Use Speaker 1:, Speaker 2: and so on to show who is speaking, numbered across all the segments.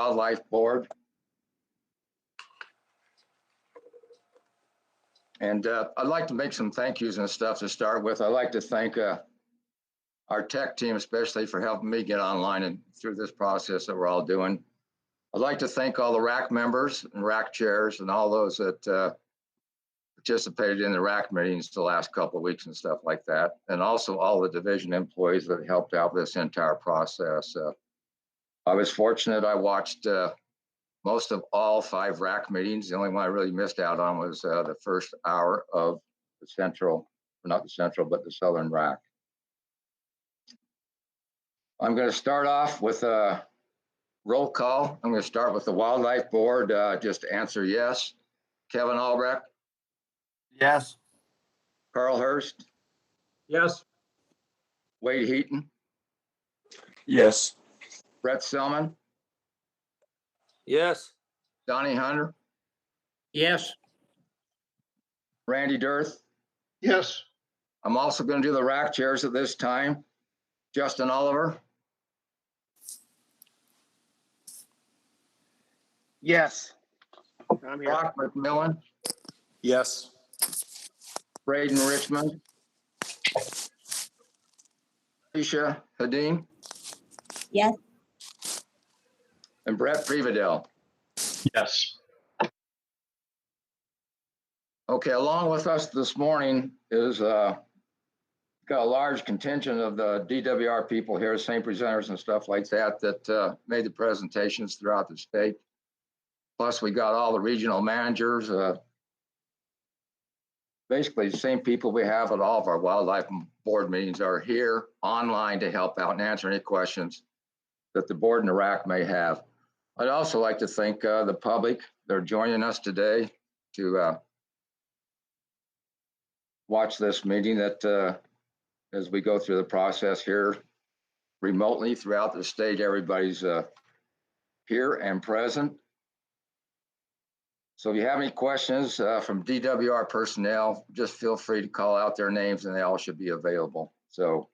Speaker 1: Wildlife Board. And I'd like to make some thank yous and stuff to start with. I'd like to thank our tech team, especially for helping me get online and through this process that we're all doing. I'd like to thank all the RAC members and RAC chairs and all those that participated in the RAC meetings the last couple of weeks and stuff like that. And also all the division employees that helped out this entire process. I was fortunate. I watched most of all 5 RAC meetings. The only one I really missed out on was the first hour of the central, not the central, but the southern RAC. I'm going to start off with a roll call. I'm going to start with the Wildlife Board. Just answer yes. Kevin Albrecht.
Speaker 2: Yes.
Speaker 1: Carl Hurst.
Speaker 3: Yes.
Speaker 1: Wade Heaton.
Speaker 2: Yes.
Speaker 1: Brett Selman.
Speaker 3: Yes.
Speaker 1: Donnie Hunter.
Speaker 3: Yes.
Speaker 1: Randy Dirth.
Speaker 3: Yes.
Speaker 1: I'm also going to do the RAC chairs at this time. Justin Oliver.
Speaker 2: Yes.
Speaker 3: I'm here.
Speaker 1: Brock McMillan.
Speaker 2: Yes.
Speaker 1: Braden Richmond. Isha Hadeen.
Speaker 4: Yes.
Speaker 1: And Brett Privadell.
Speaker 3: Yes.
Speaker 1: Okay, along with us this morning is got a large contingent of the DWR people here, same presenters and stuff like that, that made the presentations throughout the state. Plus, we got all the regional managers, basically the same people we have at all of our wildlife board meetings are here online to help out and answer any questions that the board and the RAC may have. I'd also like to thank the public. They're joining us today to watch this meeting that as we go through the process here remotely throughout the state, everybody's here and present. So if you have any questions from DWR personnel, just feel free to call out their names and they all should be available. So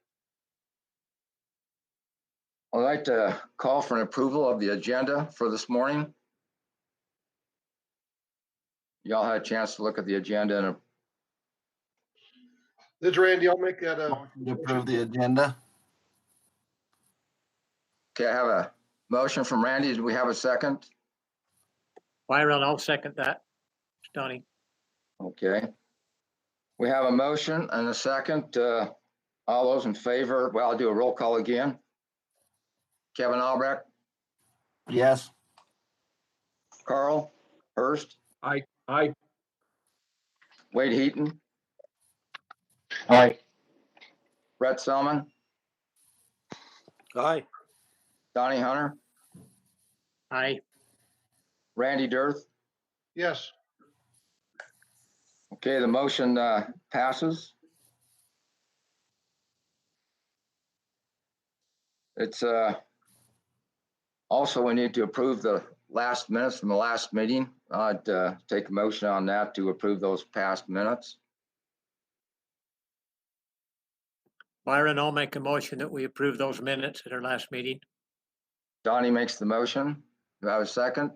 Speaker 1: I'd like to call for an approval of the agenda for this morning. Y'all had a chance to look at the agenda. And
Speaker 5: This is Randy. I'll make that
Speaker 2: Motion to approve the agenda.
Speaker 1: okay, I have a motion from Randy. Do we have a second?
Speaker 3: Byron, I'll second that. Donnie.
Speaker 1: Okay. We have a motion and a second. All those in favor, well, I'll do a roll call again. Kevin Albrecht,
Speaker 2: Yes.
Speaker 1: Carl Hurst,
Speaker 3: Aye.
Speaker 1: Wade Heaton,
Speaker 2: Aye.
Speaker 1: Brett Selman,
Speaker 3: Aye.
Speaker 1: Donnie Hunter,
Speaker 3: Aye.
Speaker 1: Randy Dirth.
Speaker 5: yes.
Speaker 1: Okay, the motion passes. It's also, we need to approve the last minutes from the last meeting. I'd take a motion on that to approve those past minutes.
Speaker 3: Byron, I'll make a motion that we approve those minutes at our last meeting.
Speaker 1: Donnie makes the motion. Do I have a second?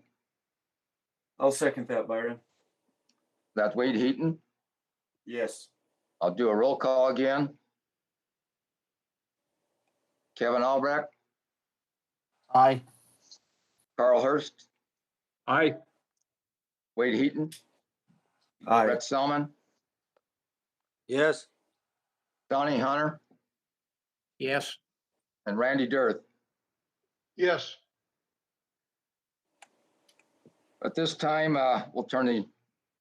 Speaker 2: I'll second that, Byron.
Speaker 1: That's Wade Heaton.
Speaker 2: Yes.
Speaker 1: I'll do a roll call again. Kevin Albrecht,
Speaker 2: Aye.
Speaker 1: Carl Hurst,
Speaker 3: Aye.
Speaker 1: Wade Heaton,
Speaker 2: Aye.
Speaker 1: Brett Selman,
Speaker 3: Yes.
Speaker 1: Donnie Hunter,
Speaker 3: Yes.
Speaker 1: and Randy Dirth.
Speaker 5: Yes.
Speaker 1: At this time, we'll turn the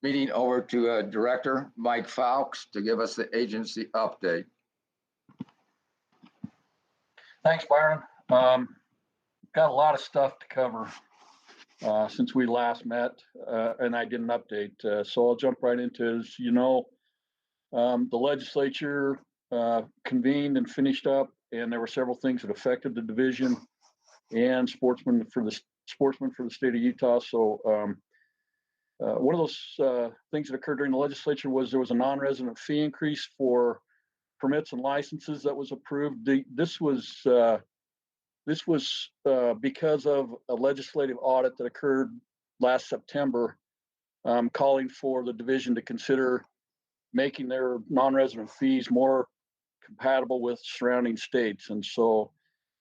Speaker 1: meeting over to Director Mike Fowkes to give us the agency update.
Speaker 6: Thanks, Byron. Got a lot of stuff to cover since we last met, and I did an update. So I'll jump right into, as you know, the legislature convened and finished up, and there were several things that affected the division and sportsmen for the state of Utah. So one of those things that occurred during the legislature was there was a non-resident fee increase for permits and licenses that was approved. This was this was because of a legislative audit that occurred last September, calling for the division to consider making their non-resident fees more compatible with surrounding states. And so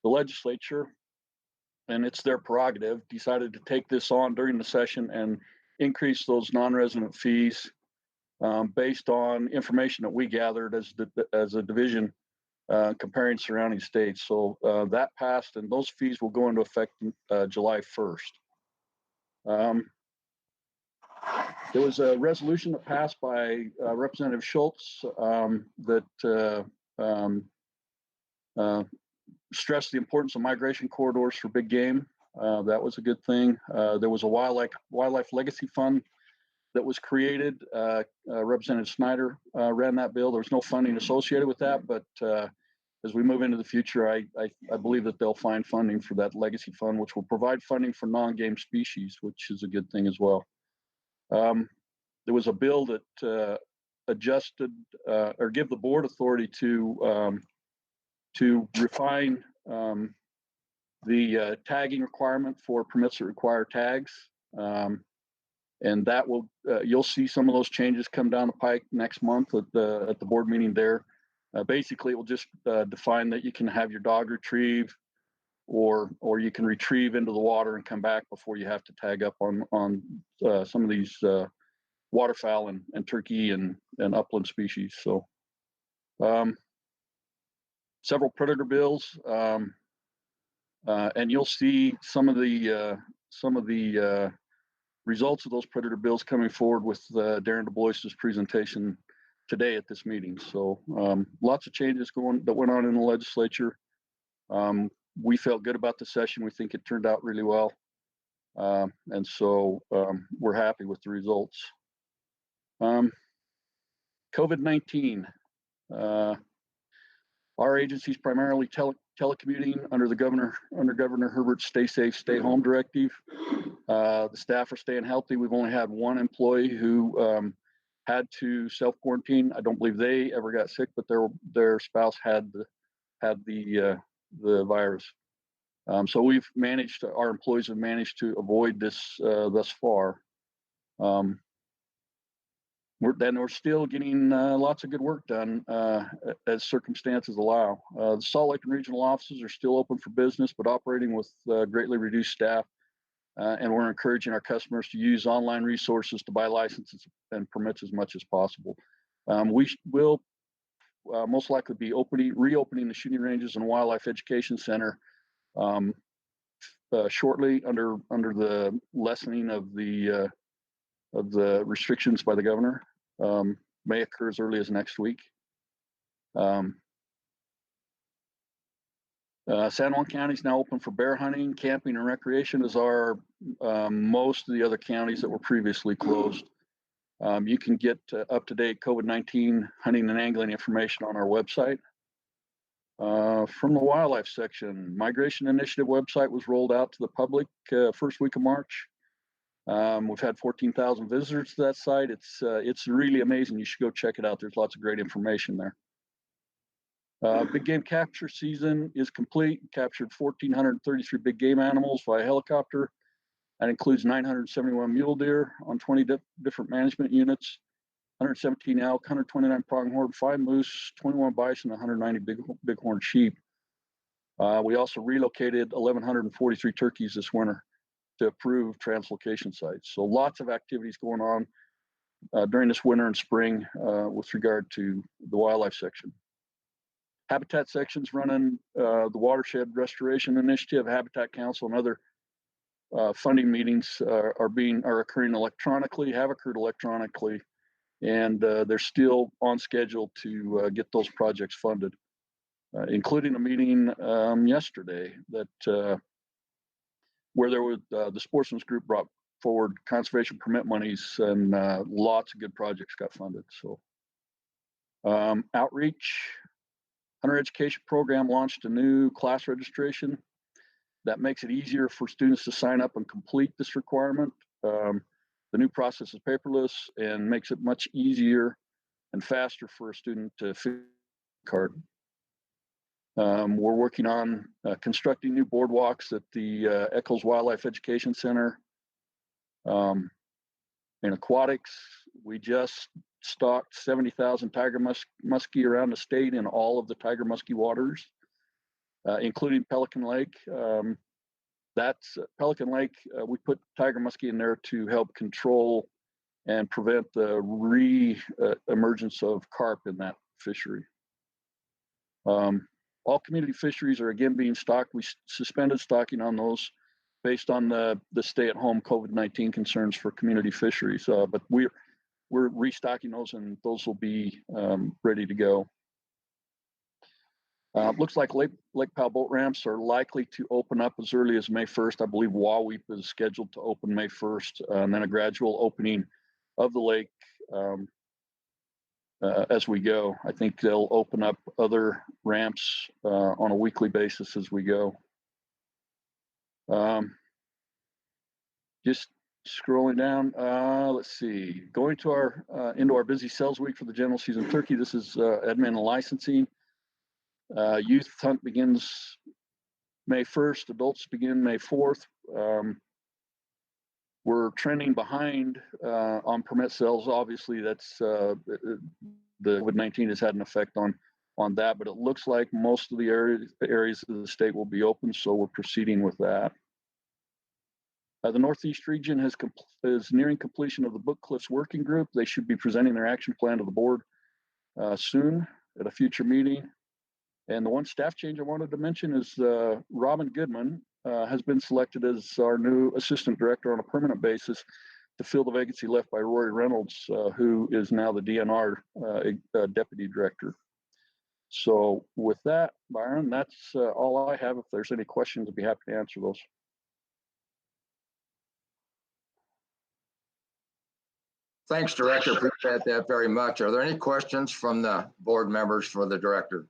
Speaker 6: the legislature, and it's their prerogative, decided to take this on during the session and increase those non-resident fees based on information that we gathered as a division comparing surrounding states. So that passed, and those fees will go into effect July 1st. There was a resolution that passed by Representative Schultz that stressed the importance of migration corridors for big game. That was a good thing. There was a wildlife legacy fund that was created. Representative Snyder ran that bill. There was no funding associated with that, but as we move into the future, I believe that they'll find funding for that legacy fund, which will provide funding for non-game species, which is a good thing as well. There was a bill that adjusted or give the board authority to refine the tagging requirement for permits that require tags. And that will, you'll see some of those changes come down the pike next month at the board meeting there. Basically, it will just define that you can have your dog retrieve, or you can retrieve into the water and come back before you have to tag up on some of these waterfowl and turkey and upland species. So several predator bills, and you'll see some of the results of those predator bills coming forward with Darren Du Bois's presentation today at this meeting. So lots of changes that went on in the legislature. We felt good about the session. We think it turned out really well. And so we're happy with the results. COVID-19. Our agency is primarily telecommuting under Governor Herbert's Stay Safe, Stay Home directive. The staff are staying healthy. We've only had one employee who had to self-quarantine. I don't believe they ever got sick, but their spouse had the virus. So our employees have managed to avoid this thus far. We're still getting lots of good work done as circumstances allow. The Salt Lake and regional offices are still open for business, but operating with greatly reduced staff. And we're encouraging our customers to use online resources to buy licenses and permits as much as possible. We will most likely be reopening the shooting ranges and wildlife education center shortly under the lessening of the restrictions by the governor. May occur as early as next week. San Juan County is now open for bear hunting, camping, and recreation, as are most of the other counties that were previously closed. You can get up-to-date COVID-19 hunting and angling information on our website. From the wildlife section, Migration Initiative website was rolled out to the public first week of March. We've had 14,000 visitors to that site. It's really amazing. You should go check it out. There's lots of great information there. Big game capture season is complete. Captured 1,433 big game animals via helicopter. That includes 971 mule deer on 20 different management units, 117 elk, 129 pronghorn, 5 moose, 21 bison, 190 bighorn sheep. We also relocated 1,143 turkeys this winter to approved translocation sites. So lots of activities going on during this winter and spring with regard to the wildlife section. Habitat sections running the Watershed Restoration Initiative, Habitat Council, and other funding meetings are occurring electronically, have occurred electronically, and they're still on schedule to get those projects funded, including a meeting yesterday where there was the Sportsman's Group brought forward conservation permit monies, and lots of good projects got funded. So outreach. Hunter Education Program launched a new class registration that makes it easier for students to sign up and complete this requirement. The new process is paperless and makes it much easier and faster for a student to fill the card. We're working on constructing new boardwalks at the Eccles Wildlife Education Center. In aquatics, we just stocked 70,000 tiger muskie around the state in all of the tiger muskie waters, including Pelican Lake. That's Pelican Lake. We put tiger muskie in there to help control and prevent the re-emergence of carp in that fishery. All community fisheries are again being stocked. We suspended stocking on those based on the stay-at-home COVID-19 concerns for community fisheries. But we're restocking those, and those will be ready to go. Looks like Lake Powell boat ramps are likely to open up as early as May 1st. I believe Waweep is scheduled to open May 1st, and then a gradual opening of the lake as we go. I think they'll open up other ramps on a weekly basis as we go. Just scrolling down, let's see. Going to our into our busy sales week for the general season turkey. This is admin and licensing. Youth hunt begins May 1st. Adults begin May 4th. We're trending behind on permit sales. Obviously, that's the COVID-19 has had an effect on that, but it looks like most of the areas of the state will be open, so we're proceeding with that. The Northeast region is nearing completion of the Book Cliffs Working Group. They should be presenting their action plan to the board soon at a future meeting. And the one staff change I wanted to mention is Robin Goodman has been selected as our new assistant director on a permanent basis to fill the vacancy left by Rory Reynolds, who is now the DNR deputy director. So with that, Byron, that's all I have. If there's any questions, I'd be happy to answer those.
Speaker 1: Thanks, Director. Appreciate that very much. Are there any questions from the board members for the director?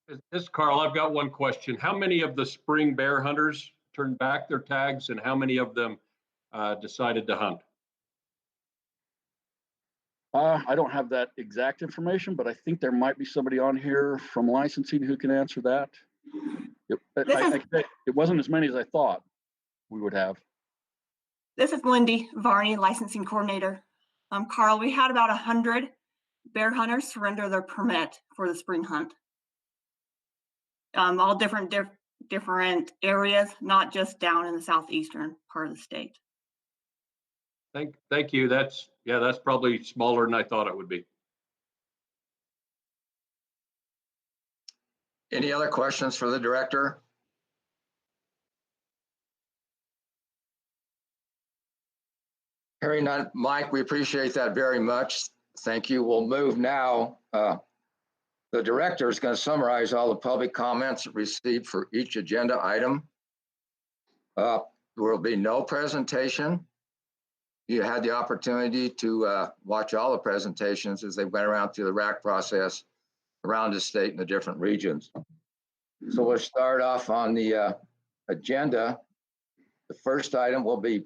Speaker 4: This is Carl. I've got one question. How many of the spring bear hunters turned back their tags, and how many of them decided to hunt?
Speaker 6: I don't have that exact information, but I think there might be somebody on here from licensing who can answer that. It wasn't as many as I thought we would have.
Speaker 7: This is Lindy Varney, licensing coordinator. Carl, we had about 100 bear hunters surrender their permit for the spring hunt. All different areas, not just down in the southeastern part of the state.
Speaker 4: Thank you. That's probably smaller than I thought it would be.
Speaker 1: Any other questions for the director? Hearing none, Mike, we appreciate that very much. Thank you. We'll move now. The director is going to summarize all the public comments received for each agenda item. There will be no presentation. You had the opportunity to watch all the presentations as they went around through the RAC process around the state and the different regions. So we'll start off on the agenda. The first item will be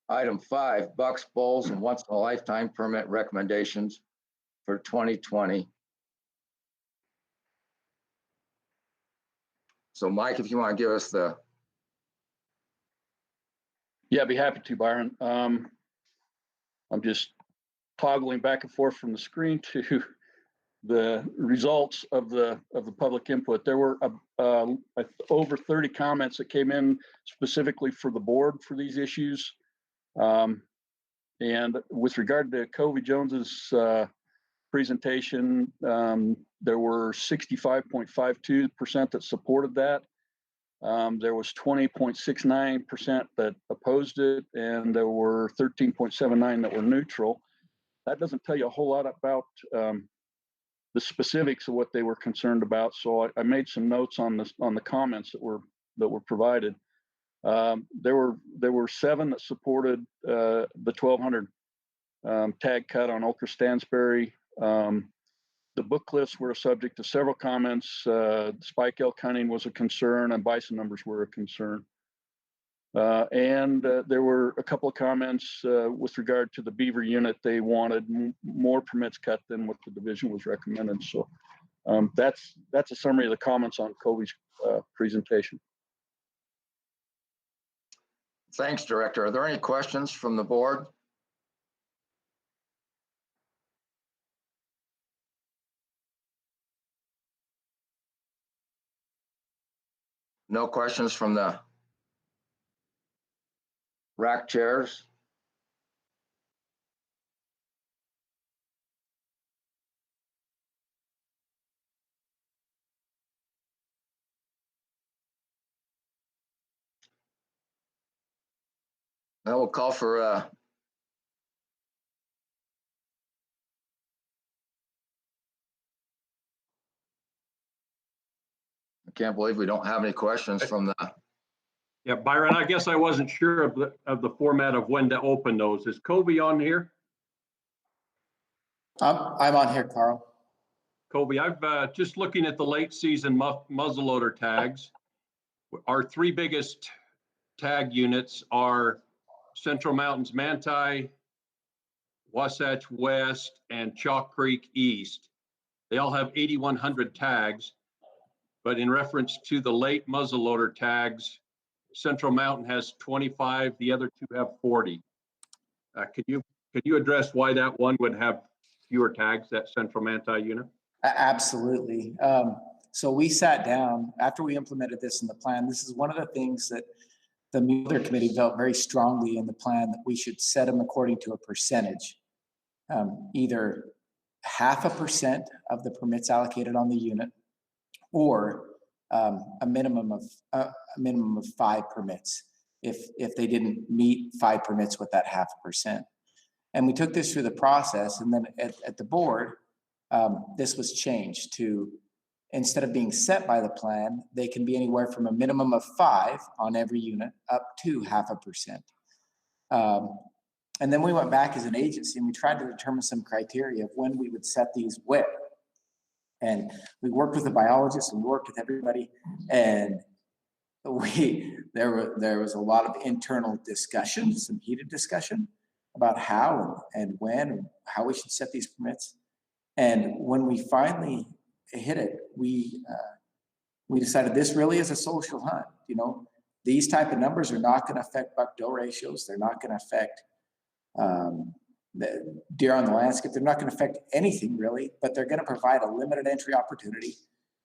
Speaker 1: item 5, bucks, bulls, and once in a lifetime permit recommendations for 2020. So Mike, if you want to give us the.
Speaker 6: Yeah, I'd be happy to, Byron. I'm just toggling back and forth from the screen to the results of the public input. There were over 30 comments that came in specifically for the board for these issues. And with regard to Covey Jones's presentation, there were 65.52% that supported that. There was 20.69% that opposed it, and there were 13.79% that were neutral. That doesn't tell you a whole lot about the specifics of what they were concerned about. So I made some notes on the comments that were provided. There were 7 that supported the 1,200 tag cut on Ochre Stansbury. The book cliffs were a subject to several comments. Spike elk hunting was a concern, and bison numbers were a concern. And there were a couple of comments with regard to the beaver unit. They wanted more permits cut than what the division was recommending. So that's a summary of the comments on Kobe's presentation.
Speaker 1: Thanks, Director. Are there any questions from the board? No questions from the rack chairs? Now we'll call for I can't believe we don't have any questions from the.
Speaker 4: Yeah, Byron, I guess I wasn't sure of the format of when to open those. Is Kobe on here?
Speaker 2: I'm on here, Carl.
Speaker 4: Kobe, I've just looking at the late season muzzleloader tags. Our three biggest tag units are Central Mountains Manti, Wasatch West, and Chalk Creek East. They all have 8,100 tags, but in reference to the late muzzleloader tags, Central Mountain has 25, the other two have 40. Could you address why that one would have fewer tags, that Central Manti unit?
Speaker 8: Absolutely. So we sat down after we implemented this in the plan. This is one of the things that the Mueller Committee felt very strongly in the plan, that we should set them according to a percentage, either 0.5% of the permits allocated on the unit, or a minimum of 5 permits if they didn't meet 5 permits with that 0.5%. And we took this through the process, and then at the board, this was changed to, instead of being set by the plan, they can be anywhere from a minimum of 5 on every unit up to 0.5%. And then we went back as an agency and we tried to determine some criteria of when we would set these with. And we worked with the biologists and worked with everybody, and there was a lot of internal discussion, some heated discussion about how and when and how we should set these permits. And when we finally hit it, we decided this really is a social hunt. You know, these type of numbers are not going to affect buck-doe ratios. They're not going to affect the deer on the landscape. They're not going to affect anything really, but they're going to provide a limited entry opportunity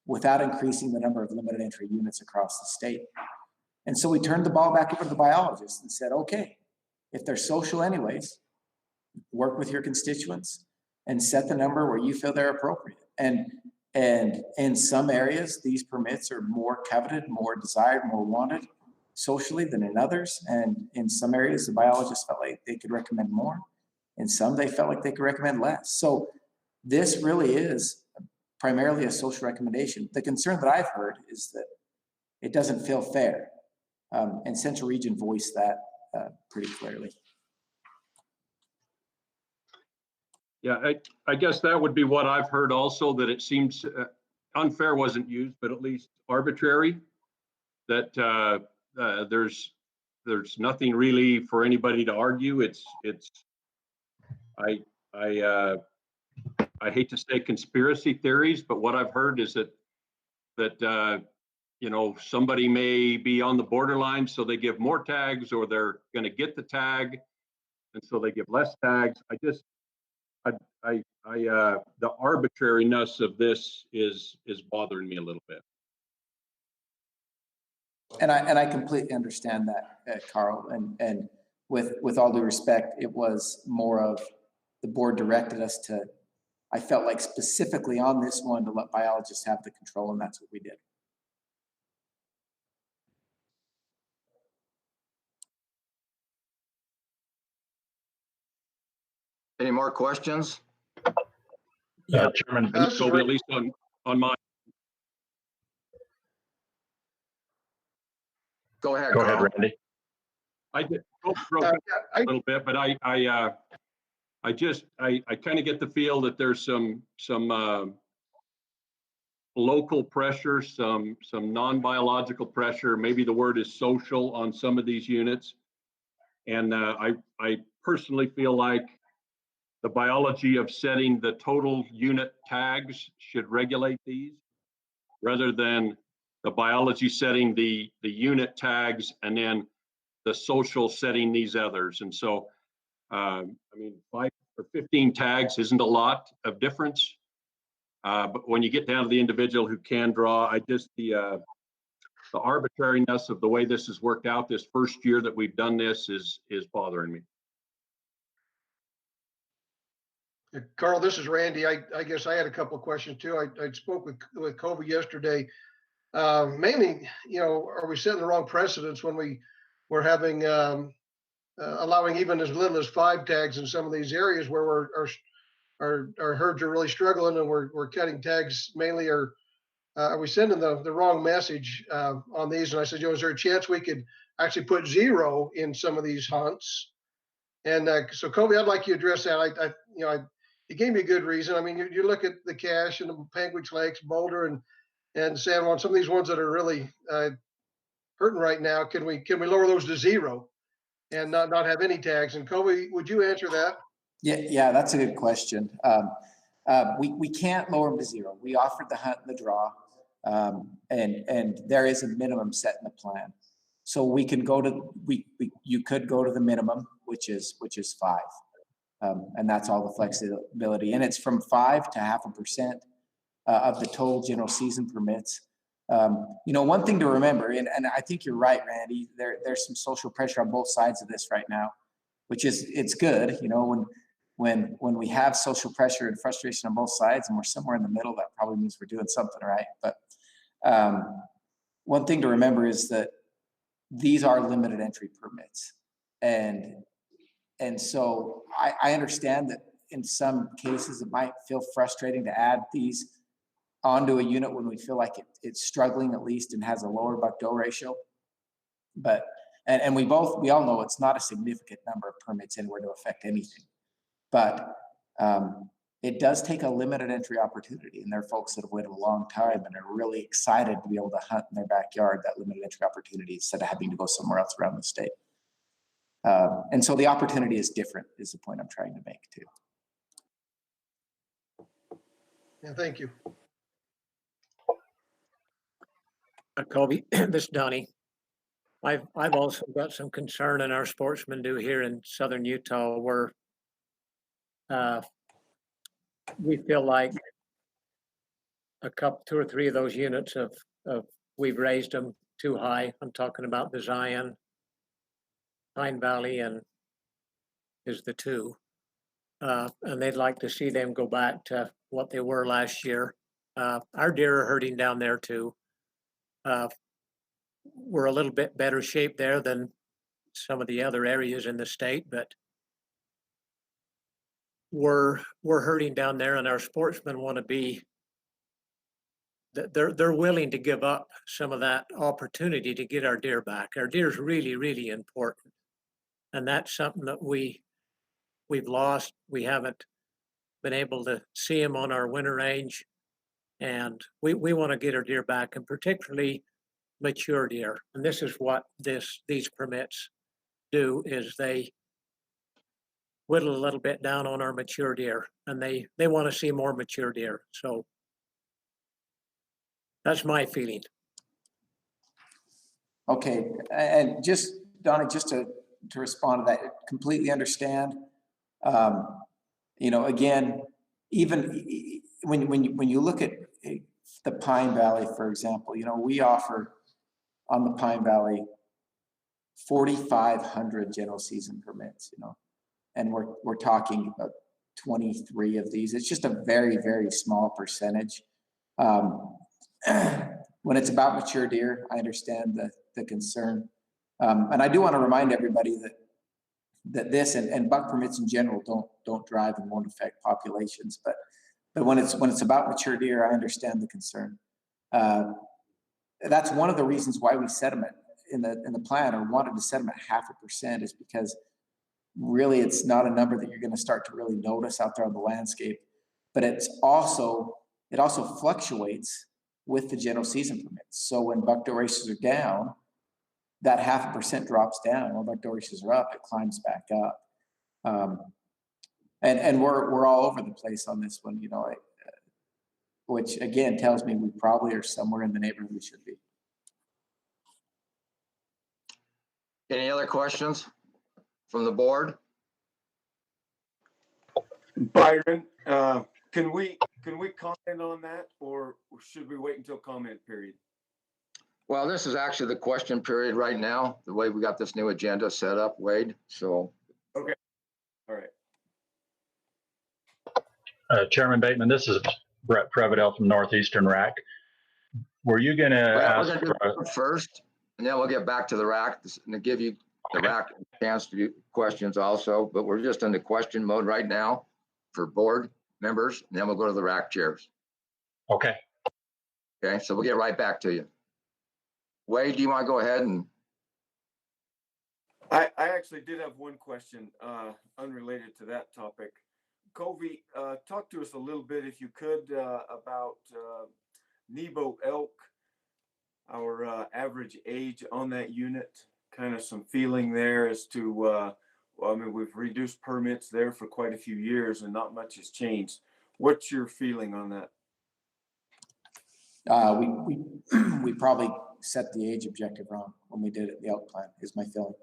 Speaker 8: without increasing the number of limited entry units across the state. And so we turned the ball back over to the biologists and said, okay, if they're social anyways, work with your constituents and set the number where you feel they're appropriate. And in some areas, these permits are more coveted, more desired, more wanted socially than in others. And in some areas, the biologists felt like they could recommend more. In some, they felt like they could recommend less. So this really is primarily a social recommendation. The concern that I've heard is that it doesn't feel fair. And Central Region voiced that pretty clearly.
Speaker 4: Yeah, I guess that would be what I've heard also, that it seems unfair wasn't used, but at least arbitrary, that there's nothing really for anybody to argue. I hate to say conspiracy theories, but what I've heard is that you know, somebody may be on the borderline, so they give more tags, or they're going to get the tag, and so they give less tags. The arbitrariness of this is bothering me a little bit.
Speaker 8: And I completely understand that, Carl. And with all due respect, it was more of the board directed us to, I felt like specifically on this one, to let biologists have the control, and that's what we did.
Speaker 1: Any more questions?
Speaker 6: Yeah, Chairman.
Speaker 5: This is
Speaker 4: So at least on my.
Speaker 1: Go ahead,
Speaker 6: Go ahead,
Speaker 1: Carl.
Speaker 6: Randy.
Speaker 4: I did a little bit, but I kind of get the feel that there's some local pressure, some non-biological pressure, maybe the word is social on some of these units. And I personally feel like the biology of setting the total unit tags should regulate these rather than the biology setting the unit tags and then the social setting these others. And so, I mean, 5 or 15 tags isn't a lot of difference. But when you get down to the individual who can draw, the arbitrariness of the way this has worked out this first year that we've done this is bothering me.
Speaker 5: Carl, this is Randy. I guess I had a couple of questions too. I spoke with Kobe yesterday. Mainly, are we setting the wrong precedents when we're having allowing even as little as 5 tags in some of these areas where our herds are really struggling, and we're cutting tags mainly? Or are we sending the wrong message on these? And I said, is there a chance we could actually put 0 in some of these hunts? And so, Kobe, I'd like you to address that. You gave me a good reason. I mean, you look at the Cache and the Panguitch Lakes, Boulder, and San Juan, some of these ones that are really hurting right now. Can we lower those to 0 and not have any tags? And Kobe, would you answer that?
Speaker 8: Yeah, that's a good question. We can't lower them to 0. We offered the hunt and the draw, and there is a minimum set in the plan. So we can go to you could go to the minimum, which is 5, and that's all the flexibility, and it's from 5 to 0.5% of the total general season permits. One thing to remember, and I think you're right, Randy. There's some social pressure on both sides of this right now, which is it's good. When we have social pressure and frustration on both sides, and we're somewhere in the middle, that probably means we're doing something right. But one thing to remember is that these are limited entry permits, and so I understand that in some cases it might feel frustrating to add these onto a unit when we feel like it's struggling at least and has a lower buck-doe ratio. But and we all know it's not a significant number of permits anywhere to affect anything. But it does take a limited entry opportunity, and there are folks that have waited a long time and are really excited to be able to hunt in their backyard that limited entry opportunity instead of having to go somewhere else around the state. And so the opportunity is different, is the point I'm trying to make too.
Speaker 5: Yeah, thank you.
Speaker 3: Kobe, this is Donnie. I've also got some concern in our sportsmen do here in southern Utah, where we feel like 2 or 3 of those units of we've raised them too high. I'm talking about the Zion, Pine Valley, and is the 2. And they'd like to see them go back to what they were last year. Our deer are hurting down there too. We're a little bit better shape there than some of the other areas in the state, but we're hurting down there, and our sportsmen want to be. They're willing to give up some of that opportunity to get our deer back. Our deer is really, really important, and that's something that we've lost. We haven't been able to see them on our winter range, and we want to get our deer back, and particularly mature deer. And this is what these permits do, is they whittle a little bit down on our mature deer, and they want to see more mature deer. So that's my feeling.
Speaker 8: Okay, and just Donnie, just to respond to that, completely understand. Again, even when you look at the Pine Valley, for example, we offer on the Pine Valley 4,500 general season permits, and we're talking about 23 of these. It's just a very, very small percentage. When it's about mature deer, I understand the concern. And I do want to remind everybody that this and buck permits in general don't drive and won't affect populations. But when it's about mature deer, I understand the concern. That's one of the reasons why we set them in the plan, or wanted to set them at 0.5%, is because really it's not a number that you're going to start to really notice out there on the landscape. But it also fluctuates with the general season permits. So when bucktail races are down, that 0.5% drops down. When bucktail races are up, it climbs back up. And we're all over the place on this one, you know, which again tells me we probably are somewhere in the neighborhood we should be.
Speaker 1: Any other questions from the board?
Speaker 2: Byron, can we comment on that, or should we wait until comment period?
Speaker 1: Well, this is actually the question period right now, the way we got this new agenda set up, Wade. So.
Speaker 2: Okay. All right.
Speaker 9: Chairman Bateman, this is Brett Prevedel from Northeastern RAC. Were you going to
Speaker 1: Well,
Speaker 9: ask
Speaker 1: we're gonna do first, and then we'll get back to the RAC and give you the RAC a chance to do questions also, but we're just in the question mode right now for board members, and then we'll go to the RAC chairs.
Speaker 9: Okay.
Speaker 1: Okay, so we'll get right back to you. Wade, do you want to go ahead and?
Speaker 2: I actually did have one question unrelated to that topic. Covey, talk to us a little bit, if you could, about Nebo elk, our average age on that unit, kind of some feeling there as to, well, I mean, we've reduced permits there for quite a few years and not much has changed. What's your feeling on that?
Speaker 8: We probably set the age objective wrong when we did it, the elk plan is my feeling.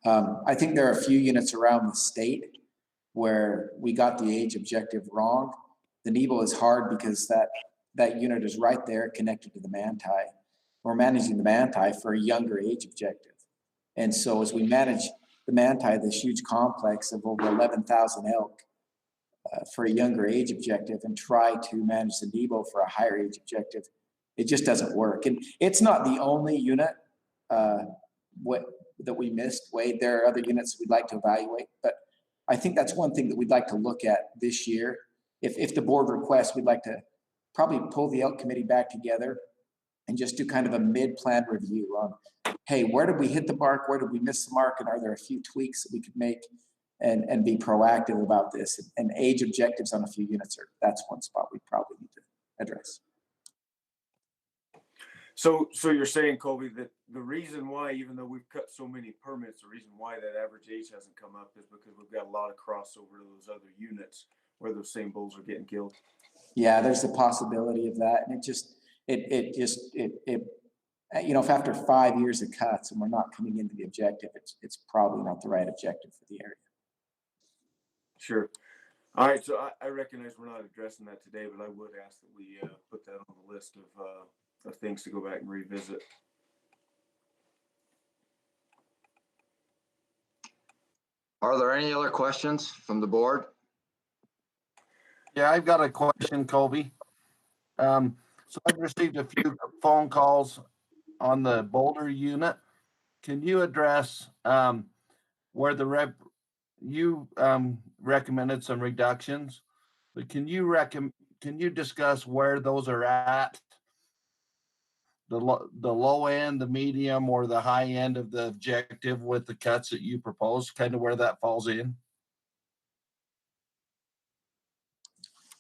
Speaker 8: I think there are a few units around the state where we got the age objective wrong. The Nebo is hard because that unit is right there connected to the manti. We're managing the manti for a younger age objective. And so as we manage the manti, this huge complex of over 11,000 elk for a younger age objective, and try to manage the Nebo for a higher age objective, it just doesn't work. And it's not the only unit that we missed, Wade. There are other units we'd like to evaluate, but I think that's one thing that we'd like to look at this year. If the board requests, we'd like to probably pull the elk committee back together and just do kind of a mid-plan review on, hey, where did we hit the mark? Where did we miss the mark? And are there a few tweaks that we could make and be proactive about this? And age objectives on a few units that's one spot we probably need to address.
Speaker 2: So you're saying, Colby, that the reason why, even though we've cut so many permits, the reason why that average age hasn't come up is because we've got a lot of crossover to those other units where those same bulls are getting killed.
Speaker 8: Yeah, there's the possibility of that. And you know, if after 5 years of cuts and we're not coming into the objective, it's probably not the right objective for the area.
Speaker 2: Sure. All right. So I recognize we're not addressing that today, but I would ask that we put that on the list of things to go back and revisit.
Speaker 1: Are there any other questions from the board?
Speaker 10: Yeah, I've got a question, Colby. So I've received a few phone calls on the Boulder unit. Can you address where you recommended some reductions, but can you discuss where those are at? The low end, the medium, or the high end of the objective with the cuts that you propose, kind of where that falls in?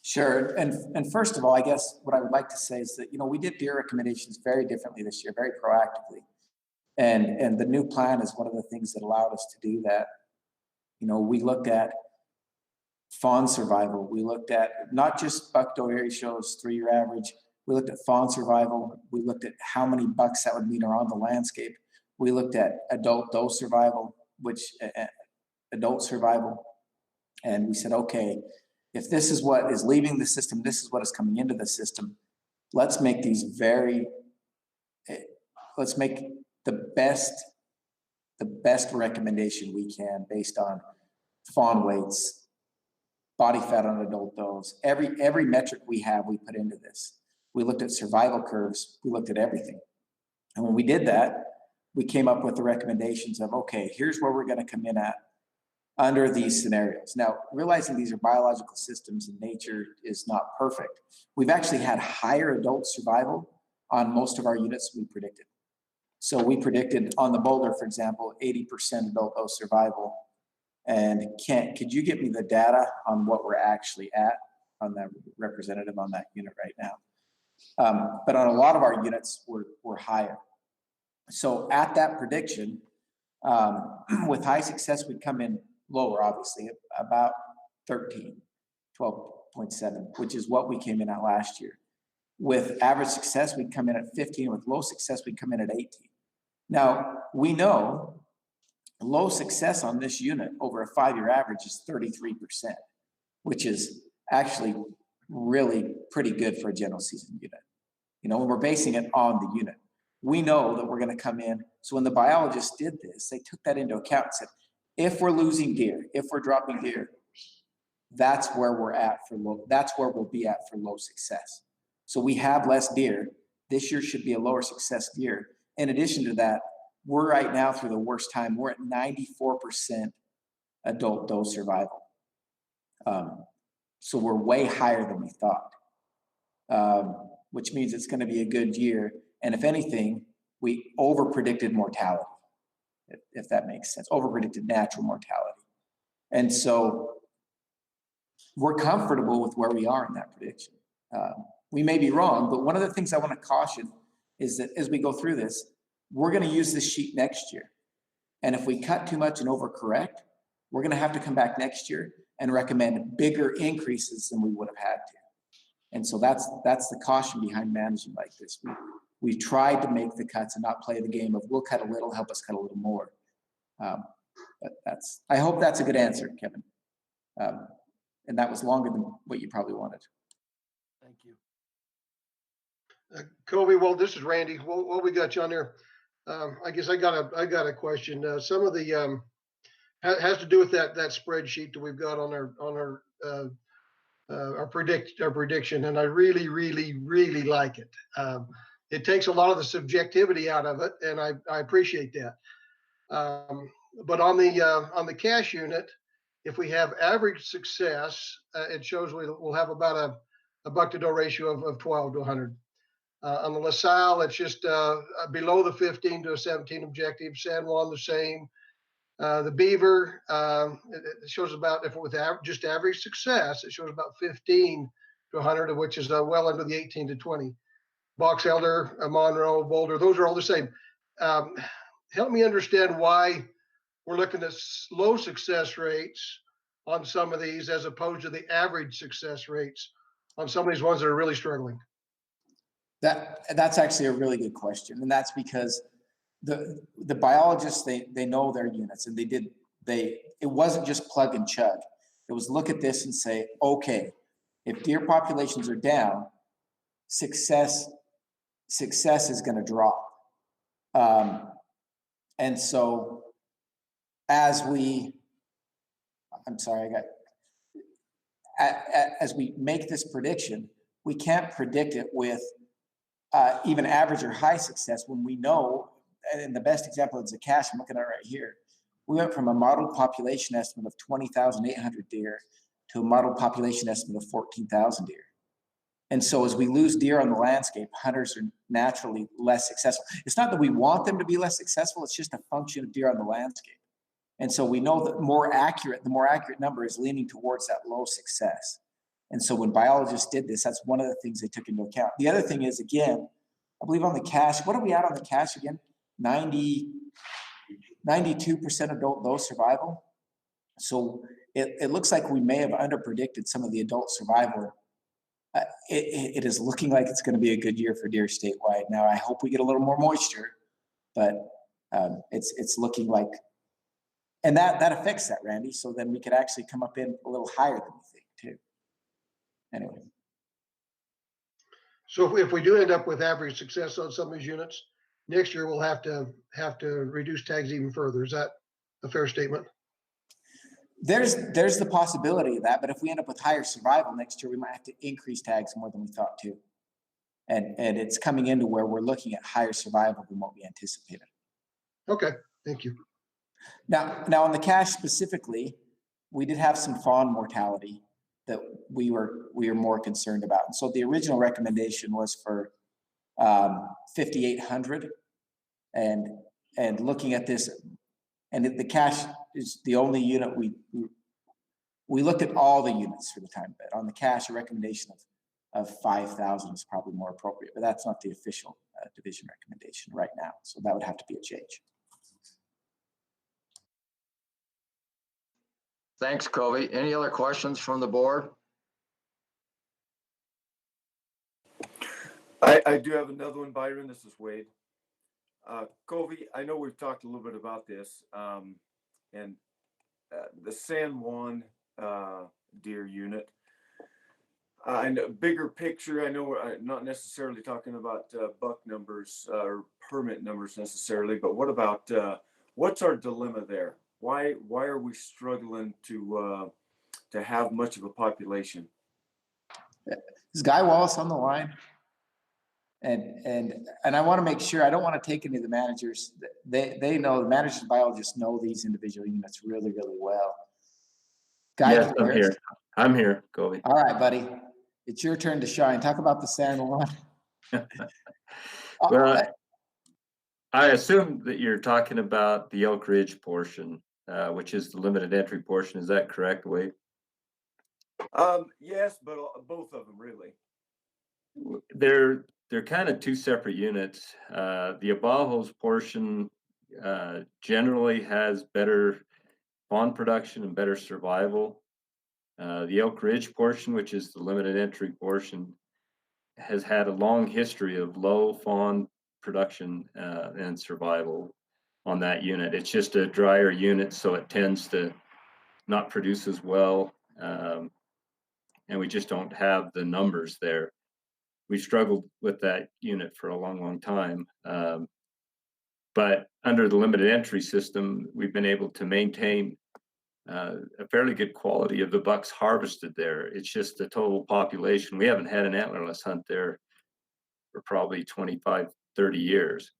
Speaker 8: Sure. And first of all, I guess what I would like to say is that, you know, we did deer recommendations very differently this year, very proactively. And the new plan is one of the things that allowed us to do that. You know, we looked at fawn survival. We looked at not just buck-doe ratios, 3-year average. We looked at fawn survival. We looked at how many bucks that would mean are on the landscape. We looked at adult doe survival, adult survival. And we said, okay, if this is what is leaving the system, this is what is coming into the system. Let's make the best recommendation we can based on fawn weights, body fat on adult does. Every metric we have, we put into this. We looked at survival curves. We looked at everything. And when we did that, we came up with the recommendations of, okay, here's where we're going to come in at under these scenarios. Now, realizing these are biological systems and nature is not perfect, we've actually had higher adult survival on most of our units we predicted. So we predicted on the Boulder, for example, 80% adult doe survival. And could you give me the data on what we're actually at on that representative on that unit right now? But on a lot of our units, we're higher. So at that prediction, with high success, we'd come in lower, obviously, about 13, 12.7, which is what we came in at last year. With average success, we'd come in at 15. With low success, we'd come in at 18. Now, we know low success on this unit over a 5-year average is 33%, which is actually really pretty good for a general season unit. You know, when we're basing it on the unit, we know that we're going to come in. So when the biologists did this, they took that into account and said, if we're losing deer, if we're dropping deer, that's where we're at for low, that's where we'll be at for low success. So we have less deer. This year should be a lower success year. In addition to that, we're right now through the worst time. We're at 94% adult doe survival. So we're way higher than we thought, which means it's going to be a good year. And if anything, we over-predicted mortality, if that makes sense, over-predicted natural mortality. And so we're comfortable with where we are in that prediction. We may be wrong, but one of the things I want to caution is that as we go through this, we're going to use this sheet next year. And if we cut too much and overcorrect, we're going to have to come back next year and recommend bigger increases than we would have had to. And so that's the caution behind managing like this. We tried to make the cuts and not play the game of we'll cut a little, help us cut a little more. But I hope that's a good answer, Kevin. And that was longer than what you probably wanted.
Speaker 10: Thank you.
Speaker 5: Kobe, well, this is Randy. What we got you on there? I guess I got a question. Some of the has to do with that spreadsheet that we've got on our prediction, and I really like it. It takes a lot of the subjectivity out of it, and I appreciate that. But on the cash unit, if we have average success, it shows we'll have about a buck to doe ratio of 12 to 100. On the LaSalle, it's just below the 15 to 17 objective. San Juan, the same. The Beaver, it shows about, if with just average success, it shows about 15 to 100, which is well under the 18 to 20. Box Elder, Monroe, Boulder, those are all the same. Help me understand why we're looking at low success rates on some of these as opposed to the average success rates on some of these ones that are really struggling.
Speaker 8: That's actually a really good question. And that's because the biologists, they know their units, and it wasn't just plug and chug. It was look at this and say, okay, if deer populations are down, success is going to drop. And so as we make this prediction, we can't predict it with even average or high success when we know, and the best example is the cache I'm looking at right here. We went from a modeled population estimate of 20,800 deer to a modeled population estimate of 14,000 deer. And so as we lose deer on the landscape, hunters are naturally less successful. It's not that we want them to be less successful, it's just a function of deer on the landscape. And so we know that the more accurate number is leaning towards that low success. And so when biologists did this, that's one of the things they took into account. The other thing is, again, I believe on the cache, what are we at on the cache again? 92% adult doe survival. So it looks like we may have underpredicted some of the adult survival. It is looking like it's going to be a good year for deer statewide. Now, I hope we get a little more moisture, but it's looking like, and that affects that, Randy. So then we could actually come up in a little higher than we think too. Anyway.
Speaker 5: So if we do end up with average success on some of these units, next year we'll have to reduce tags even further. Is that a fair statement?
Speaker 8: There's the possibility of that, but if we end up with higher survival next year, we might have to increase tags more than we thought too. And it's coming into where we're looking at higher survival than what we anticipated.
Speaker 5: Okay, thank you.
Speaker 8: Now on the cache specifically, we did have some fawn mortality that we were more concerned about. And so the original recommendation was for 5,800, and looking at this, and the cache is the only unit we looked at all the units for the time, but on the cache, a recommendation of 5,000 is probably more appropriate, but that's not the official division recommendation right now. So that would have to be a change.
Speaker 1: Thanks, Covey. Any other questions from the board?
Speaker 2: I do have another one, Byron. This is Wade. Covey, I know we've talked a little bit about this, and the San Juan deer unit. And a bigger picture, I know we're not necessarily talking about buck numbers or permit numbers necessarily, but what about what's our dilemma there? Why are we struggling to have much of a population?
Speaker 8: Is Guy Wallace on the line? And I want to make sure, I don't want to take any of the managers. They know, the managers and biologists know these individual units really, really well. Guy,
Speaker 11: yes, I'm here. I'm here, Colby.
Speaker 8: All right, buddy. It's your turn to shine. Talk about the San Juan.
Speaker 11: Well, I assume that you're talking about the Elk Ridge portion, which is the limited entry portion. Is that correct, Wade?
Speaker 2: Yes, but both of them really.
Speaker 11: They're kind of two separate units. The Abajos portion generally has better fawn production and better survival. The Elk Ridge portion, which is the limited entry portion, has had a long history of low fawn production and survival on that unit. It's just a drier unit, so it tends to not produce as well. And we just don't have the numbers there. We struggled with that unit for a long, long time. But under the limited entry system, we've been able to maintain a fairly good quality of the bucks harvested there. It's just the total population. We haven't had an antlerless hunt there for probably 25, 30 years.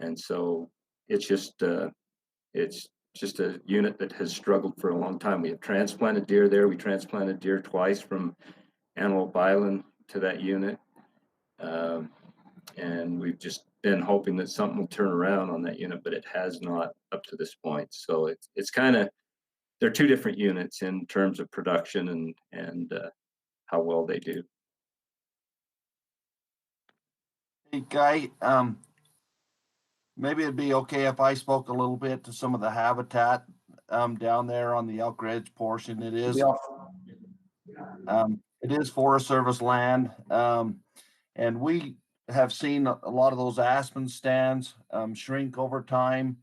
Speaker 11: And so it's just a unit that has struggled for a long time. We have transplanted deer there. We transplanted deer twice from Antelope Island to that unit. And we've just been hoping that something will turn around on that unit, but it has not up to this point. So it's kind of, they're two different units in terms of production and how well they do.
Speaker 10: Hey, Guy, maybe it'd be okay if I spoke a little bit to some of the habitat down there on the Elk Ridge portion. It is Forest Service land, and we have seen a lot of those aspen stands shrink over time.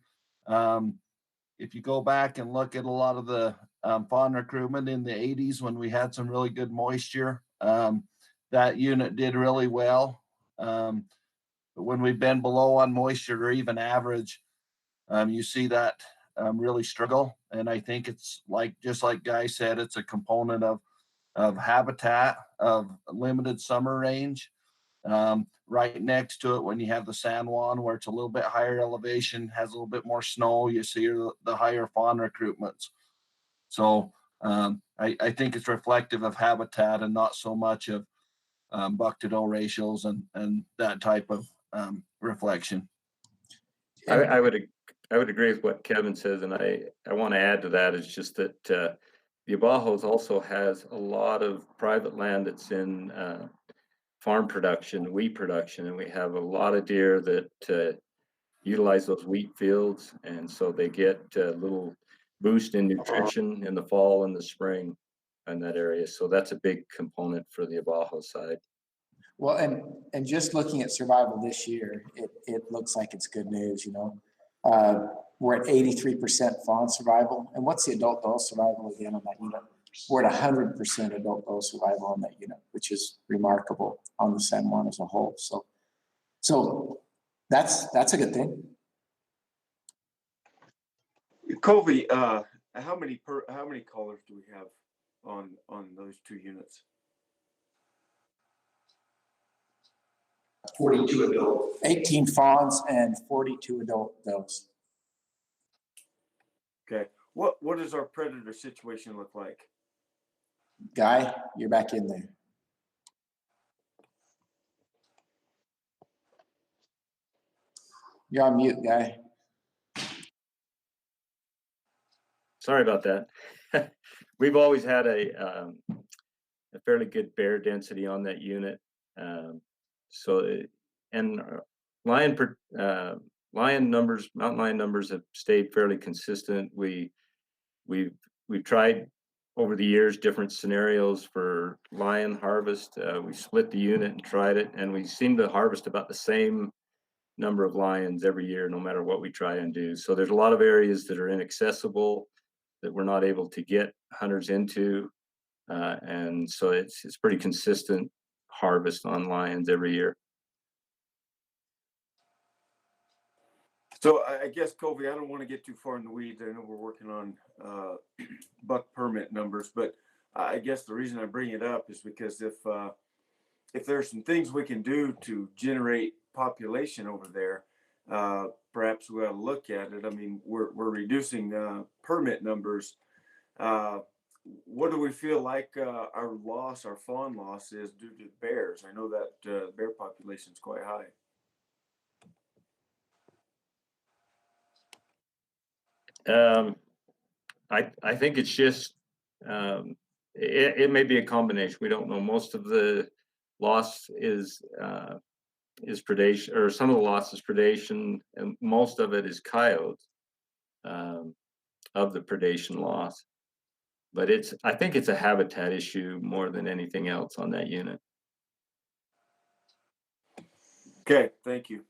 Speaker 10: If you go back and look at a lot of the fawn recruitment in the 80s when we had some really good moisture, that unit did really well. But when we've been below on moisture or even average, you see that really struggle. And I think it's just like Guy said, it's a component of habitat, of limited summer range. Right next to it, when you have the San Juan, where it's a little bit higher elevation, has a little bit more snow, you see the higher fawn recruitments. So I think it's reflective of habitat and not so much of buck to doe ratios and that type of reflection.
Speaker 11: I would agree with what Kevin says, and I want to add to that. It's just that the Abajos also has a lot of private land that's in farm production, wheat production, and we have a lot of deer that utilize those wheat fields, and so they get a little boost in nutrition in the fall and the spring in that area. So that's a big component for the Abajo side.
Speaker 8: Well, and just looking at survival this year, it looks like it's good news. We're at 83% fawn survival, and what's the adult doe survival again on that unit? We're at 100% adult doe survival on that unit, which is remarkable on the San Juan as a whole. So that's a good thing.
Speaker 2: Covey, how many callers do we have on those two units?
Speaker 8: 42 adult, 18 fawns and 42 adult does.
Speaker 2: Okay. What does our predator situation look like?
Speaker 8: Guy, you're back in there. You're on mute, Guy.
Speaker 11: Sorry about that. We've always had a a fairly good bear density on that unit. And lion numbers, mountain lion numbers have stayed fairly consistent. We've tried over the years different scenarios for lion harvest. We split the unit and tried it, and we seem to harvest about the same number of lions every year, no matter what we try and do. So there's a lot of areas that are inaccessible that we're not able to get hunters into, and so it's pretty consistent harvest on lions every year.
Speaker 2: So I guess, Colby, I don't want to get too far in the weeds. I know we're working on buck permit numbers, but I guess the reason I bring it up is because if there's some things we can do to generate population over there, perhaps we ought to look at it. I mean, we're reducing permit numbers. What do we feel like our fawn loss is due to bears? I know that bear population is quite high.
Speaker 11: I think it's just it may be a combination. We don't know. Most of the loss is predation, or some of the loss is predation, and most of it is coyotes of the predation loss. But I think it's a habitat issue more than anything else on that unit.
Speaker 2: Okay, thank you.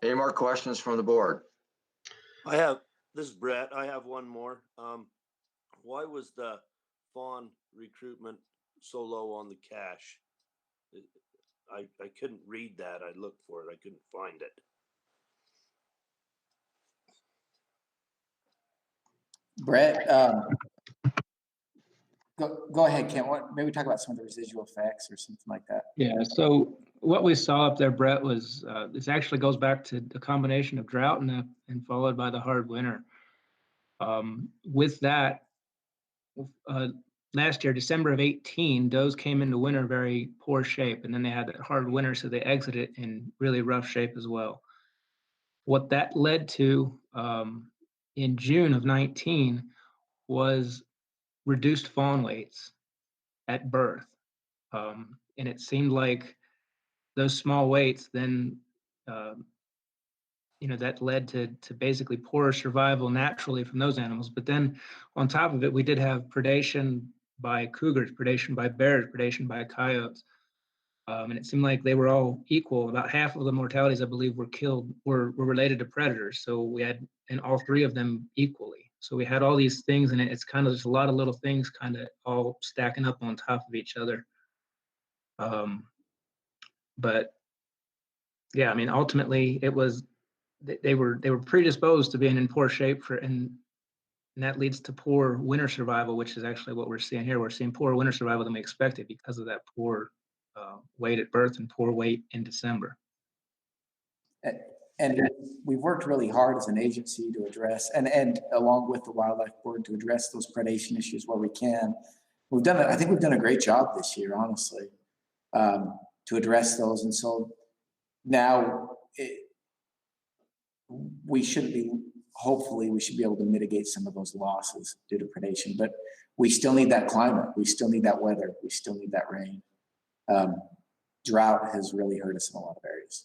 Speaker 1: Any more questions from the board?
Speaker 12: This is Brett. I have one more. Why was the fawn recruitment so low on the cache? I couldn't read that. I looked for it. I couldn't find it.
Speaker 8: Brett, go ahead, Kent. Maybe talk about some of the residual effects or something like that.
Speaker 13: Yeah, so what we saw up there, Brett, was this actually goes back to the combination of drought and followed by the hard winter. With that, last year, December of 18, does came into winter very poor shape, and then they had that hard winter, so they exited in really rough shape as well. What that led to in June of 19 was reduced fawn weights at birth. And it seemed like those small weights then, that led to basically poorer survival naturally from those animals. But then on top of it, we did have predation by cougars, predation by bears, predation by coyotes. And it seemed like they were all equal. About half of the mortalities, I believe, were related to predators. So we had in all three of them equally. So we had all these things, and it's kind of just a lot of little things kind of all stacking up on top of each other. But yeah, I mean, ultimately it was, they were predisposed to being in poor shape and that leads to poor winter survival, which is actually what we're seeing here. We're seeing poor winter survival than we expected because of that poor weight at birth and poor weight in December.
Speaker 8: And we've worked really hard as an agency to address, and along with the Wildlife Board, to address those predation issues where we can. I think we've done a great job this year, honestly, to address those. And so now hopefully we should be able to mitigate some of those losses due to predation, but we still need that climate. We still need that weather. We still need that rain. Drought has really hurt us in a lot of areas.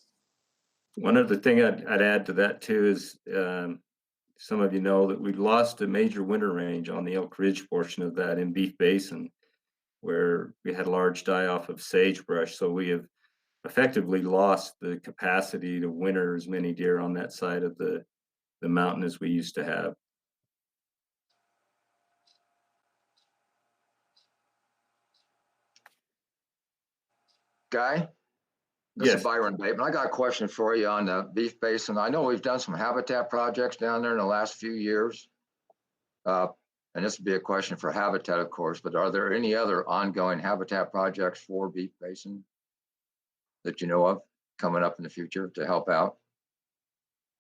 Speaker 11: One other thing I'd add to that too is some of you know that we lost a major winter range on the Elk Ridge portion of that in Beef Basin, where we had a large die-off of sagebrush. So we have effectively lost the capacity to winter as many deer on that side of the mountain as we used to have.
Speaker 1: Guy? This
Speaker 11: Yes.
Speaker 1: is Byron Bateman. I got a question for you on the Beef Basin. I know we've done some habitat projects down there in the last few years. And this would be a question for habitat, of course, but are there any other ongoing habitat projects for Beef Basin that you know of coming up in the future to help out?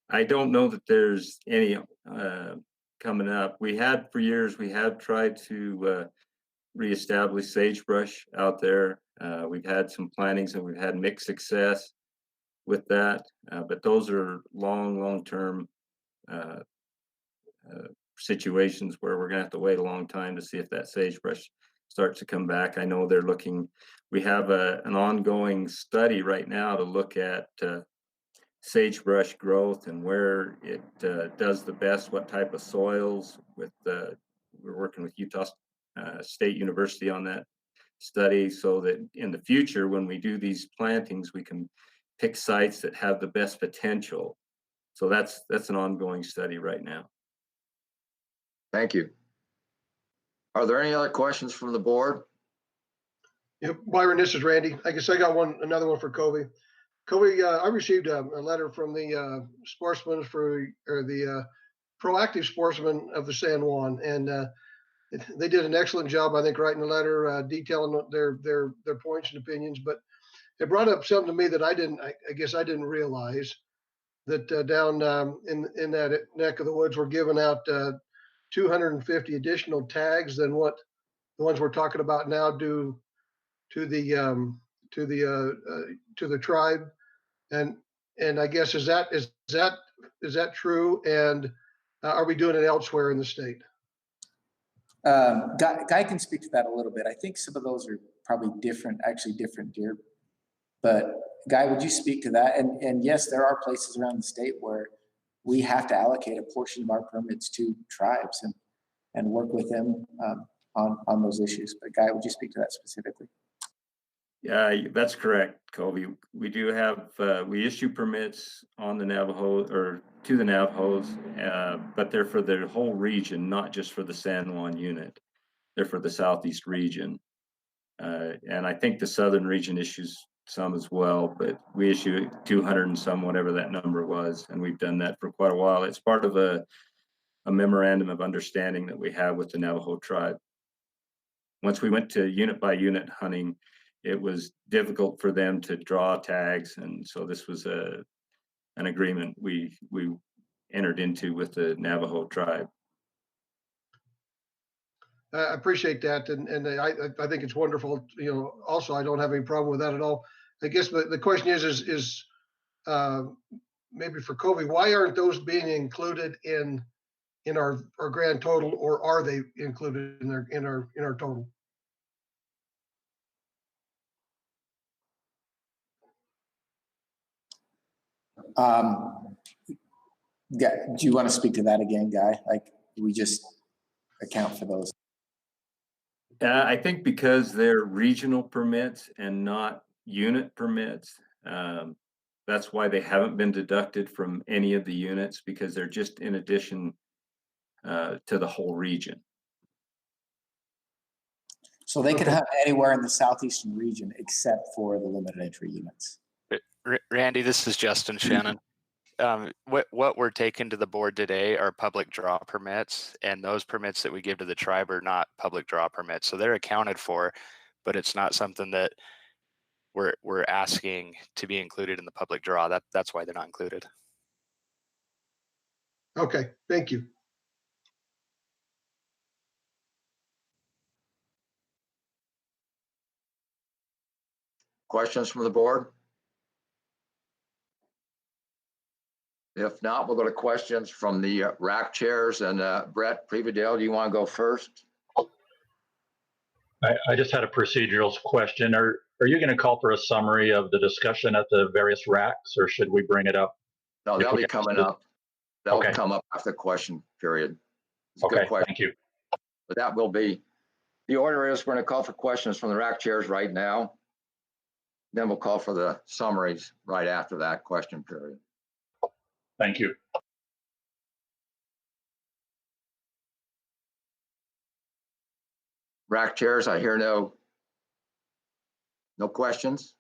Speaker 11: I don't know that there's any coming up. For years, we have tried to reestablish sagebrush out there. We've had some plantings and we've had mixed success with that, but those are long-term situations where we're gonna have to wait a long time to see if that sagebrush starts to come back. I know they're looking, we have an ongoing study right now to look at sagebrush growth and where it does the best, what type of soils. We're working with Utah State University on that study, so that in the future, when we do these plantings, we can pick sites that have the best potential. So that's an ongoing study right now.
Speaker 1: Thank you. Are there any other questions from the board?
Speaker 5: Yep, Byron, this is Randy. I guess I got another one for Kobe. Kobe, I received a letter from the sportsmen or the proactive sportsmen of the San Juan, and they did an excellent job, I think, writing the letter, detailing their points and opinions. But it brought up something to me that I guess I didn't realize, that down in that neck of the woods, we're giving out 250 additional tags than what the ones we're talking about now do to the tribe. And I guess is that true? And are we doing it elsewhere in the state?
Speaker 8: Guy can speak to that a little bit. I think some of those are probably different deer. But Guy, would you speak to that? And yes, there are places around the state where we have to allocate a portion of our permits to tribes and work with them on those issues. But Guy, would you speak to that specifically?
Speaker 11: Yeah, that's correct, Kobe. We do have, we issue permits on the Navajo or to the Navajos, but they're for the whole region, not just for the San Juan unit. They're for the Southeast region. And I think the Southern region issues some as well, but we issue 200 and some, whatever that number was. And we've done that for quite a while. It's part of a memorandum of understanding that we have with the Navajo tribe. Once we went to unit by unit hunting, it was difficult for them to draw tags, and so this was an agreement we entered into with the Navajo tribe.
Speaker 5: I appreciate that, and I think it's wonderful. You know, also I don't have any problem with that at all. I guess the question is maybe for Kobe, why aren't those being included in our grand total, or are they included in our total?
Speaker 8: Do you want to speak to that again, Guy? Like, we just account for those?
Speaker 11: I think because they're regional permits and not unit permits, that's why they haven't been deducted from any of the units, because they're just in addition to the whole region.
Speaker 8: So they could hunt anywhere in the southeastern region except for the limited entry units.
Speaker 14: Randy, this is Justin Shannon. What we're taking to the board today are public draw permits, and those permits that we give to the tribe are not public draw permits. So they're accounted for, but it's not something that we're asking to be included in the public draw. That's why they're not included.
Speaker 5: Okay, thank you.
Speaker 1: Questions from the board? If not, we'll go to questions from the rack chairs. And Brett Prevadale, do you want to go first?
Speaker 9: I just had a procedural question. Are you going to call for a summary of the discussion at the various racks, or should we bring it up?
Speaker 1: No, that'll be coming up. That'll come up after the question period.
Speaker 9: Okay, thank you.
Speaker 1: But that will be, the order is we're going to call for questions from the rack chairs right now. Then we'll call for the summaries right after that question period.
Speaker 9: Thank you.
Speaker 1: Rack chairs, I hear no questions.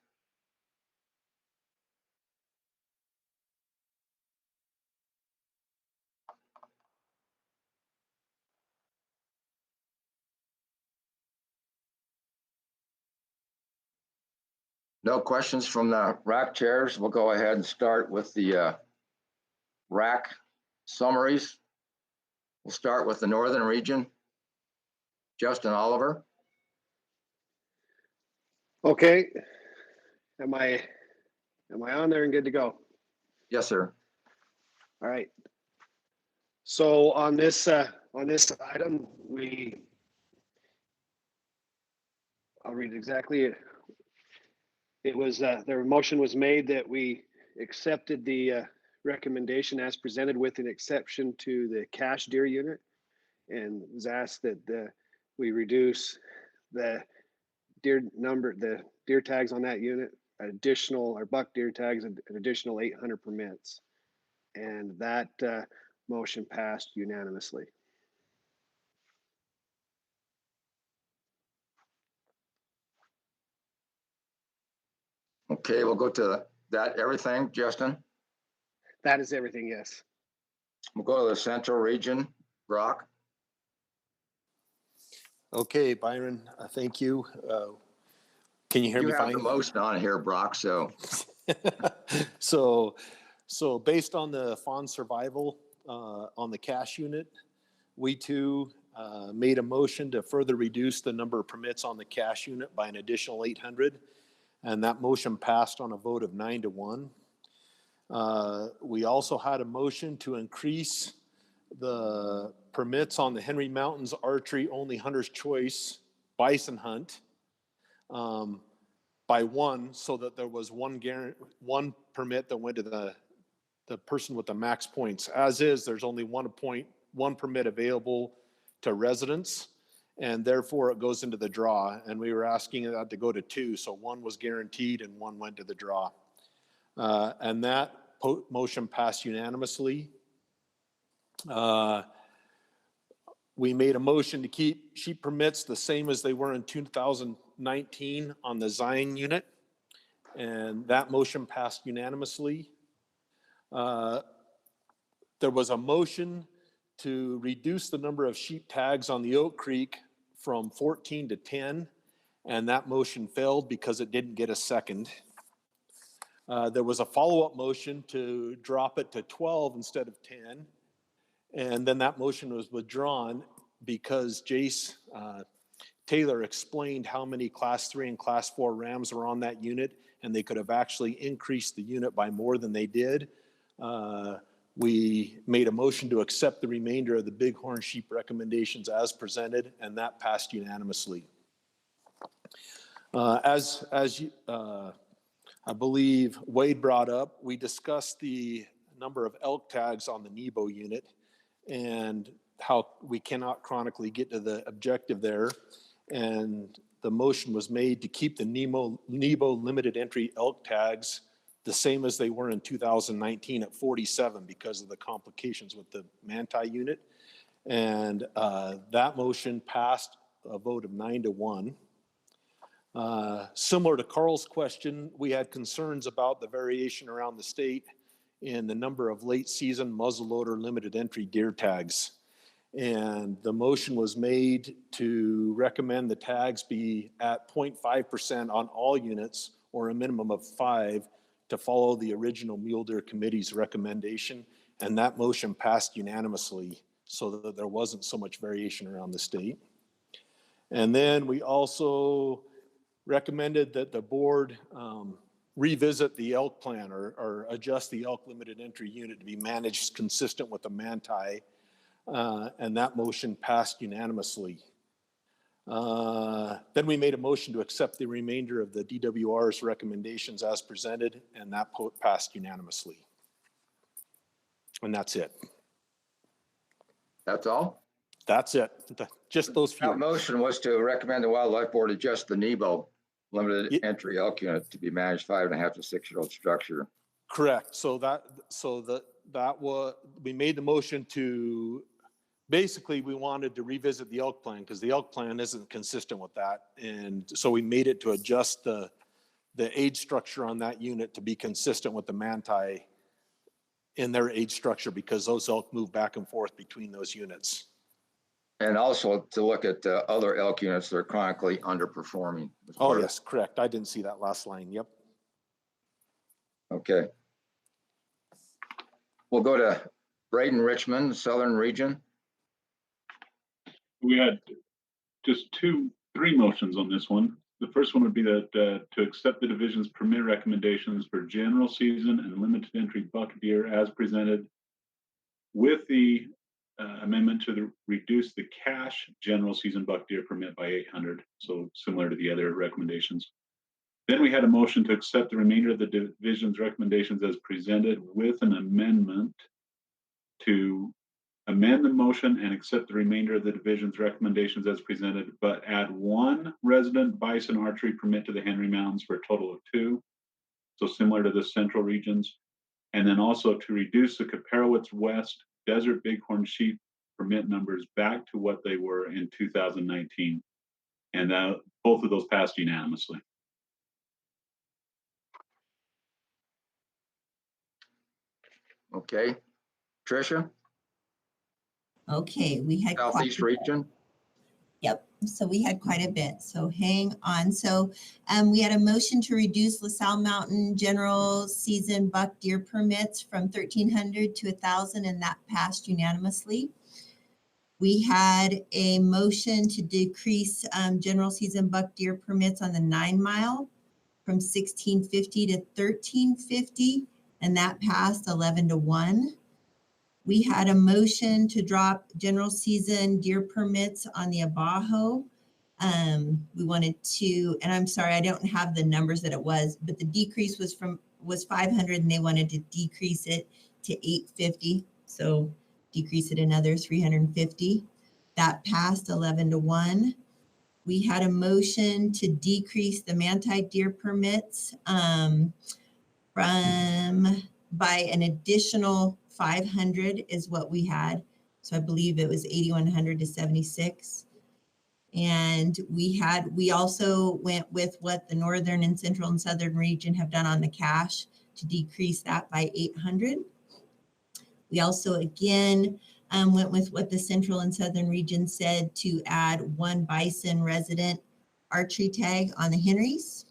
Speaker 1: No questions from the rack chairs. We'll go ahead and start with the rack summaries. We'll start with the northern region. Justin Oliver.
Speaker 15: Okay. Am I on there and good to go?
Speaker 1: Yes, sir.
Speaker 15: All right. So on this on this item, I'll read it exactly. It was, the motion was made that we accepted the recommendation as presented with an exception to the cash deer unit, and was asked that we reduce the deer tags on that unit, or buck deer tags, an additional 800 permits. And that motion passed unanimously.
Speaker 1: Okay, we'll go to that. Everything, Justin?
Speaker 15: That is everything, yes.
Speaker 1: We'll go to the central region. Brock?
Speaker 16: Okay, Byron, thank you. Can you hear me
Speaker 1: You have
Speaker 16: fine?
Speaker 1: the most on here, Brock, so.
Speaker 16: So based on the fawn survival on the cash unit, we too made a motion to further reduce the number of permits on the cash unit by an additional 800. And that motion passed on a vote of 9-1. We also had a motion to increase the permits on the Henry Mountains archery only hunter's choice bison hunt by one, so that there was one permit that went to the person with the max points. As is, there's only one permit available to residents, and therefore it goes into the draw. And we were asking that to go to two, so one was guaranteed and one went to the draw. And that motion passed unanimously. We made a motion to keep sheep permits the same as they were in 2019 on the Zion unit, and that motion passed unanimously. There was a motion to reduce the number of sheep tags on the Oak Creek from 14 to 10, and that motion failed because it didn't get a second. There was a follow-up motion to drop it to 12 instead of 10, and then that motion was withdrawn because Jace Taylor explained how many class 3 and class 4 rams were on that unit, and they could have actually increased the unit by more than they did. We made a motion to accept the remainder of the bighorn sheep recommendations as presented, and that passed unanimously. As I believe Wade brought up, we discussed the number of elk tags on the Nebo unit and how we cannot chronically get to the objective there. And the motion was made to keep the Nebo limited entry elk tags the same as they were in 2019 at 47 because of the complications with the Manti unit. And that motion passed a vote of 9-1. Similar to Carl's question, we had concerns about the variation around the state in the number of late season muzzleloader limited entry deer tags. And the motion was made to recommend the tags be at 0.5% on all units or a minimum of 5 to follow the original Mule Deer Committee's recommendation. And that motion passed unanimously so that there wasn't so much variation around the state. And then we also recommended that the board revisit the elk plan or adjust the elk limited entry unit to be managed consistent with the Manti. And that motion passed unanimously. Then we made a motion to accept the remainder of the DWR's recommendations as presented, and that passed unanimously. And that's it.
Speaker 1: That's all?
Speaker 16: That's it. Just those few.
Speaker 1: That motion was to recommend the Wildlife Board adjust the Nebo limited entry elk unit to be managed 5.5 to 6-year-old structure.
Speaker 16: Correct. We made the motion to, basically we wanted to revisit the elk plan because the elk plan isn't consistent with that. And so we made it to adjust the age structure on that unit to be consistent with the Manti in their age structure because those elk move back and forth between those units.
Speaker 1: And also to look at other elk units that are chronically underperforming.
Speaker 16: Oh, yes, correct. I didn't see that last line. Yep.
Speaker 1: Okay. We'll go to Braden Richmond, Southern Region.
Speaker 17: We had just three motions on this one. The first one would be that to accept the division's permit recommendations for general season and limited entry buck deer as presented with the amendment to reduce the cash general season buck deer permit by 800, so similar to the other recommendations. Then we had a motion to accept the remainder of the division's recommendations as presented with an amendment to amend the motion and accept the remainder of the division's recommendations as presented, but add one resident bison archery permit to the Henry Mountains for a total of 2. So similar to the central regions. And then also to reduce the Caparowitz West desert bighorn sheep permit numbers back to what they were in 2019. And both of those passed unanimously.
Speaker 1: Okay, Tricia?
Speaker 18: Okay, we had
Speaker 1: Southeast region.
Speaker 18: Yep. So we had quite a bit. So hang on. So we had a motion to reduce LaSalle Mountain general season buck deer permits from 1,300 to 1,000, and that passed unanimously. We had a motion to decrease general season buck deer permits on the 9 mile from 1,650 to 1,350, and that passed 11-1. We had a motion to drop general season deer permits on the Abajo. We wanted to, and I'm sorry, I don't have the numbers that it was, but the decrease was 500, and they wanted to decrease it to 850. So decrease it another 350. That passed 11-1. We had a motion to decrease the manti deer permits by an additional 500 is what we had. So I believe it was 8,100 to 76. And we also went with what the northern and central and southern region have done on the cash to decrease that by 800. We also again went with what the central and southern region said to add 1 bison resident archery tag on the Henrys.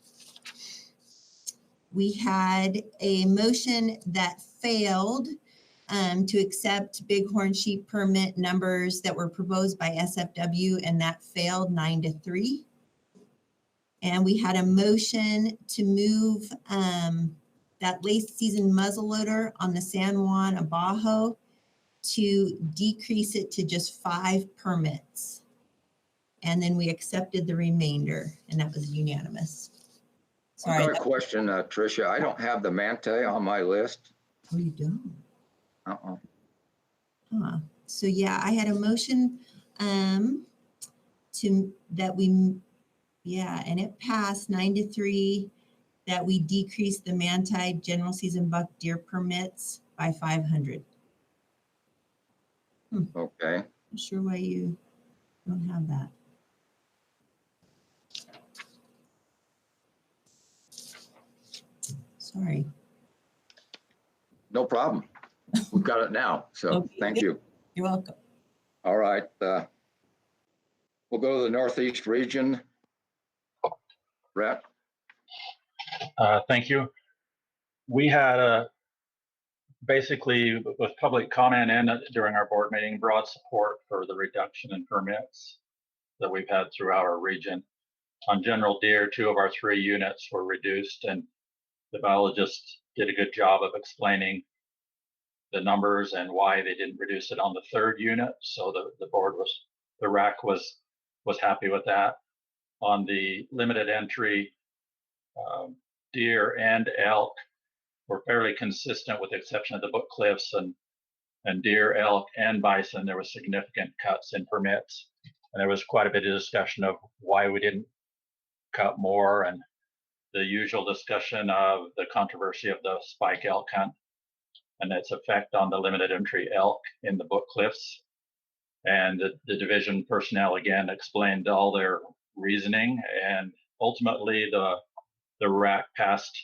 Speaker 18: We had a motion that failed to accept bighorn sheep permit numbers that were proposed by SFW, and that failed 9-3. And we had a motion to move that late season muzzleloader on the San Juan Abajo to decrease it to just 5 permits. And then we accepted the remainder, and that was unanimous. Sorry.
Speaker 1: I've got a question, Tricia. I don't have the manti on my list.
Speaker 18: Oh, you don't?
Speaker 1: Uh-uh.
Speaker 18: Huh. So yeah, I had a motion and it passed 9-3 that we decrease the manti general season buck deer permits by 500.
Speaker 1: Okay.
Speaker 18: Not sure why you don't have that. Sorry.
Speaker 1: No problem. We've got it now. So
Speaker 18: Okay.
Speaker 1: Thank you.
Speaker 18: You're welcome.
Speaker 1: All right. We'll go to the Northeast region. Brett?
Speaker 9: Thank you. We had basically with public comment and during our board meeting, broad support for the reduction in permits that we've had throughout our region. On general deer, 2 of our 3 units were reduced, and the biologists did a good job of explaining the numbers and why they didn't reduce it on the 3rd unit. So the RAC was happy with that. On the limited entry, deer and elk were fairly consistent with the exception of the Book Cliffs, and deer, elk, and bison, there was significant cuts in permits. And there was quite a bit of discussion of why we didn't cut more, and the usual discussion of the controversy of the spike elk hunt and its effect on the limited entry elk in the Book Cliffs. And the division personnel again explained all their reasoning, and ultimately the RAC passed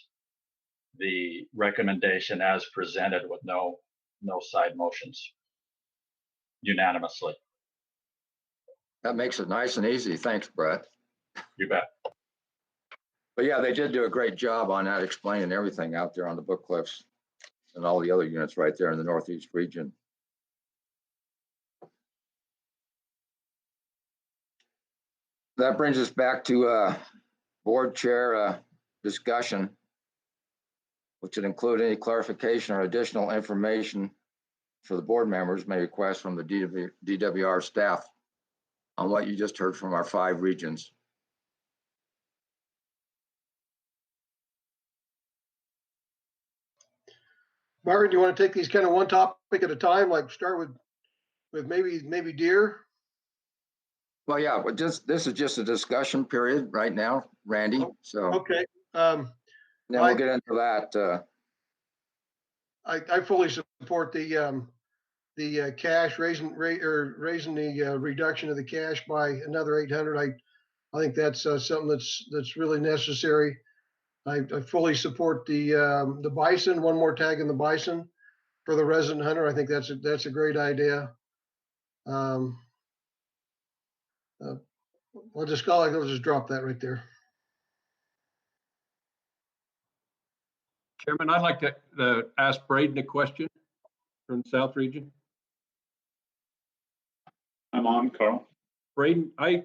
Speaker 9: the recommendation as presented with no side motions unanimously.
Speaker 1: That makes it nice and easy. Thanks, Brett.
Speaker 9: You bet.
Speaker 1: But yeah, they did do a great job on that, explaining everything out there on the Book Cliffs and all the other units right there in the Northeast region. That brings us back to board chair discussion, which would include any clarification or additional information for the board members may request from the DWR staff on what you just heard from our 5 regions.
Speaker 5: Margaret, do you want to take these kind of one topic at a time, like start with maybe deer?
Speaker 1: Well, yeah, but this is just a discussion period right now, Randy. So
Speaker 5: Okay.
Speaker 1: then we'll get into that.
Speaker 5: I fully support the cash raising the reduction of the cash by another 800. I think that's something that's really necessary. I fully support the bison, one more tag in the bison for the resident hunter. I think that's a great idea. I'll just drop that right there.
Speaker 4: Chairman, I'd like to ask Braden a question from the South Region.
Speaker 17: I'm on, Carl.
Speaker 4: Braden, I,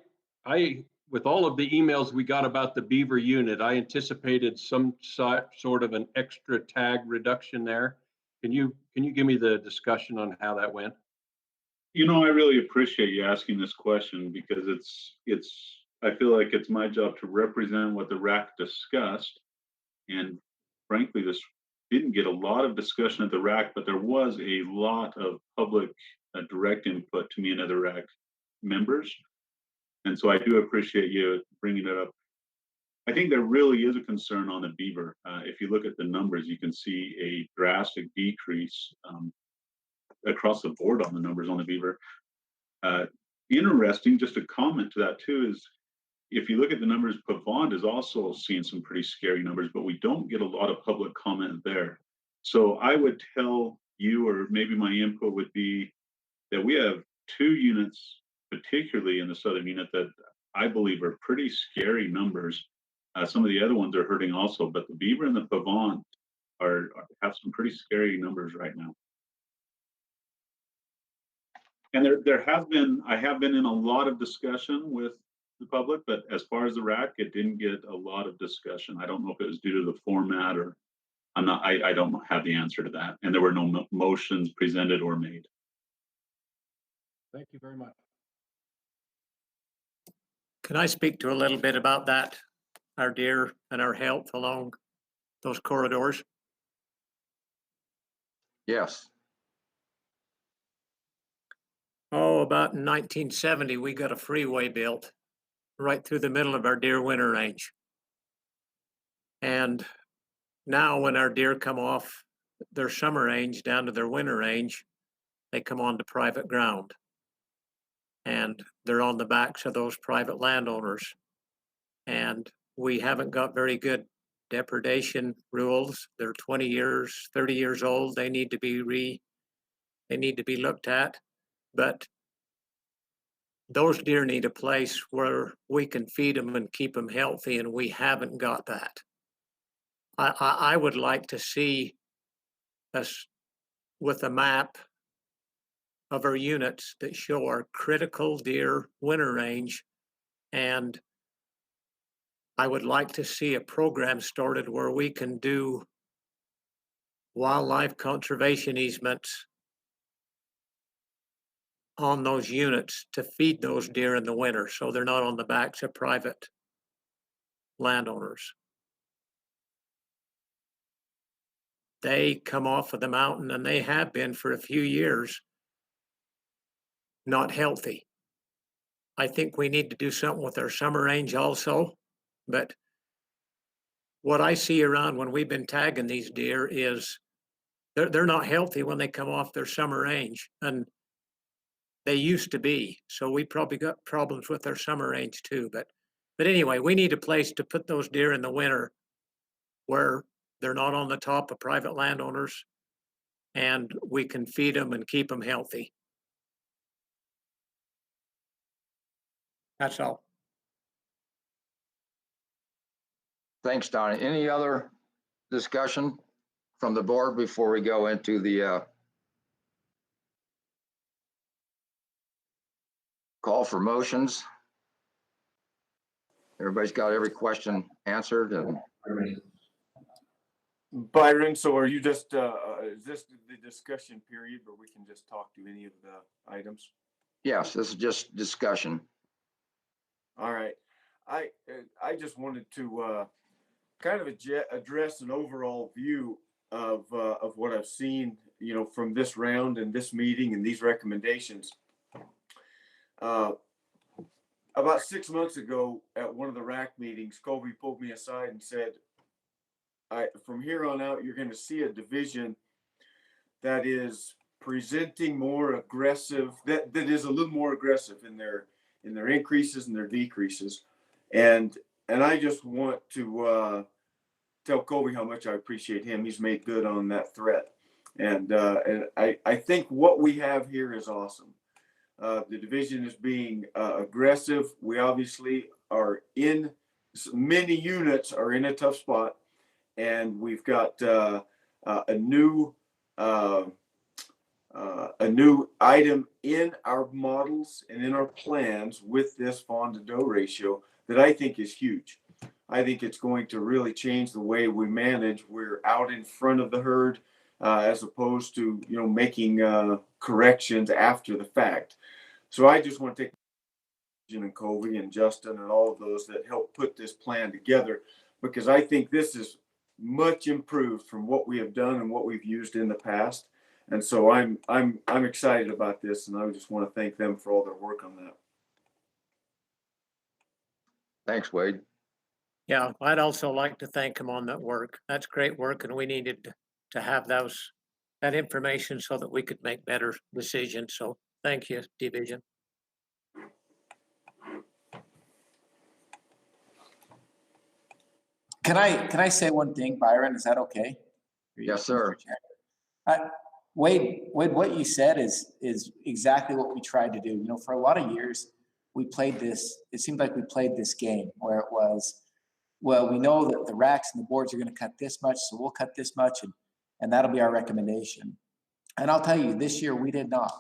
Speaker 4: with all of the emails we got about the beaver unit, I anticipated some sort of an extra tag reduction there. Can you give me the discussion on how that went?
Speaker 17: You know, I really appreciate you asking this question because I feel like it's my job to represent what the RAC discussed. And frankly, this didn't get a lot of discussion at the RAC, but there was a lot of public direct input to me and other RAC members. And so I do appreciate you bringing it up. I think there really is a concern on the beaver. If you look at the numbers, you can see a drastic decrease across the board on the numbers on the beaver. Interesting, just a comment to that too, is if you look at the numbers, Pavant is also seeing some pretty scary numbers, but we don't get a lot of public comment there. So I would tell you, or maybe my input would be that we have 2 units, particularly in the southern unit, that I believe are pretty scary numbers. Some of the other ones are hurting also, but the beaver and the Pavant have some pretty scary numbers right now. And I have been in a lot of discussion with the public, but as far as the RAC, it didn't get a lot of discussion. I don't know if it was due to the format or I don't have the answer to that. And there were no motions presented or made.
Speaker 4: Thank you very much.
Speaker 3: Can I speak to a little bit about that, our deer and our health along those corridors?
Speaker 1: Yes.
Speaker 3: Oh, about in 1970, we got a freeway built right through the middle of our deer winter range. And now when our deer come off their summer range down to their winter range, they come onto private ground. And they're on the backs of those private landowners. And we haven't got very good depredation rules. They're 20 years, 30 years old. They need to be looked at. But those deer need a place where we can feed them and keep them healthy, and we haven't got that. I would like to see us with a map of our units that show our critical deer winter range, and I would like to see a program started where we can do wildlife conservation easements on those units to feed those deer in the winter, so they're not on the backs of private landowners. They come off of the mountain, and they have been for a few years, not healthy. I think we need to do something with our summer range also, but what I see around when we've been tagging these deer is they're not healthy when they come off their summer range, and they used to be. So we probably got problems with our summer range too. But anyway, we need a place to put those deer in the winter where they're not on the top of private landowners, and we can feed them and keep them healthy. That's all.
Speaker 1: Thanks, Donnie. Any other discussion from the board before we go into the call for motions? Everybody's got every question answered. And
Speaker 2: Byron, so are you just, is this the discussion period where we can just talk to any of the items?
Speaker 1: Yes, this is just discussion.
Speaker 2: All right. I just wanted to kind of address an overall view of what I've seen, from this round and this meeting and these recommendations. About 6 months ago at one of the RAC meetings, Colby pulled me aside and said, from here on out, you're going to see a division that is presenting more aggressive, that is a little more aggressive in their increases and their decreases. And I just want to tell Colby how much I appreciate him. He's made good on that threat. And I think what we have here is awesome. The division is being aggressive. We obviously are many units are in a tough spot, and we've got a new item in our models and in our plans with this fawn to doe ratio that I think is huge. I think it's going to really change the way we manage. We're out in front of the herd as opposed to making corrections after the fact. So I just want to take and Colby and Justin and all of those that helped put this plan together, because I think this is much improved from what we have done and what we've used in the past. And so I'm excited about this, and I just want to thank them for all their work on that.
Speaker 1: Thanks, Wade.
Speaker 3: Yeah, I'd also like to thank him on that work. That's great work, and we needed to have that information so that we could make better decisions. So thank you, division.
Speaker 8: Can I say one thing, Byron? Is that okay?
Speaker 1: Yes, sir.
Speaker 8: Wade, what you said is exactly what we tried to do. For a lot of years, we played this, it seemed like we played this game where it was, well, we know that the racks and the boards are going to cut this much, so we'll cut this much, and that'll be our recommendation. And I'll tell you, this year we did not.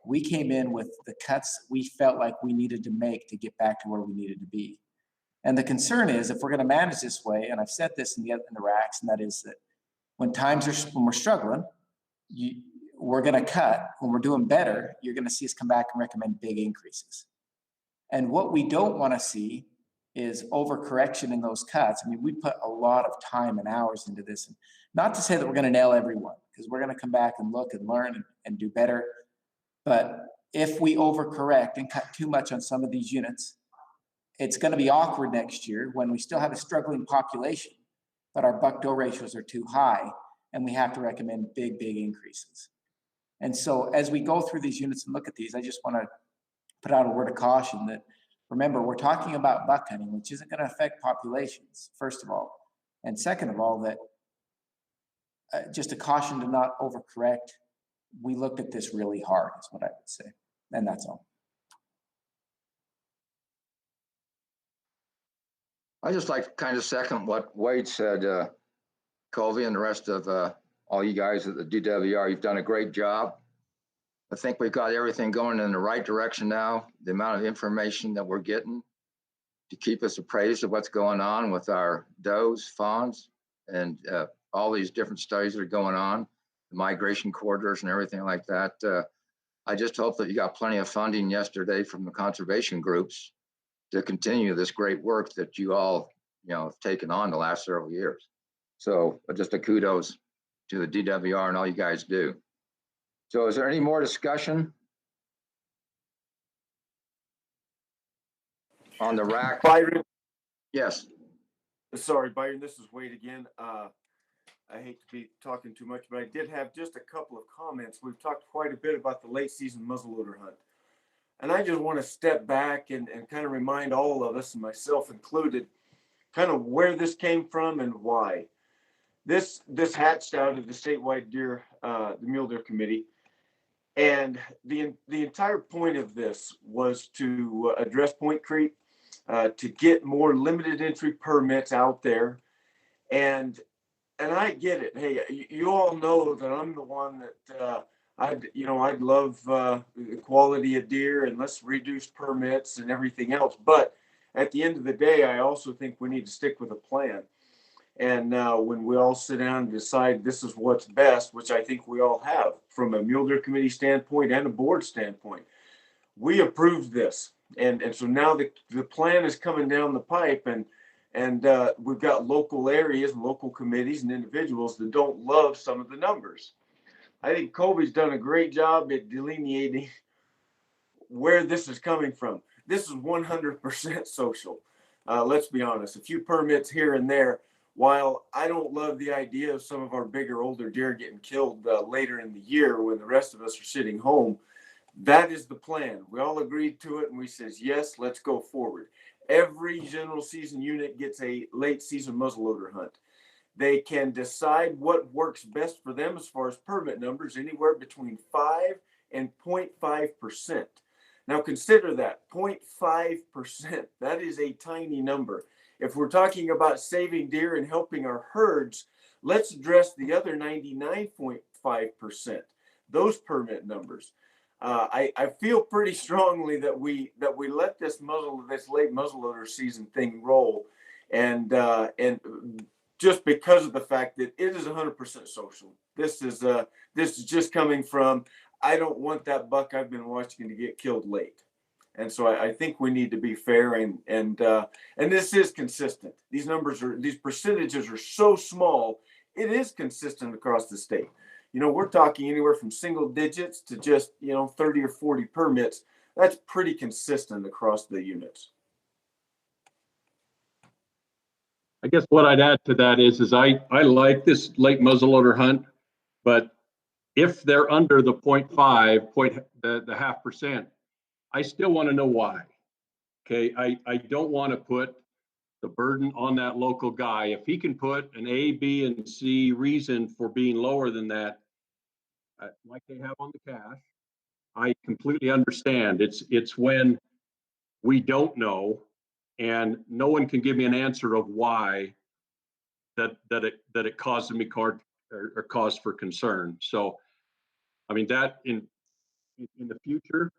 Speaker 8: We came in with the cuts we felt like we needed to make to get back to where we needed to be. And the concern is, if we're going to manage this way, and I've said this in the racks, and that is that when we're struggling, we're going to cut. When we're doing better, you're going to see us come back and recommend big increases. And what we don't want to see is overcorrection in those cuts. I mean, we put a lot of time and hours into this. And not to say that we're going to nail everyone, because we're going to come back and look and learn and do better. But if we overcorrect and cut too much on some of these units, it's going to be awkward next year when we still have a struggling population, but our buck-doe ratios are too high, and we have to recommend big increases. And so as we go through these units and look at these, I just want to put out a word of caution that, remember, we're talking about buck hunting, which isn't going to affect populations, first of all. And second of all, that just a caution to not overcorrect. We looked at this really hard, is what I would say. And that's all.
Speaker 1: I just like to kind of second what Wade said, Colby and the rest of all you guys at the DWR. You've done a great job. I think we've got everything going in the right direction now. The amount of information that we're getting to keep us appraised of what's going on with our does, fawns, and all these different studies that are going on, the migration corridors and everything like that. I just hope that you got plenty of funding yesterday from the conservation groups to continue this great work that you all, have taken on the last several years. So just a kudos to the DWR and all you guys do. So is there any more discussion on the rack?
Speaker 2: Byron.
Speaker 1: Yes.
Speaker 2: Sorry, Byron, this is Wade again. I hate to be talking too much, but I did have just a couple of comments. We've talked quite a bit about the late season muzzleloader hunt. And I just want to step back and kind of remind all of us, and myself included, kind of where this came from and why. This hatched out of the statewide the mule deer committee. And the entire point of this was to address point creep, to get more limited entry permits out there. And I get it. Hey, you all know that I'm the one that I'd love the quality of deer and let's reduce permits and everything else. But at the end of the day, I also think we need to stick with a plan. And when we all sit down and decide this is what's best, which I think we all have from a mule deer committee standpoint and a board standpoint, we approved this. And so now the plan is coming down the pipe, and we've got local areas and local committees and individuals that don't love some of the numbers. I think Kobe's done a great job at delineating where this is coming from. This is 100% social. Let's be honest, a few permits here and there. While I don't love the idea of some of our bigger, older deer getting killed later in the year when the rest of us are sitting home, that is the plan. We all agreed to it, and we says, yes, let's go forward. Every general season unit gets a late season muzzleloader hunt. They can decide what works best for them as far as permit numbers, anywhere between 5 and 0.5%. Now consider that, 0.5%. That is a tiny number. If we're talking about saving deer and helping our herds, let's address the other 99.5%, those permit numbers. I feel pretty strongly that we let this late muzzleloader season thing roll, and just because of the fact that it is 100% social. This is just coming from, I don't want that buck I've been watching to get killed late. And so I think we need to be fair, and this is consistent. These percentages are so small, it is consistent across the state. We're talking anywhere from single digits to just 30 or 40 permits. That's pretty consistent across the units.
Speaker 4: I guess what I'd add to that is I like this late muzzleloader hunt, but if they're under the 0.5, the 0.5%, I still want to know why. Okay, I don't want to put the burden on that local guy. If he can put an A, B, and C reason for being lower than that, like they have on the cash, I completely understand. It's when we don't know and no one can give me an answer of why that it caused me cause for concern. So, I mean, that in the future,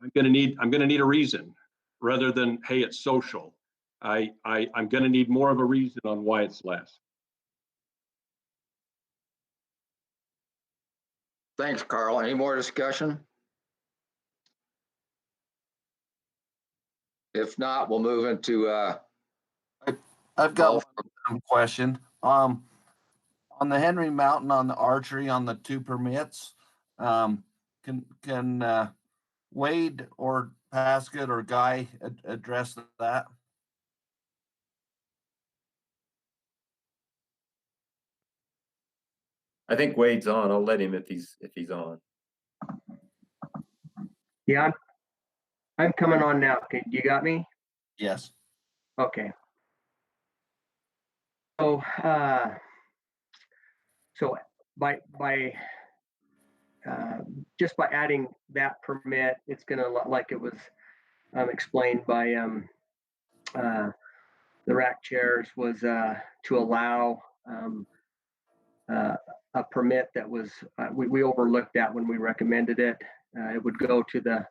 Speaker 4: I'm gonna need a reason rather than, hey, it's social. I'm gonna need more of a reason on why it's less.
Speaker 1: Thanks, Carl. Any more discussion? If not, we'll move into
Speaker 10: I've got one question. On the Henry Mountain, on the archery, on the 2 permits, can Wade or Paskett or Guy address that?
Speaker 11: I think Wade's on. I'll let him if he's on.
Speaker 19: Yeah, I'm coming on now. Okay, you got me?
Speaker 10: Yes.
Speaker 19: Okay. So, by just by adding that permit, it's going to look like it was explained by the rack chairs, was to allow a permit that was we overlooked that when we recommended it. It would go to the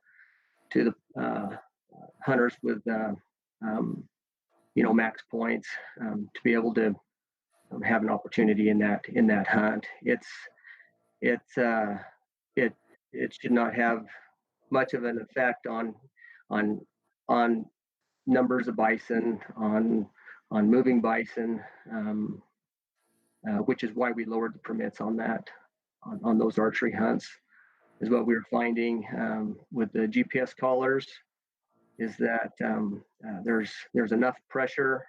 Speaker 19: hunters with max points to be able to have an opportunity in that hunt. It should not have much of an effect on numbers of bison, on moving bison, which is why we lowered the permits on that, on those archery hunts. Is what we were finding with the GPS collars, is that there's enough pressure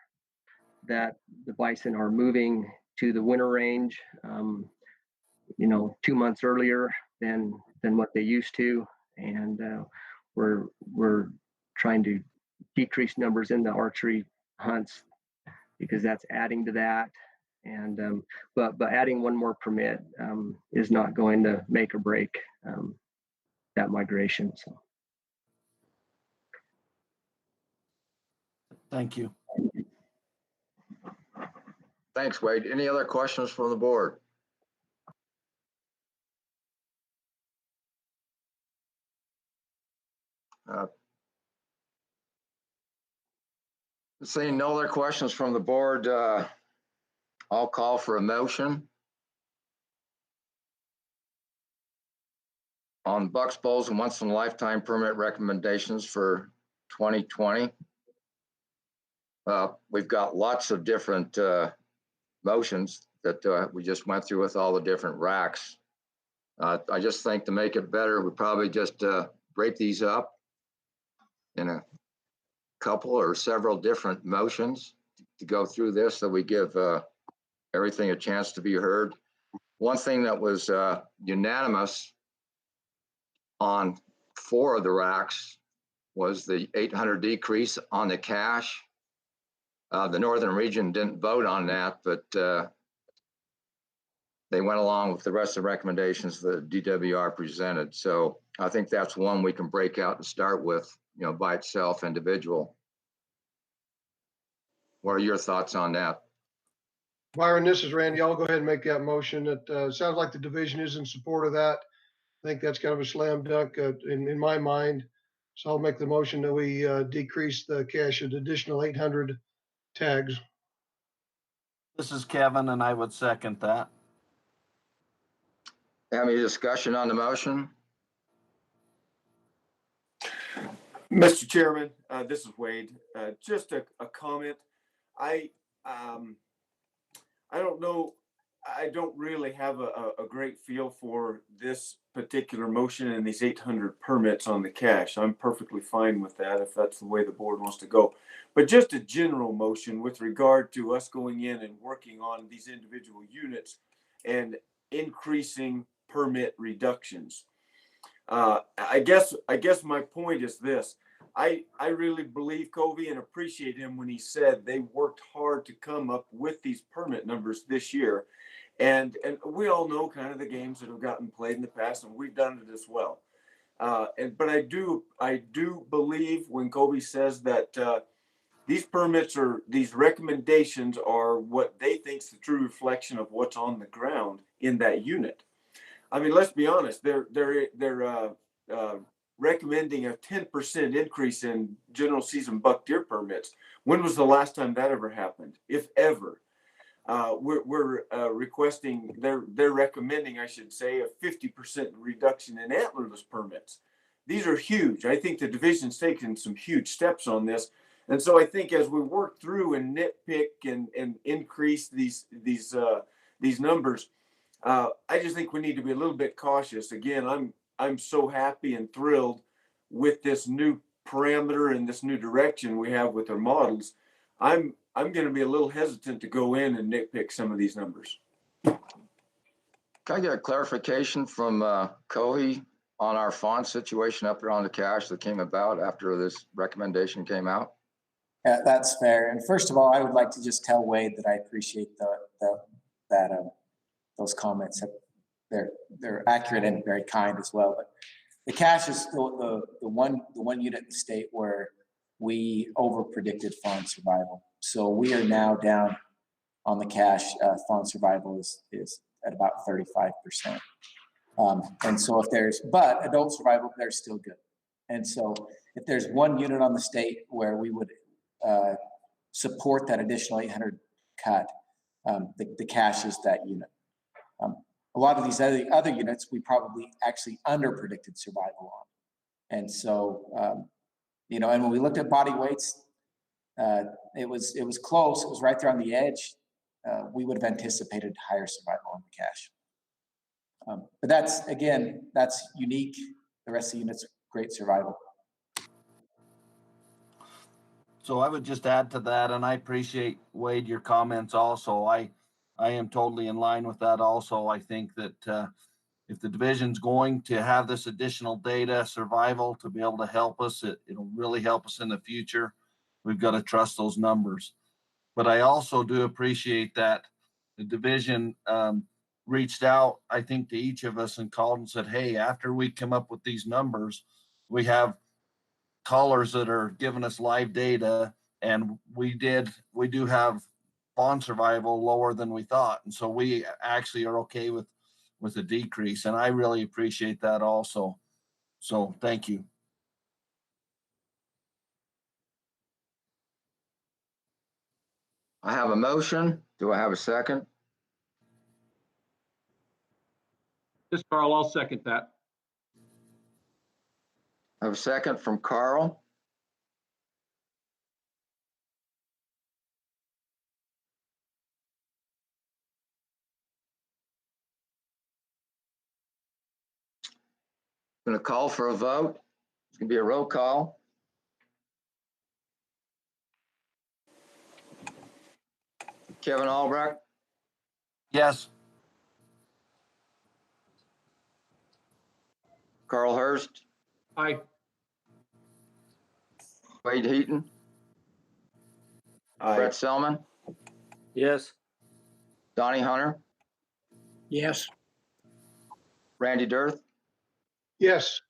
Speaker 19: that the bison are moving to the winter range 2 months earlier than what they used to, and we're trying to decrease numbers in the archery hunts because that's adding to that. And but adding one more permit is not going to make or break that migration. So
Speaker 10: thank you.
Speaker 1: Thanks, Wade. Any other questions from the board? Seeing no other questions from the board, I'll call for a motion on bucks, bulls, and once in a lifetime permit recommendations for 2020. We've got lots of different motions that we just went through with all the different racks. I just think to make it better, we probably just break these up in a couple or several different motions to go through this, so we give everything a chance to be heard. One thing that was unanimous on 4 of the racks was the 800 decrease on the cash. The northern region didn't vote on that, but they went along with the rest of the recommendations the DWR presented. So I think that's one we can break out and start with, you know, by itself, individual. What are your thoughts on that?
Speaker 5: Byron, this is Randy. I'll go ahead and make that motion. It sounds like the division is in support of that. I think that's kind of a slam dunk in my mind. So I'll make the motion that we decrease the cash an additional 800 tags.
Speaker 10: This is Kevin, and I would second that.
Speaker 1: Have any discussion on the motion?
Speaker 2: Mr. Chairman, this is Wade. Just a comment. I don't know. I don't really have a great feel for this particular motion and these 800 permits on the cache. I'm perfectly fine with that if that's the way the board wants to go. But just a general motion with regard to us going in and working on these individual units and increasing permit reductions. I guess my point is this. I really believe Covey and appreciate him when he said they worked hard to come up with these permit numbers this year. And we all know kind of the games that have gotten played in the past, and we've done it as well. But I do believe when Covey says that these permits or these recommendations are what they think is the true reflection of what's on the ground in that unit. I mean, let's be honest. They're recommending a 10% increase in general season buck deer permits. When was the last time that ever happened, if ever? We're requesting, they're recommending, I should say, a 50% reduction in antlerless permits. These are huge. I think the division's taken some huge steps on this. And so I think as we work through and nitpick and increase these numbers, I just think we need to be a little bit cautious. Again, I'm so happy and thrilled with this new parameter and this new direction we have with our models. I'm going to be a little hesitant to go in and nitpick some of these numbers.
Speaker 1: Can I get a clarification from Covey on our fawn situation up there on the cache that came about after this recommendation came out?
Speaker 8: Yeah, that's fair. And first of all, I would like to just tell Wade that I appreciate those comments. They're accurate and very kind as well. But the cache is the one unit in the state where we over predicted fawn survival. So we are now down on the cache. Fawn survival is at about 35%. And so but adult survival, they're still good. And so if there's one unit on the state where we would support that additional 800 cut, the cache is that unit. A lot of these other units, we probably actually under predicted survival on. And so, and when we looked at body weights, it was close. It was right there on the edge. We would have anticipated higher survival on the cache. But that's unique. The rest of the units, great survival.
Speaker 10: So I would just add to that, and I appreciate, Wade, your comments also. I am totally in line with that also. I think that if the division's going to have this additional data survival to be able to help us, it'll really help us in the future. We've got to trust those numbers. But I also do appreciate that the division reached out, I think, to each of us and called and said, hey, after we come up with these numbers, we have callers that are giving us live data, and we do have fawn survival lower than we thought. And so we actually are okay with a decrease. And I really appreciate that also. So thank you.
Speaker 1: I have a motion. Do I have a second?
Speaker 4: This Carl, I'll second that.
Speaker 1: I have a second from Carl. Going to call for a vote. It's going to be a roll call. Kevin Albrecht,
Speaker 10: Yes.
Speaker 1: Carl Hurst,
Speaker 4: Aye.
Speaker 1: Wade Heaton,
Speaker 2: Aye.
Speaker 1: Brett Selman,
Speaker 12: Yes.
Speaker 1: Donnie Hunter,
Speaker 3: Yes.
Speaker 1: Randy Dirth.
Speaker 5: Yes.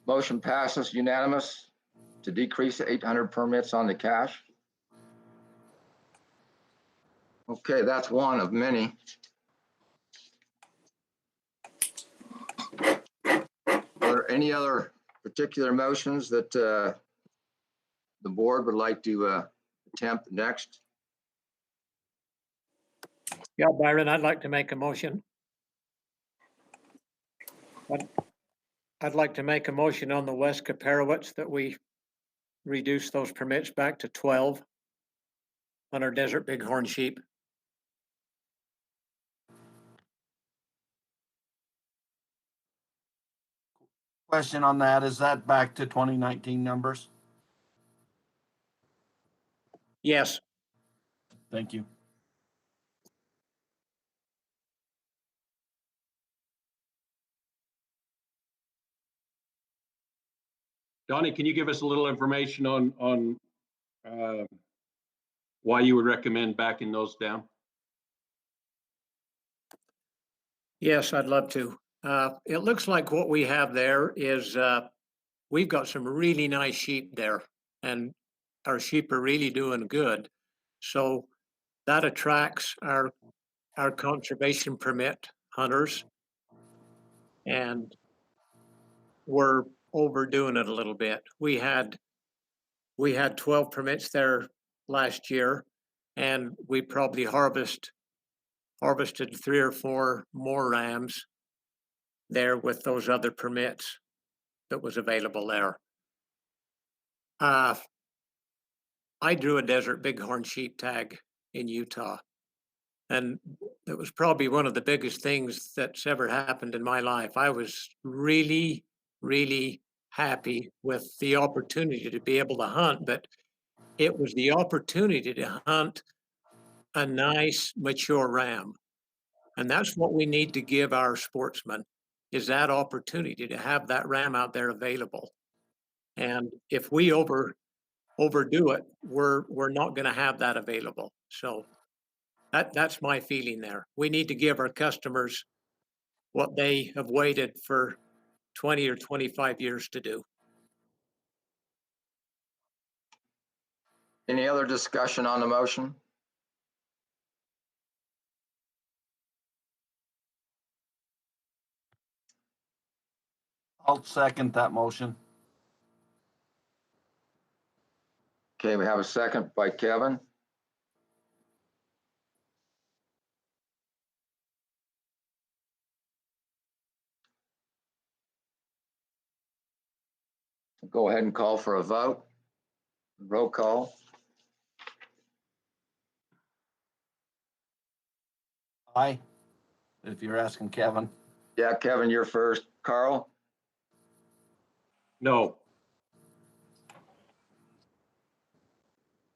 Speaker 1: Motion passes unanimous to decrease the 800 permits on the cache. Okay, that's one of many. Are there any other particular motions that the board would like to attempt next?
Speaker 3: Yeah, Byron, I'd like to make a motion. I'd like to make a motion on the West Caparowitz that we reduce those permits back to 12 on our desert bighorn sheep.
Speaker 10: Question on that, is that back to 2019 numbers?
Speaker 3: Yes.
Speaker 10: Thank you.
Speaker 4: Donnie, can you give us a little information on why you would recommend backing those down?
Speaker 3: Yes, I'd love to. It looks like what we have there is we've got some really nice sheep there, and our sheep are really doing good. So that attracts our conservation permit hunters, and we're overdoing it a little bit. We had 12 permits there last year, and we probably harvested 3 or 4 more rams there with those other permits that was available there. I drew a desert bighorn sheep tag in Utah, and it was probably one of the biggest things that's ever happened in my life. I was really, really happy with the opportunity to be able to hunt, but it was the opportunity to hunt a nice mature ram. And that's what we need to give our sportsmen, is that opportunity to have that ram out there available. And if we overdo it, we're not going to have that available. So that's my feeling there. We need to give our customers what they have waited for 20 or 25 years to do.
Speaker 1: Any other discussion on the motion?
Speaker 10: I'll second that motion.
Speaker 1: Okay, we have a second by Kevin. Go ahead and call for a vote. Roll call.
Speaker 10: Aye. If you're asking Kevin.
Speaker 1: Yeah, Kevin, you're first. Carl?
Speaker 4: No.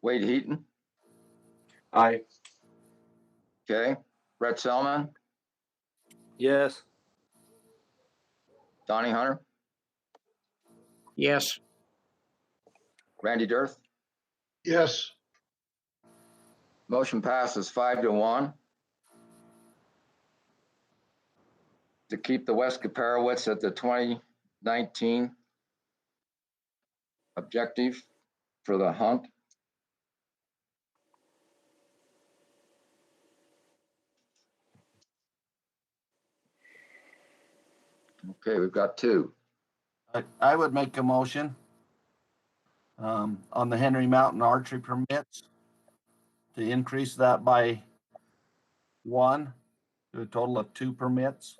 Speaker 1: Wade Heaton?
Speaker 12: Aye.
Speaker 1: Okay. Brett Selman?
Speaker 12: Yes.
Speaker 1: Donnie Hunter?
Speaker 3: Yes.
Speaker 1: Randy Dirth?
Speaker 5: Yes.
Speaker 1: Motion passes 5-1 to keep the West Caparowitz at the 2019 objective for the hunt. Okay, we've got 2.
Speaker 10: I would make a motion on the Henry Mountain archery permits to increase that by 1 to a total of 2 permits.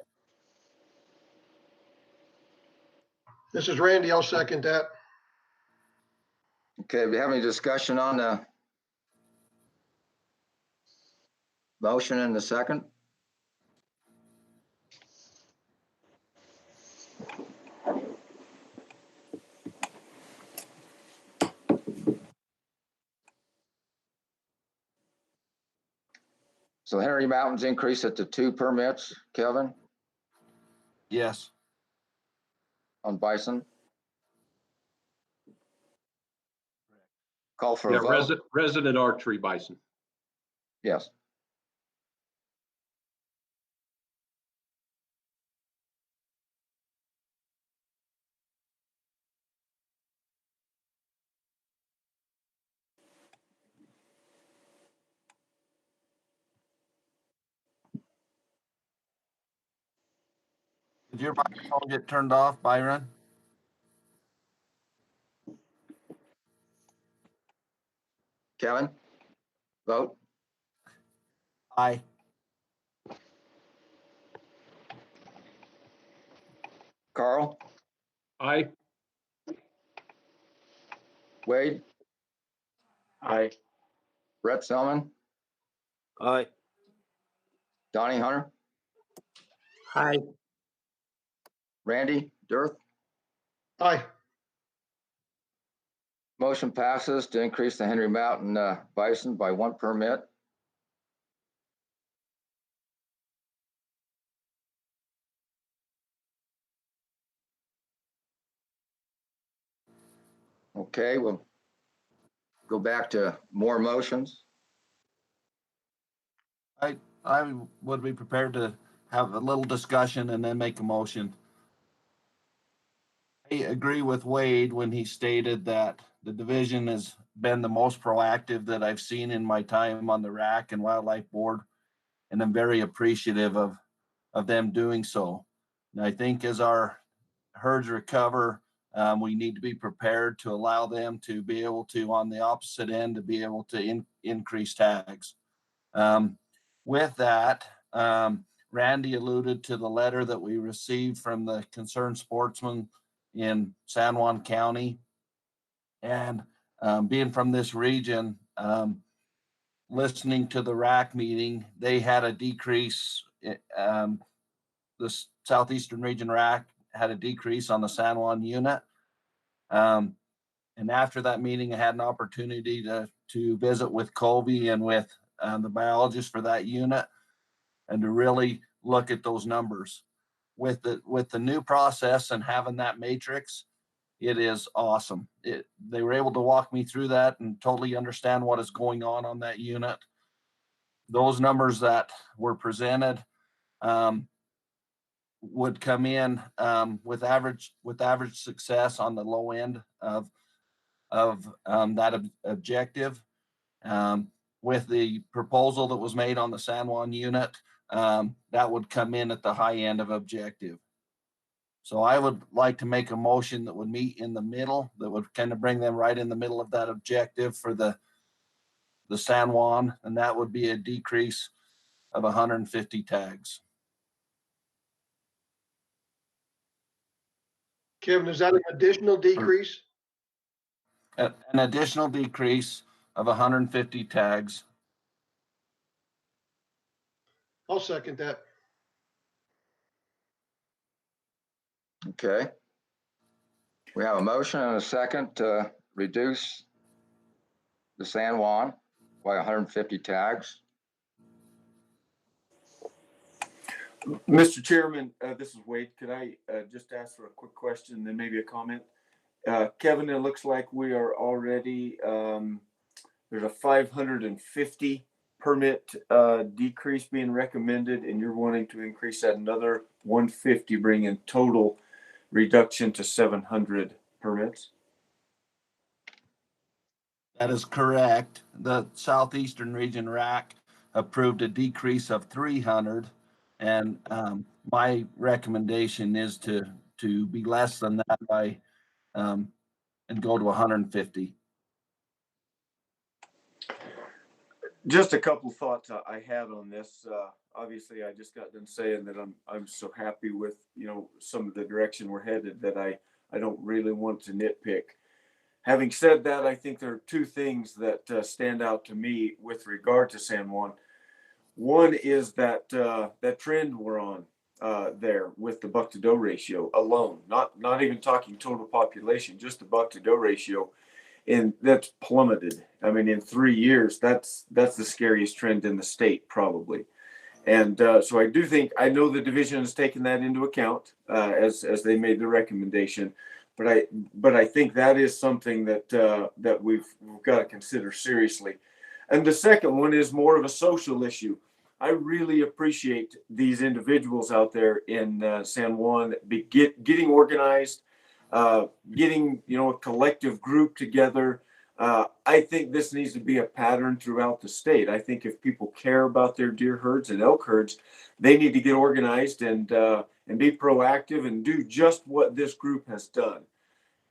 Speaker 5: This is Randy. I'll second that.
Speaker 1: Okay, do we have any discussion on the motion in the second? So Henry Mountains increase it to 2 permits, Kevin,
Speaker 10: Yes.
Speaker 1: on bison? Call for
Speaker 4: Yeah,
Speaker 1: a vote?
Speaker 4: resident archery bison.
Speaker 1: Yes.
Speaker 10: Did your microphone get turned off, Byron?
Speaker 1: Kevin, vote?
Speaker 10: Aye.
Speaker 1: Carl?
Speaker 4: Aye.
Speaker 1: Wade?
Speaker 12: Aye.
Speaker 1: Brett Selman?
Speaker 12: Aye.
Speaker 1: Donnie Hunter?
Speaker 3: Aye.
Speaker 1: Randy Dirth?
Speaker 5: Aye.
Speaker 1: Motion passes to increase the Henry Mountain bison by 1 permit. Okay, we'll go back to more motions.
Speaker 10: I would be prepared to have a little discussion and then make a motion. I agree with Wade when he stated that the division has been the most proactive that I've seen in my time on the RAC and Wildlife Board, and I'm very appreciative of them doing so. And I think as our herds recover, we need to be prepared to allow them to be able to, on the opposite end, to be able to increase tags. With that, Randy alluded to the letter that we received from the concerned sportsman in San Juan County. And being from this region, listening to the RAC meeting, they had a decrease. The Southeastern Region RAC had a decrease on the San Juan unit. And after that meeting, I had an opportunity to visit with Colby and with the biologist for that unit, and to really look at those numbers. With the new process and having that matrix, it is awesome. They were able to walk me through that and totally understand what is going on that unit. Those numbers that were presented would come in with average success on the low end of that objective. With the proposal that was made on the San Juan unit, that would come in at the high end of objective. So I would like to make a motion that would meet in the middle, that would kind of bring them right in the middle of that objective for the San Juan, and that would be a decrease of 150 tags.
Speaker 5: Kevin, is that an additional decrease?
Speaker 10: An additional decrease of 150 tags.
Speaker 5: I'll second that.
Speaker 1: Okay. We have a motion and a second to reduce the San Juan by 150 tags.
Speaker 2: Mr. Chairman, this is Wade. Could I just ask for a quick question, then maybe a comment? Kevin, it looks like we are already, there's a 550 permit decrease being recommended, and you're wanting to increase that another 150, bringing total reduction to 700 permits.
Speaker 10: That is correct. The Southeastern Region RAC approved a decrease of 300, and my recommendation is to be less than that by and go to 150.
Speaker 2: Just a couple thoughts I had on this. Obviously, I just got done saying that I'm so happy with some of the direction we're headed that I don't really want to nitpick. Having said that, I think there are two things that stand out to me with regard to San Juan. One is that that trend we're on there with the buck to doe ratio alone, not even talking total population, just the buck to doe ratio, and that's plummeted. I mean, in 3 years, that's the scariest trend in the state probably. And so I do think, I know the division has taken that into account as they made the recommendation, but I think that is something that we've got to consider seriously. And the second one is more of a social issue. I really appreciate these individuals out there in San Juan getting organized, getting a collective group together. I think this needs to be a pattern throughout the state. I think if people care about their deer herds and elk herds, they need to get organized and be proactive and do just what this group has done.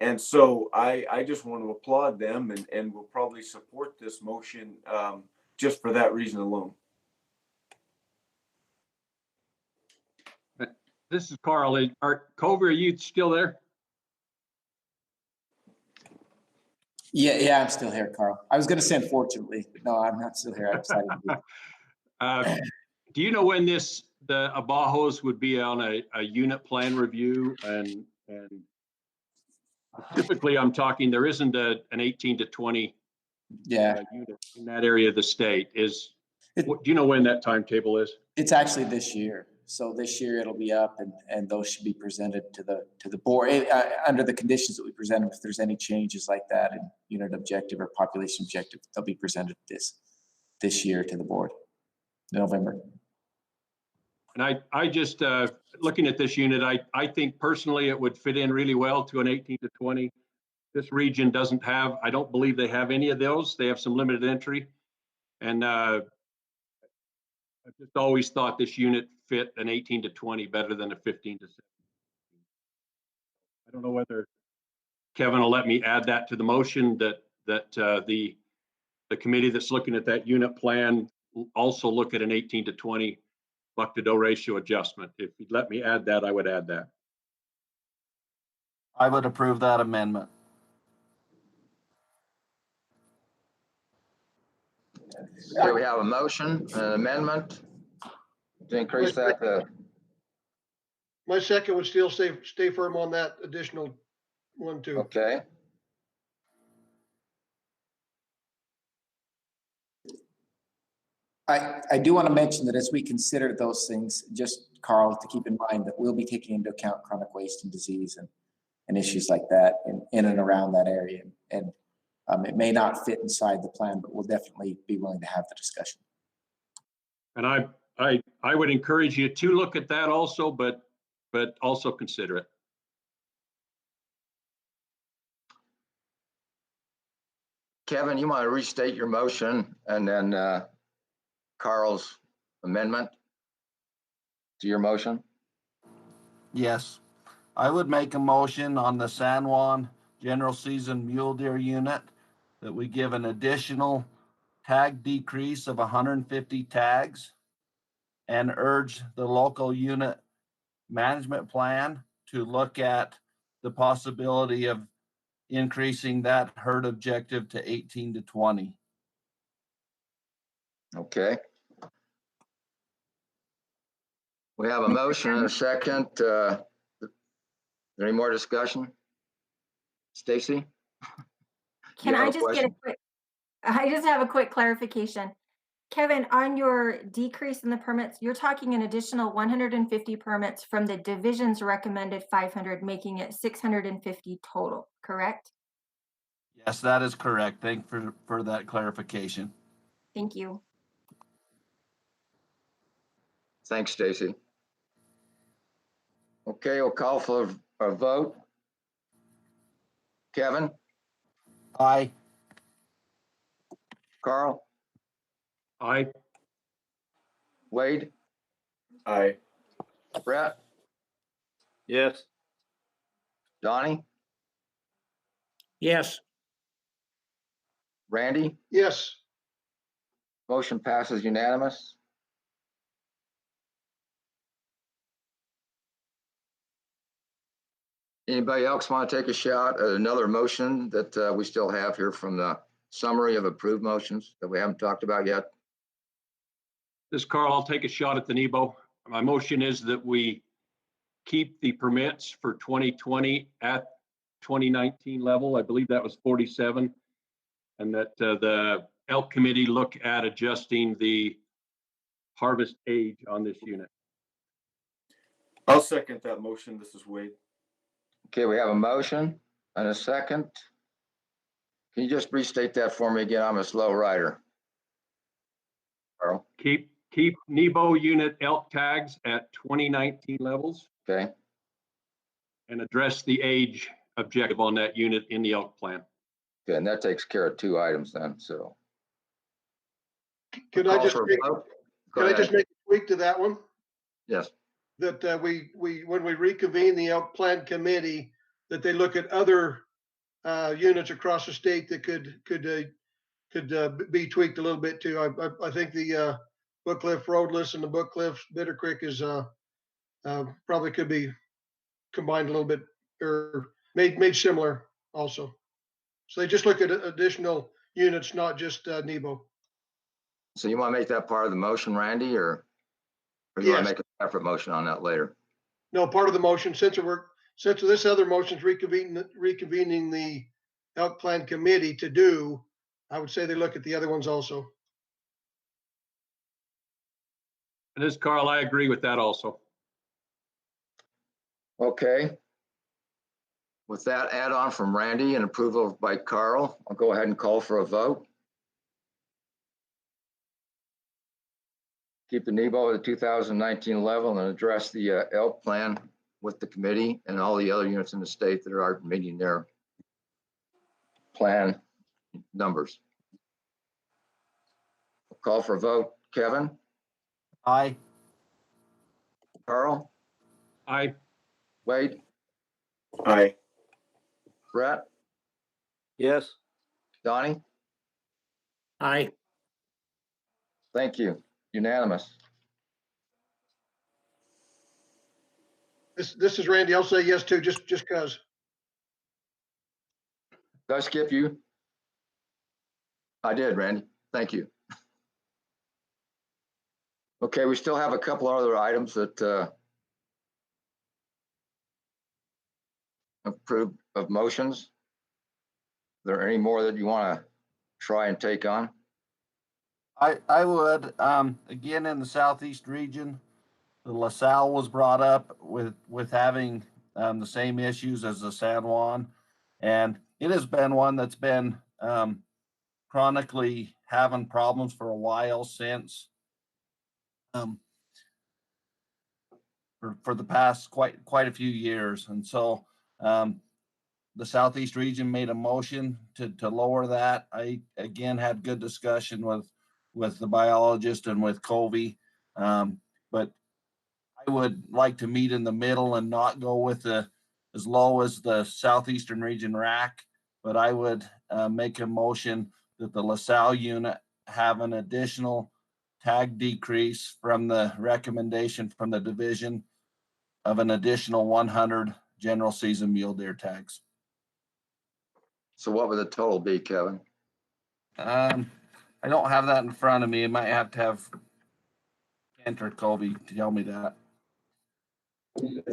Speaker 2: And so I just want to applaud them and will probably support this motion just for that reason alone.
Speaker 4: This is Carl. Kobe, are you still there?
Speaker 8: Yeah, I'm still here, Carl. I was going to say unfortunately, but no, I'm not still here. I decided to be.
Speaker 4: Do you know when the Abajos would be on a unit plan review? And typically I'm talking, there isn't an 18 to 20 unit in that area of the state. Do you know when that timetable is?
Speaker 8: It's actually this year. So this year it'll be up and those should be presented to the board under the conditions that we presented. If there's any changes like that in unit objective or population objective, they'll be presented this year to the board in November.
Speaker 4: And I just, looking at this unit, I think personally it would fit in really well to an 18 to 20. This region doesn't have, I don't believe they have any of those. They have some limited entry. And I've just always thought this unit fit an 18 to 20 better than a 15 to 17. I don't know whether Kevin will let me add that to the motion that the committee that's looking at that unit plan also look at an 18 to 20 buck to doe ratio adjustment. If you'd let me add that, I would add that.
Speaker 10: I would approve that amendment.
Speaker 1: So we have a motion, an amendment to increase that.
Speaker 5: My second would still stay firm on that additional one too.
Speaker 1: Okay.
Speaker 8: I do want to mention that as we consider those things, just Carl, to keep in mind that we'll be taking into account chronic waste and disease and issues like that in and around that area. And it may not fit inside the plan, but we'll definitely be willing to have the discussion.
Speaker 4: And I would encourage you to look at that also, but also consider it.
Speaker 1: Kevin, you want to restate your motion and then Carl's amendment to your motion?
Speaker 10: Yes, I would make a motion on the San Juan general season mule deer unit that we give an additional tag decrease of 150 tags and urge the local unit management plan to look at the possibility of increasing that herd objective to 18 to 20.
Speaker 1: Okay. We have a motion and a second. Any more discussion? Stacy?
Speaker 20: Can I just get a quick, I just have a quick clarification. Kevin, on your decrease in the permits, you're talking an additional 150 permits from the division's recommended 500, making it 650 total, correct?
Speaker 10: Yes, that is correct. Thank you for that clarification.
Speaker 20: Thank you.
Speaker 1: Thanks, Stacy. Okay, we'll call for a vote. Kevin?
Speaker 10: Aye.
Speaker 1: Carl?
Speaker 4: Aye.
Speaker 1: Wade?
Speaker 2: Aye.
Speaker 1: Brett?
Speaker 12: Yes.
Speaker 1: Donnie?
Speaker 3: Yes.
Speaker 1: Randy?
Speaker 5: Yes.
Speaker 1: Motion passes unanimous. Anybody else want to take a shot at another motion that we still have here from the summary of approved motions that we haven't talked about yet?
Speaker 4: This is Carl. I'll take a shot at the NEBO. My motion is that we keep the permits for 2020 at 2019 level. I believe that was 47. And that the elk committee look at adjusting the harvest age on this unit.
Speaker 2: I'll second that motion. This is Wade.
Speaker 1: Okay, we have a motion and a second. Can you just restate that for me again? I'm a slow writer. Carl.
Speaker 4: Keep NEBO unit elk tags at 2019 levels.
Speaker 1: Okay.
Speaker 4: And address the age objective on that unit in the elk plan.
Speaker 1: Okay, and that takes care of 2 items then, so.
Speaker 5: Can I just make a tweak to that one?
Speaker 1: Yes.
Speaker 5: That we when we reconvene the elk plan committee, that they look at other units across the state that could be tweaked a little bit too. I think the Book Cliff Roadless and the Book Cliff Bitter Creek is probably could be combined a little bit or made similar also. So they just look at additional units, not just NEBO.
Speaker 1: So you want to make that part of the motion, Randy, or you want to make a separate motion on that later?
Speaker 5: No, part of the motion, since this other motion is reconvening the elk plan committee to do, I would say they look at the other ones also.
Speaker 4: And this, Carl, I agree with that also.
Speaker 1: Okay. With that add-on from Randy and approval by Carl, I'll go ahead and call for a vote. Keep the NEBO at the 2019 level and address the elk plan with the committee and all the other units in the state that are meeting their plan numbers. I'll call for a vote. Kevin?
Speaker 10: Aye.
Speaker 1: Carl?
Speaker 4: Aye.
Speaker 1: Wade?
Speaker 2: Aye.
Speaker 1: Brett?
Speaker 12: Yes.
Speaker 1: Donnie?
Speaker 3: Aye.
Speaker 1: Thank you. Unanimous.
Speaker 5: This is Randy. I'll say yes too, just because.
Speaker 1: Did I skip you? I did, Randy. Thank you. Okay, we still have a couple other items that approved of motions. Are there any more that you want to try and take on?
Speaker 10: I would, again, in the southeast region, the LaSalle was brought up with having the same issues as the San Juan. And it has been one that's been chronically having problems for a while since for the past quite a few years. And so the southeast region made a motion to lower that. I again had good discussion with the biologist and with Colby, but I would like to meet in the middle and not go with as low as the southeastern region rack, but I would make a motion that the LaSalle unit have an additional tag decrease from the recommendation from the division of an additional 100 general season mule deer tags.
Speaker 1: So what would the total be, Kevin?
Speaker 10: I don't have that in front of me. I might have to have Kent or Colby to tell me that.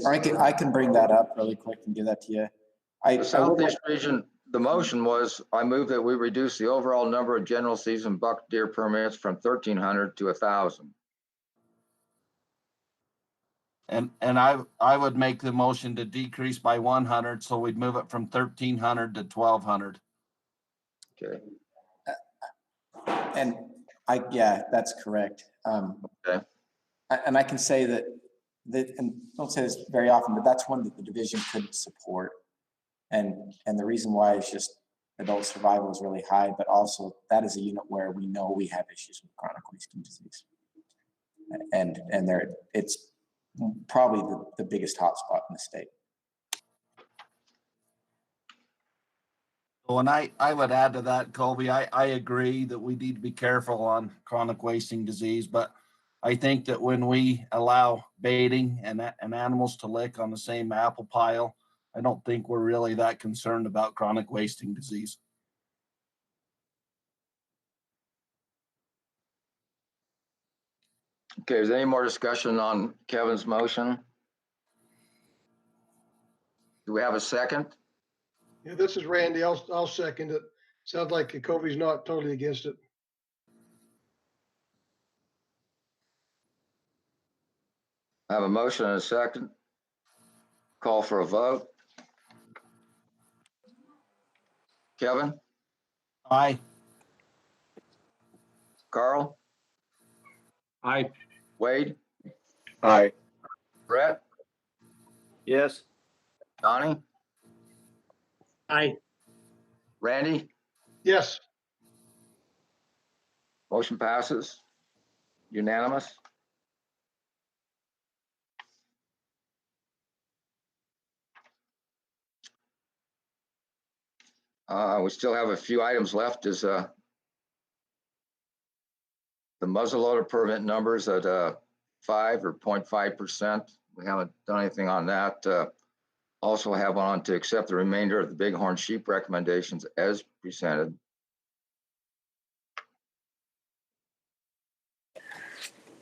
Speaker 8: Or I can bring that up really quick and give that to you.
Speaker 1: The Southeast region, the motion was, I move that we reduce the overall number of general season buck deer permits from 1,300 to 1,000.
Speaker 10: And I would make the motion to decrease by 100, so we'd move it from 1,300 to 1,200.
Speaker 1: Okay.
Speaker 8: And yeah, that's correct.
Speaker 1: Okay.
Speaker 8: And I can say that, and don't say this very often, but that's one that the division couldn't support. And the reason why is just adult survival is really high, but also that is a unit where we know we have issues with chronic wasting disease. And it's probably the biggest hotspot in the state.
Speaker 10: Well, and I would add to that, Colby, I agree that we need to be careful on chronic wasting disease, but I think that when we allow baiting and animals to lick on the same apple pile, I don't think we're really that concerned about chronic wasting disease.
Speaker 1: Okay, is there any more discussion on Kevin's motion? Do we have a second?
Speaker 5: Yeah, this is Randy. I'll second it. Sounds like Kobe's not totally against it.
Speaker 1: I have a motion and a second. Call for a vote. Kevin?
Speaker 10: Aye.
Speaker 1: Carl?
Speaker 4: Aye.
Speaker 1: Wade?
Speaker 2: Aye.
Speaker 1: Brett?
Speaker 12: Yes.
Speaker 1: Donnie?
Speaker 3: Aye.
Speaker 1: Randy?
Speaker 5: Yes.
Speaker 1: Motion passes. Unanimous. We still have a few items left. Is the muzzleloader permit numbers at 5 or 0.5%. We haven't done anything on that. Also have on to accept the remainder of the bighorn sheep recommendations as presented.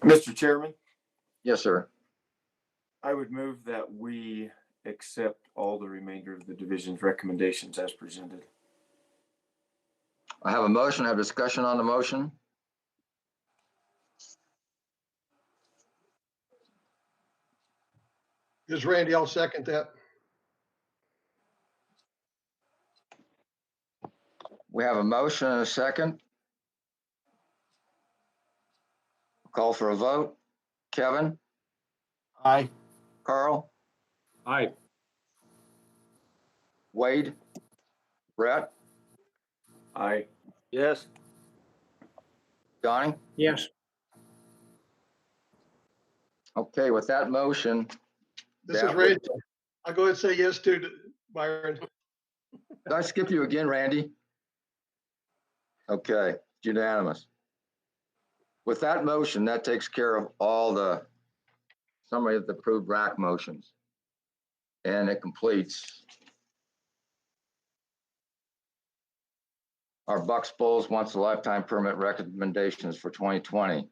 Speaker 2: Mr. Chairman,
Speaker 1: Yes, sir.
Speaker 2: I would move that we accept all the remainder of the division's recommendations as presented.
Speaker 1: I have a motion. I have discussion on the motion.
Speaker 5: This is Randy. I'll second that.
Speaker 1: We have a motion and a second. Call for a vote. Kevin?
Speaker 10: Aye.
Speaker 1: Carl?
Speaker 4: Aye.
Speaker 1: Wade? Brett?
Speaker 2: Aye.
Speaker 12: Yes.
Speaker 1: Donnie?
Speaker 3: Yes.
Speaker 1: Okay, with that motion.
Speaker 5: This is Randy. I'll go ahead and say yes to Byron.
Speaker 1: Did I skip you again, Randy? Okay, unanimous. With that motion, that takes care of all the summary of the approved RAC motions. And it completes our Bucks Bulls once a lifetime permit recommendations for 2020.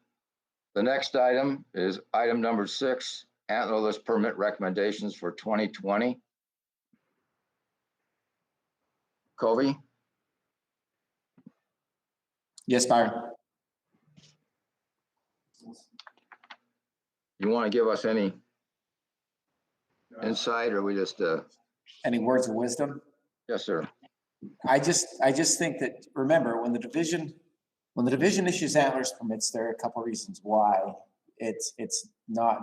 Speaker 1: The next item is item number 6, Antlerless permit recommendations for 2020. Covey?
Speaker 8: Yes, Byron.
Speaker 1: You want to give us any insight, or we just
Speaker 8: Any words of wisdom?
Speaker 1: Yes, sir.
Speaker 8: I just think that, remember, when the division issues antlers permits, there are a couple of reasons why. It's not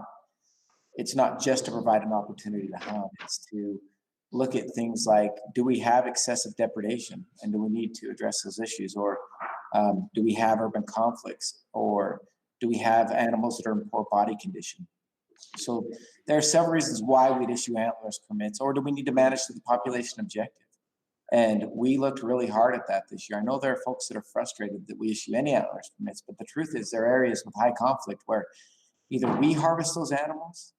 Speaker 8: just to provide an opportunity to hunt. It's to look at things like, do we have excessive depredation, and do we need to address those issues, or do we have urban conflicts, or do we have animals that are in poor body condition? So there are several reasons why we'd issue antlers permits, or do we need to manage to the population objective? And we looked really hard at that this year. I know there are folks that are frustrated that we issue any antlers permits, but the truth is there are areas with high conflict where either we harvest those animals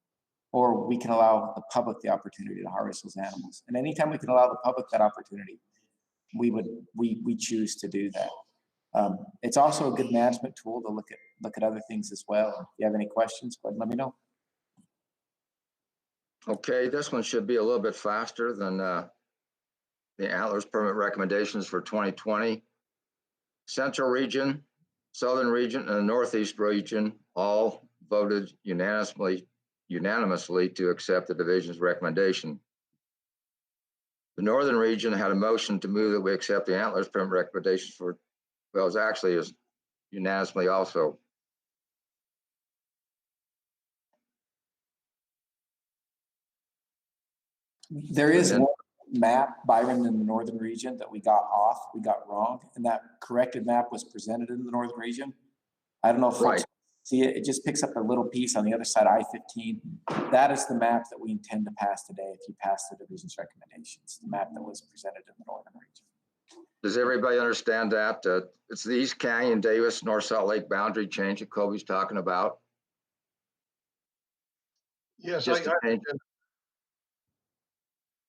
Speaker 8: or we can allow the public the opportunity to harvest those animals. And anytime we can allow the public that opportunity, we choose to do that. It's also a good management tool to look at other things as well. If you have any questions, go ahead and let me know.
Speaker 1: Okay, this one should be a little bit faster than the Antlers permit recommendations for 2020. Central region, Southern region, and the Northeast region all voted unanimously to accept the division's recommendation. The Northern region had a motion to move that we accept the Antlers permit recommendations for, well, it was actually unanimously also.
Speaker 8: There is one map, Byron, in the northern region that we got wrong, and that corrected map was presented in the northern region. I don't know if folks see it. It just picks up a little piece on the other side, I-15. That is the map that we intend to pass today if you pass the division's recommendations, the map that was presented in the northern region.
Speaker 1: Does everybody understand that? It's the East Canyon, Davis, North Salt Lake boundary change that Kobe's talking about.
Speaker 5: Yes,
Speaker 1: Just to change.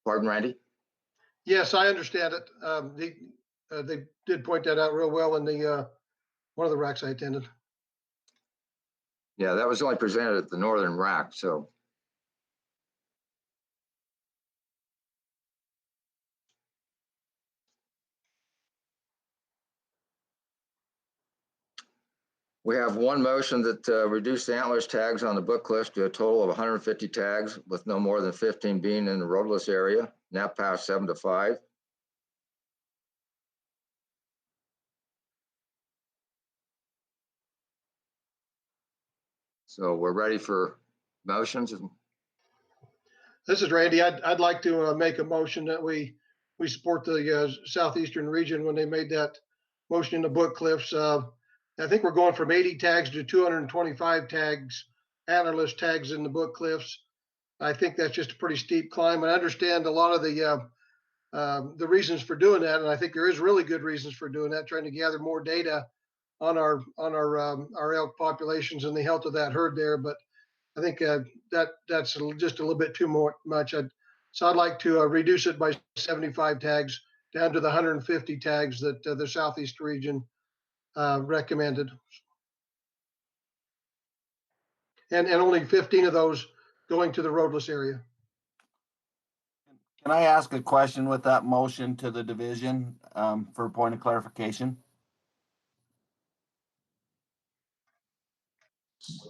Speaker 1: Pardon, Randy?
Speaker 5: Yes, I understand it. They did point that out real well in the one of the racks I attended.
Speaker 1: Yeah, that was only presented at the Northern Rack, so. We have one motion that reduced the antlers tags on the book list to a total of 150 tags with no more than 15 being in the roadless area. Now passed 7-5. So we're ready for motions.
Speaker 5: This is Randy. I'd like to make a motion that we support the southeastern region when they made that motion in the book cliffs. I think we're going from 80 tags to 225 tags, antlerless tags in the book cliffs. I think that's just a pretty steep climb. I understand a lot of the reasons for doing that, and I think there is really good reasons for doing that. Trying to gather more data on our elk populations and the health of that herd there, but I think that's just a little bit too much. So I'd like to reduce it by 75 tags down to the 150 tags that the Southeast region recommended. And only 15 of those going to the roadless area.
Speaker 10: Can I ask a question with that motion to the division for a point of clarification?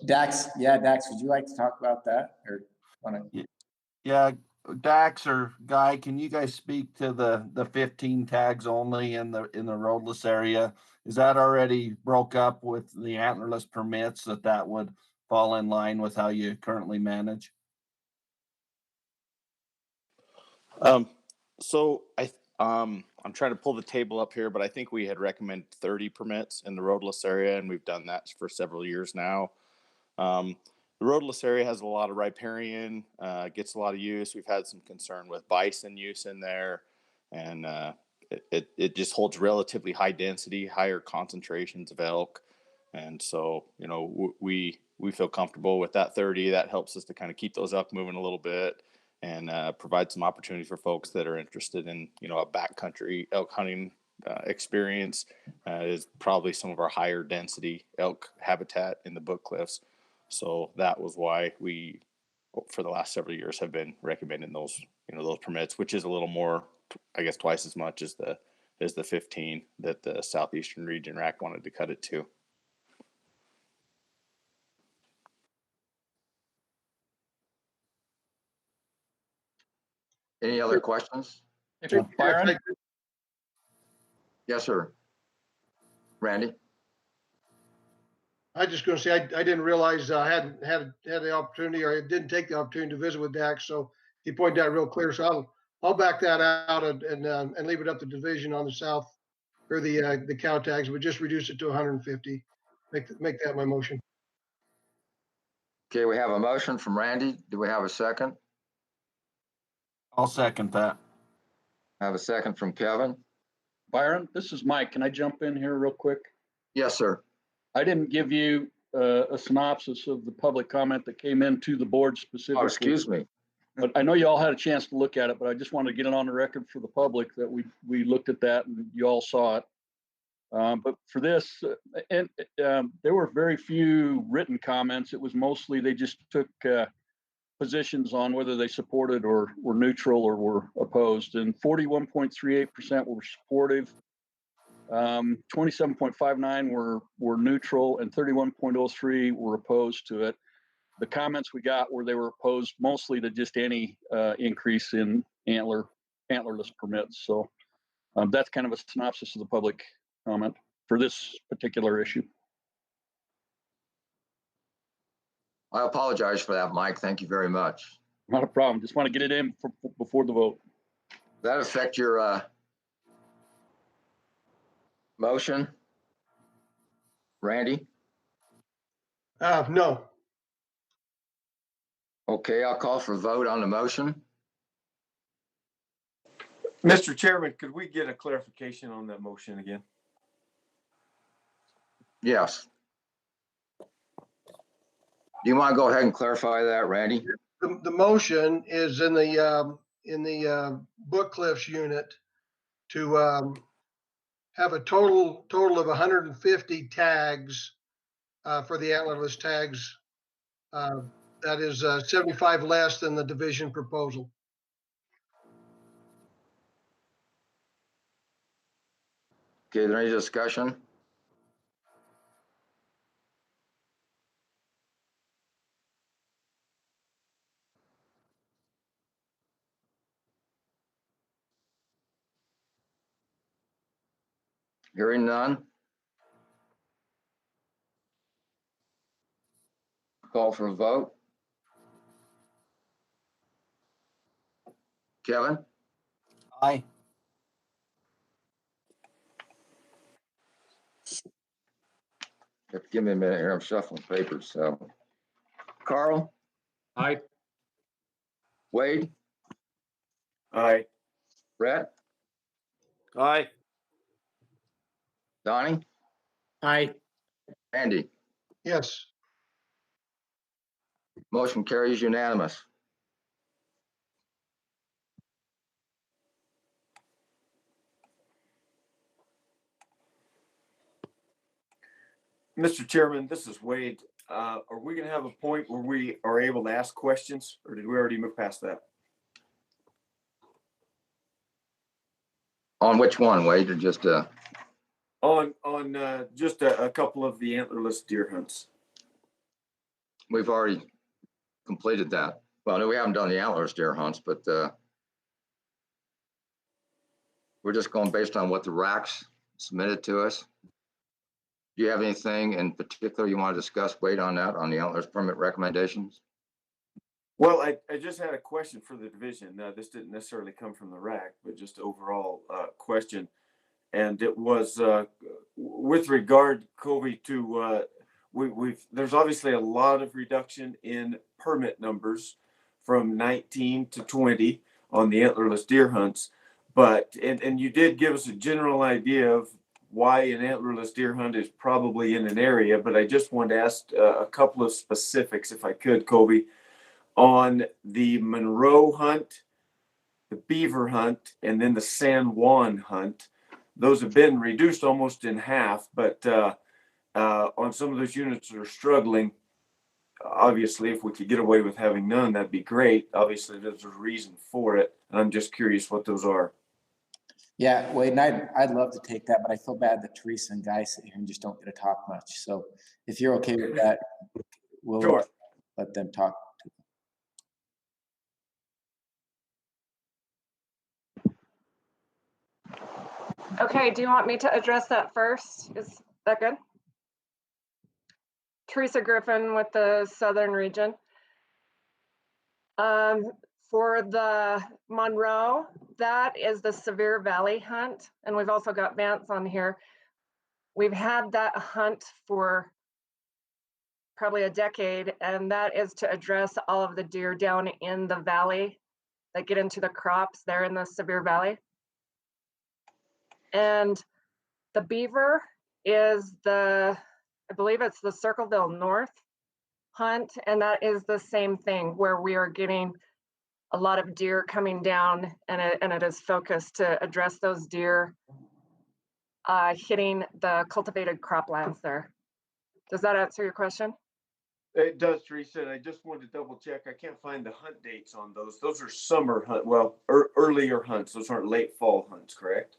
Speaker 8: Dax, would you like to talk about that or want to?
Speaker 10: Yeah, Dax or Guy, can you guys speak to the 15 tags only in the roadless area? Is that already broke up with the antlerless permits that would fall in line with how you currently manage?
Speaker 21: So I'm trying to pull the table up here, but I think we had recommended 30 permits in the roadless area, and we've done that for several years now. The roadless area has a lot of riparian, gets a lot of use. We've had some concern with bison use in there, and it just holds relatively high density, higher concentrations of elk. And so, you know, we feel comfortable with that 30. That helps us to kind of keep those up moving a little bit and provide some opportunity for folks that are interested in, you know, a backcountry elk hunting experience. Is probably some of our higher density elk habitat in the Book Cliffs. So that was why we, for the last several years, have been recommending those, you know, those permits, which is a little more, I guess, twice as much as the 15 that the Southeastern Region RAC wanted to cut it to.
Speaker 1: Any other questions?
Speaker 6: Byron?
Speaker 1: Yes, sir. Randy?
Speaker 5: I just going to say I didn't realize I hadn't had the opportunity, or I didn't take the opportunity to visit with Dax. So he pointed out real clear. So I'll back that out and leave it up to division on the south or the cow tags, but just reduce it to 150. Make that my motion.
Speaker 1: Okay, we have a motion from Randy. Do we have a second?
Speaker 10: I'll second that.
Speaker 1: I have a second from Kevin.
Speaker 6: Byron, this is Mike. Can I jump in here real quick?
Speaker 1: Yes, sir.
Speaker 6: I didn't give you a synopsis of the public comment that came into the board specifically.
Speaker 1: Oh, excuse me.
Speaker 6: But I know you all had a chance to look at it, but I just wanted to get it on the record for the public that we looked at that and you all saw it. But for this, there were very few written comments. It was mostly they just took positions on whether they supported or were neutral or were opposed. And 41.38% were supportive. 27.59 were neutral, and 31.03 were opposed to it. The comments we got were they were opposed mostly to just any increase in antlerless permits. So that's kind of a synopsis of the public comment for this particular issue.
Speaker 1: I apologize for that, Mike. Thank you very much.
Speaker 6: Not a problem. Just want to get it in before the vote.
Speaker 1: Does that affect your motion, Randy?
Speaker 5: No.
Speaker 1: Okay, I'll call for a vote on the motion.
Speaker 2: Mr. Chairman, could we get a clarification on that motion again?
Speaker 1: Yes. Do you want to go ahead and clarify that, Randy?
Speaker 5: The motion is in the Book Cliffs unit to have a total of 150 tags for the antlerless tags. That is 75 less than the division proposal.
Speaker 1: Okay, is there any discussion? Hearing none. Call for a vote. Kevin?
Speaker 10: Aye.
Speaker 1: Give me a minute here. I'm shuffling papers. So, Carl?
Speaker 4: Aye.
Speaker 1: Wade?
Speaker 2: Aye.
Speaker 1: Brett?
Speaker 12: Aye.
Speaker 1: Donnie?
Speaker 3: Aye.
Speaker 1: Andy?
Speaker 5: Yes.
Speaker 1: Motion carries unanimous.
Speaker 2: Mr. Chairman, this is Wade. Are we going to have a point where we are able to ask questions, or did we already move past that?
Speaker 1: On which one, Wade, or just
Speaker 2: On just a couple of the antlerless deer hunts.
Speaker 1: we've already completed that. Well, no, we haven't done the antlerless deer hunts, but we're just going based on what the racks submitted to us. Do you have anything in particular you want to discuss, Wade, on that, on the antlerless permit recommendations?
Speaker 2: Well, I just had a question for the division. This didn't necessarily come from the rack, but just overall question. And it was with regard, Kobe, to there's obviously a lot of reduction in permit numbers from 19 to 20 on the antlerless deer hunts. But, and you did give us a general idea of why an antlerless deer hunt is probably in an area, but I just wanted to ask a couple of specifics, if I could, Kobe, on the Monroe hunt, the beaver hunt, and then the San Juan hunt. Those have been reduced almost in half, but on some of those units that are struggling, obviously, if we could get away with having none, that'd be great. Obviously, there's a reason for it, and I'm just curious what those are.
Speaker 8: Yeah, Wade, and I'd love to take that, but I feel bad that Teresa and Guy sit here and just don't get to talk much. So if you're okay with that, we'll
Speaker 2: Sure.
Speaker 8: let them talk.
Speaker 7: Okay, do you want me to address that first? Is that good? Teresa Griffin with the Southern Region. For the Monroe, that is the Severe Valley hunt. And we've also got Vance on here. We've had that hunt for probably a decade, and that is to address all of the deer down in the valley that get into the crops there in the Severe Valley. And the beaver is I believe it's the Circleville North hunt, and that is the same thing where we are getting a lot of deer coming down, and it is focused to address those deer hitting the cultivated croplands there. Does that answer your question?
Speaker 2: It does, Teresa, and I just wanted to double check. I can't find the hunt dates on those. Those are summer hunt, well, earlier hunts. Those aren't late fall hunts, correct?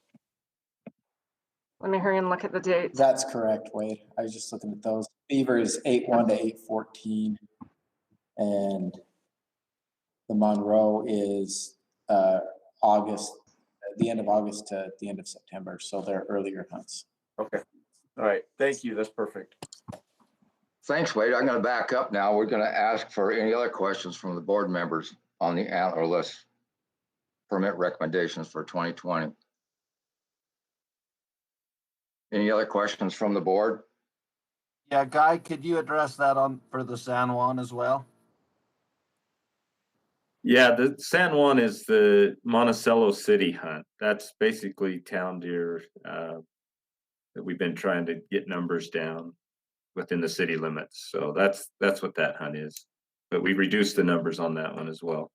Speaker 7: Let me hurry and look at the dates.
Speaker 8: That's correct, Wade. I was just looking at those. Beaver is 8/1 to 8/14, and the Monroe is August, the end of August to the end of September. So they're earlier hunts.
Speaker 2: Okay. All right. Thank you. That's perfect.
Speaker 1: Thanks, Wade. I'm going to back up now. We're going to ask for any other questions from the board members on the antlerless permit recommendations for 2020. Any other questions from the board?
Speaker 10: Yeah, Guy, could you address that for the San Juan as well?
Speaker 11: Yeah, the San Juan is the Monticello City hunt. That's basically town deer that we've been trying to get numbers down within the city limits. So that's what that hunt is. But we reduced the numbers on that one as well.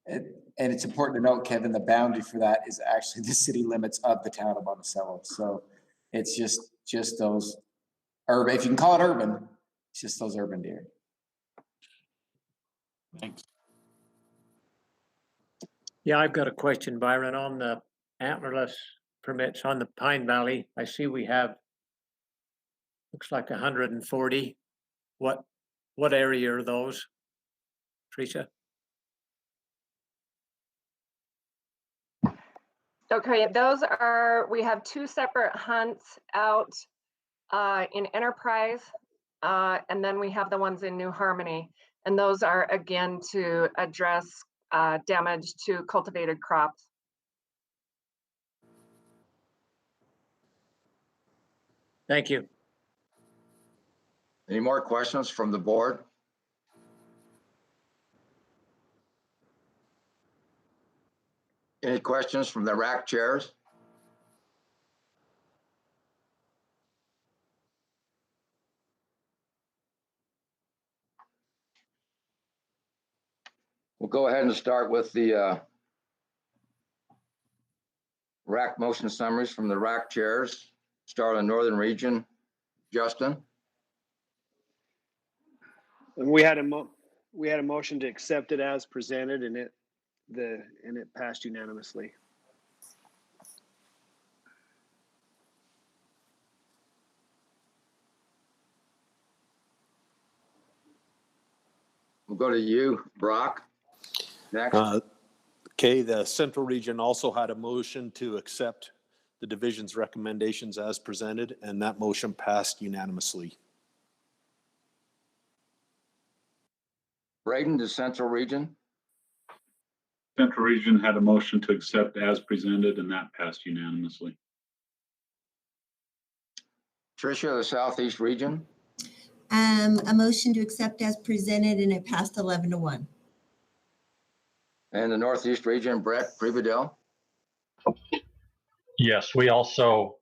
Speaker 8: And it's important to note, Kevin, the boundary for that is actually the city limits of the town of Monticello. So it's just those urban, if you can call it urban, it's just those urban deer.
Speaker 10: Thanks.
Speaker 3: Yeah, I've got a question, Byron, on the antlerless permits on the Pine Valley. I see we have, looks like 140. What area are those, Teresa?
Speaker 7: Okay, those are, we have two separate hunts out in Enterprise, and then we have the ones in New Harmony. And those are, again, to address damage to cultivated crops.
Speaker 3: Thank you.
Speaker 1: Any more questions from the board? Any questions from the rack chairs? We'll go ahead and start with the rack motion summaries from the rack chairs. Start on the Northern Region. Justin?
Speaker 15: And we had a motion to accept it as presented, and it passed unanimously.
Speaker 1: We'll go to you, Brock. Next.
Speaker 16: Okay, the Central Region also had a motion to accept the division's recommendations as presented, and that motion passed unanimously.
Speaker 1: Braden, the Central Region.
Speaker 17: Central Region had a motion to accept as presented, and that passed unanimously.
Speaker 1: Tricia, the Southeast Region.
Speaker 18: A motion to accept as presented, and it passed 11-1.
Speaker 1: And the Northeast Region, Brett Prevadell.
Speaker 9: Yes, we also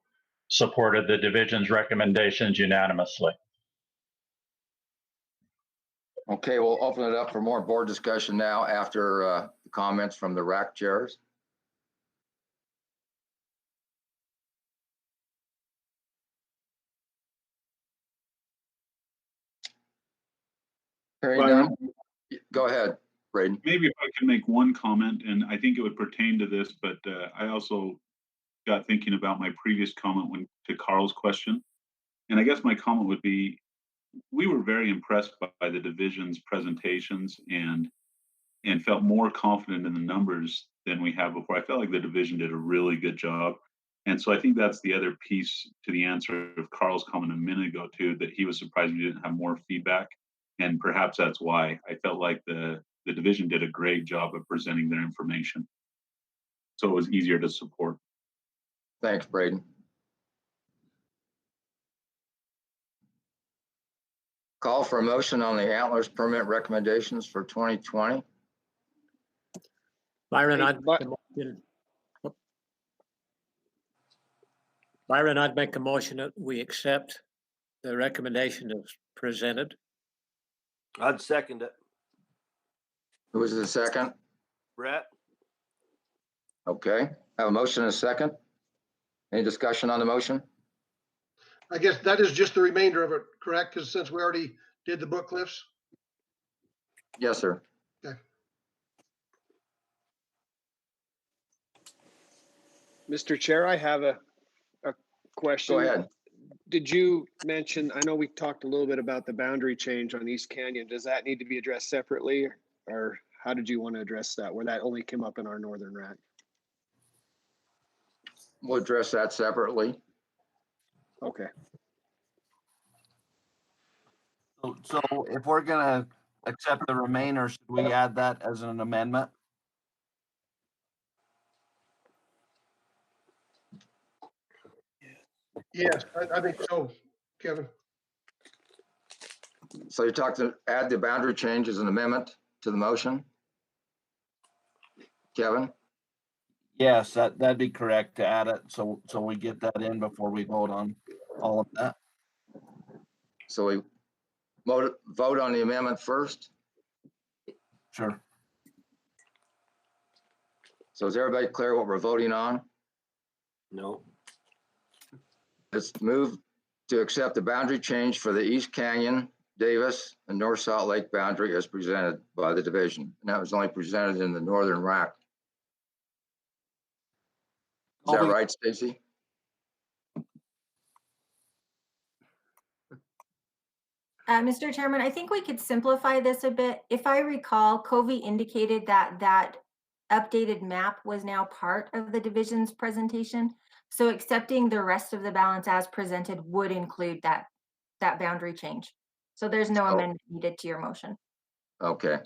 Speaker 9: supported the division's recommendations unanimously.
Speaker 1: Okay, we'll open it up for more board discussion now after the comments from the rack chairs. Hearing none. Go ahead, Braden.
Speaker 17: Maybe if I can make one comment, and I think it would pertain to this, but I also got thinking about my previous comment to Carl's question. And I guess my comment would be, we were very impressed by the division's presentations and felt more confident in the numbers than we have before. I felt like the division did a really good job. And so I think that's the other piece to the answer of Carl's comment a minute ago too, that he was surprised we didn't have more feedback. And perhaps that's why I felt like the division did a great job of presenting their information. So it was easier to support.
Speaker 1: Thanks, Braden. Call for a motion on the Antlers permit recommendations for 2020.
Speaker 3: Byron, I'd make a motion that we accept the recommendation as presented.
Speaker 12: I'd second it.
Speaker 1: Who was the second?
Speaker 12: Brett?
Speaker 1: Okay, I have a motion and a second. Any discussion on the motion?
Speaker 5: I guess that is just the remainder of it, correct? Because since we already did the book cliffs?
Speaker 1: Yes, sir.
Speaker 5: Okay.
Speaker 15: Mr. Chair, I have a question.
Speaker 1: Go ahead.
Speaker 15: Did you mention, I know we talked a little bit about the boundary change on East Canyon. Does that need to be addressed separately, or how did you want to address that, where that only came up in our northern rack?
Speaker 1: We'll address that separately.
Speaker 15: Okay.
Speaker 10: So if we're gonna accept the remainder, should we add that as an amendment?
Speaker 5: Yes, I think so, Kevin.
Speaker 1: So you talked to add the boundary change as an amendment to the motion? Kevin?
Speaker 10: Yes, that'd be correct to add it. So we get that in before we vote on all of that.
Speaker 1: So we vote on the amendment first.
Speaker 10: Sure.
Speaker 1: So is everybody clear what we're voting on?
Speaker 12: No.
Speaker 1: Let's move to accept the boundary change for the East Canyon, Davis, and North Salt Lake boundary as presented by the division. And that was only presented in the northern rack. Is that right, Stacy?
Speaker 20: Mr. Chairman, I think we could simplify this a bit. If I recall, Covey indicated that that updated map was now part of the division's presentation. So accepting the rest of the balance as presented would include that boundary change. So there's no amendment needed to your motion.
Speaker 1: Okay.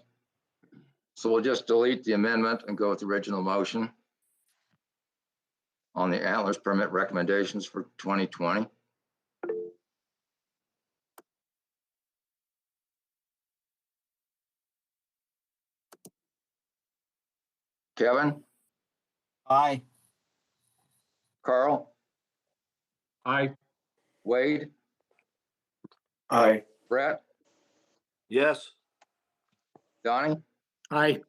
Speaker 1: So we'll just delete the amendment and go with the original motion on the Antlers permit recommendations for 2020. Kevin?
Speaker 10: Aye.
Speaker 1: Carl?
Speaker 4: Aye.
Speaker 1: Wade?
Speaker 2: Aye.
Speaker 1: Brett?
Speaker 12: Yes.
Speaker 1: Donnie?
Speaker 3: Aye.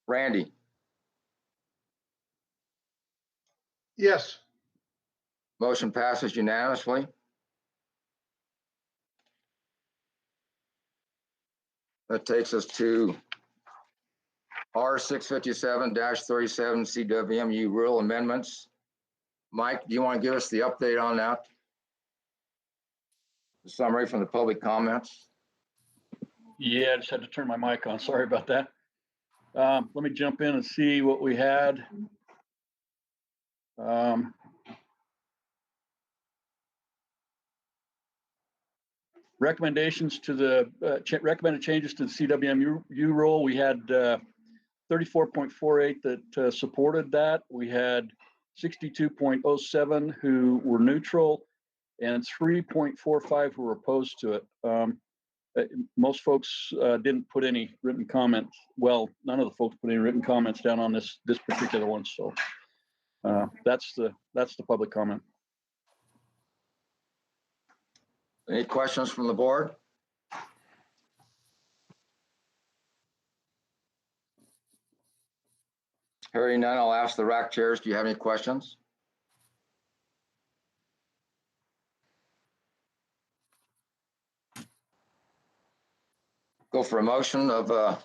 Speaker 1: Randy?
Speaker 5: Yes.
Speaker 1: Motion passes unanimously. That takes us to R 657-37 CWMU rule amendments. Mike, do you want to give us the update on that? The summary from the public comments?
Speaker 6: Yeah, I just had to turn my mic on. Sorry about that. Let me jump in and see what we had. Recommendations to the recommended changes to the CWMU rule. We had 34.48 that supported that. We had 62.07 who were neutral and 3.45 who were opposed to it. Most folks didn't put any written comments. Well, none of the folks put any written comments down on this particular one. So that's the public comment.
Speaker 1: Any questions from the board? Hearing none, I'll ask the rack chairs. Do you have any questions? Go for a motion of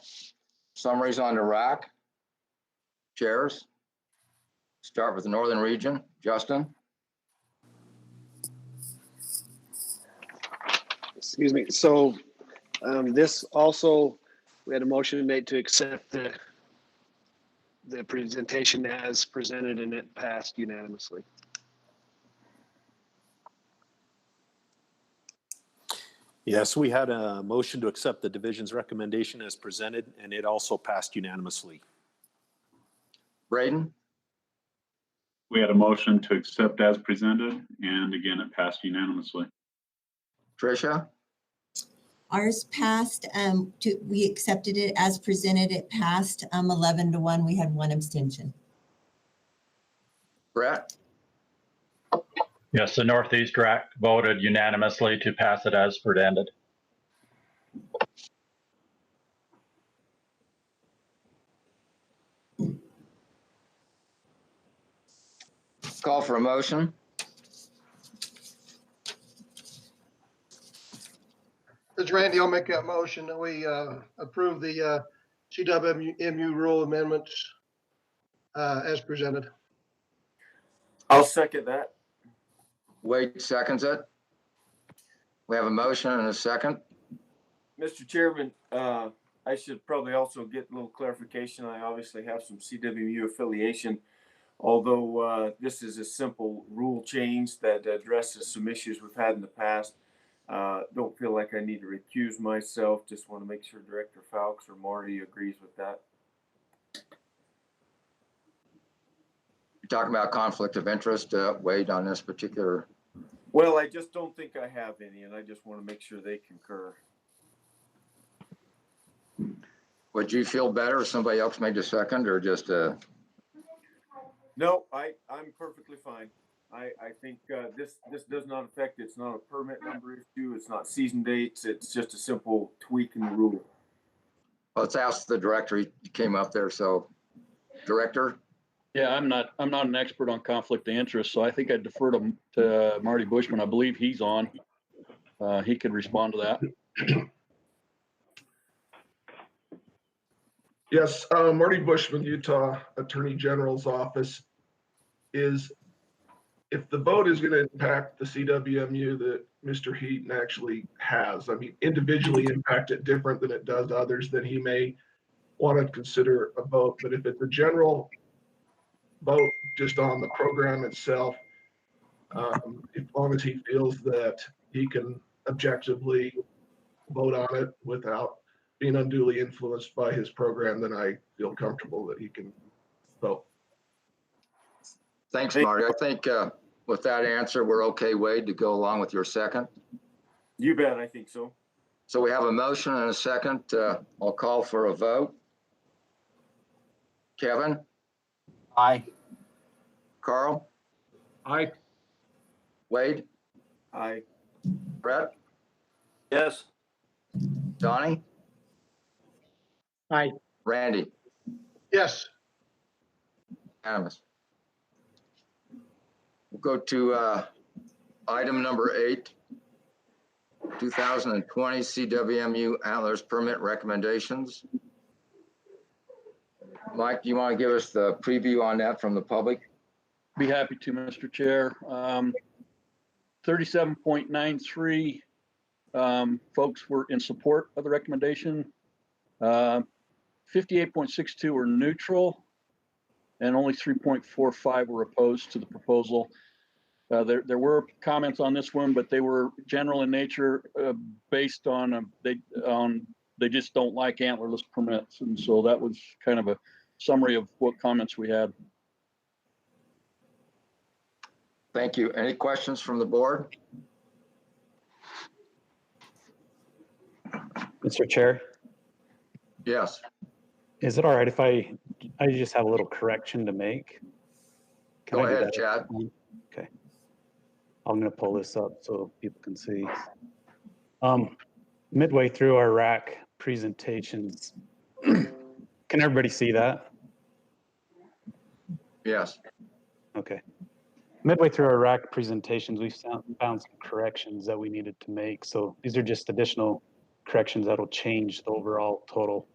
Speaker 1: summaries on the rack chairs. Start with the northern region. Justin?
Speaker 15: Excuse me. So this also, we had a motion made to accept the presentation as presented, and it passed unanimously.
Speaker 16: Yes, we had a motion to accept the division's recommendation as presented, and it also passed unanimously.
Speaker 1: Braden?
Speaker 17: We had a motion to accept as presented, and again, it passed unanimously.
Speaker 1: Tricia?
Speaker 18: Ours passed, we accepted it as presented. It passed 11-1. We had one abstention.
Speaker 1: Brett?
Speaker 9: Yes, the Northeast RAC voted unanimously to pass it as presented.
Speaker 1: Call for a motion.
Speaker 5: It's Randy. I'll make that motion that we approve the CWMU rule amendments as presented.
Speaker 2: I'll second that.
Speaker 1: Wade seconds it. We have a motion and a second.
Speaker 2: Mr. Chairman, I should probably also get a little clarification. I obviously have some CWMU affiliation, although this is a simple rule change that addresses some issues we've had in the past. Don't feel like I need to recuse myself. Just want to make sure Director Fowkes or Marty agrees with that.
Speaker 1: You're talking about conflict of interest, Wade, on this particular.
Speaker 2: Well, I just don't think I have any, and I just want to make sure they concur.
Speaker 1: Would you feel better if somebody else made the second or just
Speaker 2: No, I'm perfectly fine. I think this does not affect, it's not a permit number issue, it's not season dates, it's just a simple tweak in the rule.
Speaker 1: let's ask the director, he came up there, so director?
Speaker 6: Yeah, I'm not an expert on conflict of interest, so I think I'd defer to Marty Bushman. I believe he's on. He could respond to that.
Speaker 13: Yes, Marty Bushman, Utah Attorney General's office. Is if the vote is going to impact the CWMU that Mr. Heaton actually has, I mean, individually impact it different than it does others, then he may want to consider a vote. But if it's a general vote just on the program itself, as long as he feels that he can objectively vote on it without being unduly influenced by his program, then I feel comfortable that he can vote.
Speaker 1: Thanks, Marty. I think with that answer, we're okay, Wade, to go along with your second.
Speaker 2: You bet, I think so.
Speaker 1: So we have a motion and a second. I'll call for a vote. Kevin?
Speaker 10: Aye.
Speaker 1: Carl?
Speaker 4: Aye.
Speaker 1: Wade?
Speaker 2: Aye.
Speaker 1: Brett?
Speaker 12: Yes.
Speaker 1: Donnie?
Speaker 3: Aye.
Speaker 1: Randy?
Speaker 5: Yes.
Speaker 1: Unanimous. We'll go to item number 8, 2020 CWMU Antlers Permit Recommendations. Mike, do you want to give us the preview on that from the public?
Speaker 6: Be happy to, Mr. Chair. 37.93 folks were in support of the recommendation. 58.62 were neutral, and only 3.45 were opposed to the proposal. There were comments on this one, but they were general in nature, based on they just don't like antlerless permits, and so that was kind of a summary of what comments we had.
Speaker 1: Thank you. Any questions from the board?
Speaker 22: Mr. Chair?
Speaker 1: Yes.
Speaker 22: Is it all right if I just have a little correction to make? Can
Speaker 1: Go
Speaker 22: I do
Speaker 1: ahead,
Speaker 22: that?
Speaker 1: Chad.
Speaker 22: Okay. I'm going to pull this up so people can see. Midway through our rack presentations, can everybody see that?
Speaker 1: Yes.
Speaker 22: Okay. Midway through our rack presentations, we found some corrections that we needed to make. So these are just additional corrections that'll change the overall total.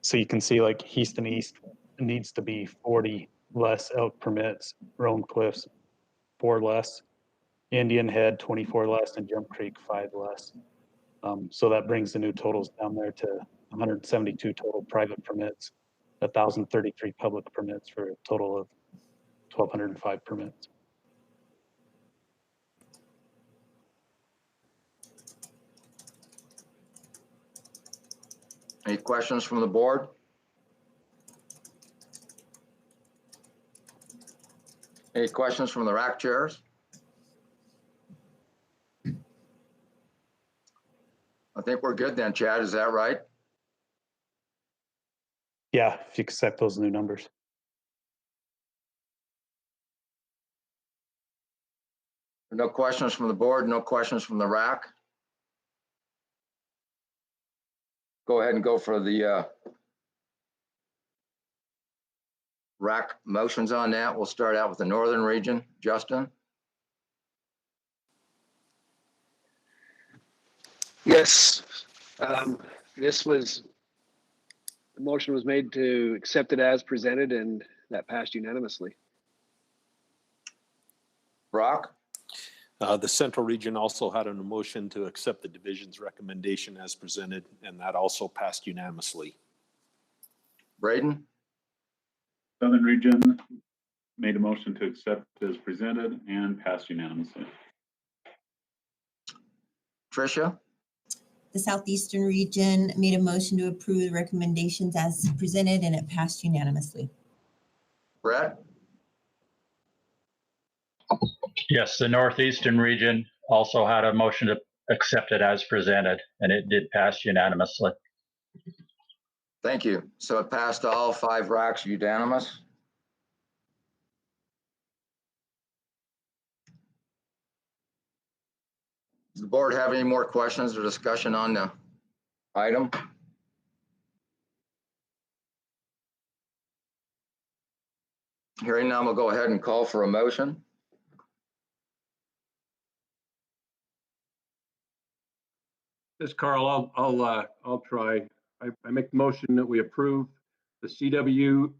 Speaker 22: So you can see like Houston East needs to be 40 less elk permits, Rome Cliffs 4 less, Indian Head 24 less, and Jump Creek 5 less. So that brings the new totals down there to 172 total private permits, 1,033 public permits for a total of 1,205 permits.
Speaker 1: Any questions from the board? Any questions from the rack chairs? I think we're good then, Chad. Is that right?
Speaker 22: Yeah, if you accept those new numbers.
Speaker 1: No questions from the board, no questions from the rack. Go ahead and go for the rack motions on that. We'll start out with the northern region. Justin?
Speaker 15: Yes. The motion was made to accept it as presented, and that passed unanimously.
Speaker 1: Brock?
Speaker 16: The central region also had a motion to accept the division's recommendation as presented, and that also passed unanimously.
Speaker 1: Braden?
Speaker 17: Southern region made a motion to accept as presented and passed unanimously.
Speaker 1: Tricia?
Speaker 18: The Southeastern region made a motion to approve the recommendations as presented, and it passed unanimously.
Speaker 1: Brett?
Speaker 9: Yes, the Northeastern region also had a motion to accept it as presented, and it did pass unanimously.
Speaker 1: Thank you. So it passed all 5 racks unanimous. Does the board have any more questions or discussion on the item? Hearing none, we'll go ahead and call for a motion.
Speaker 4: This is Carl. I'll try. I make the motion that we approve the CWMU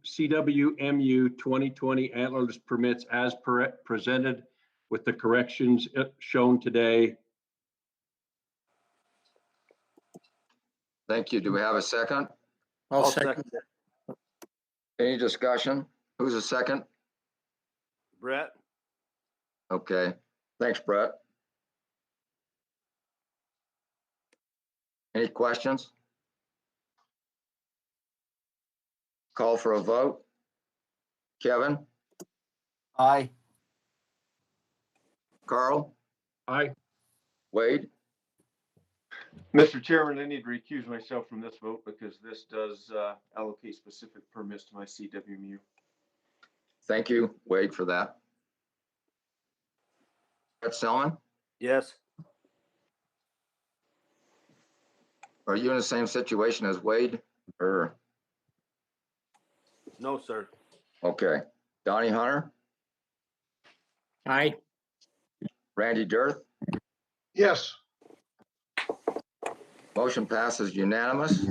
Speaker 4: 2020 Antlerless permits as presented with the corrections shown today.
Speaker 1: Thank you. Do we have a second?
Speaker 3: I'll second.
Speaker 1: Any discussion? Who's a second?
Speaker 12: Brett?
Speaker 1: Okay. Thanks, Brett. Any questions? Call for a vote. Kevin?
Speaker 10: Aye.
Speaker 1: Carl?
Speaker 4: Aye.
Speaker 1: Wade?
Speaker 2: Mr. Chairman, I need to recuse myself from this vote because this does allocate specific permits to my CWMU.
Speaker 1: Thank you, Wade, for that. Brett Selman?
Speaker 12: Yes.
Speaker 1: Are you in the same situation as Wade, or?
Speaker 12: No, sir.
Speaker 1: Okay. Donnie Hunter?
Speaker 3: Aye.
Speaker 1: Randy Dirth?
Speaker 5: Yes.
Speaker 1: Motion passes unanimous.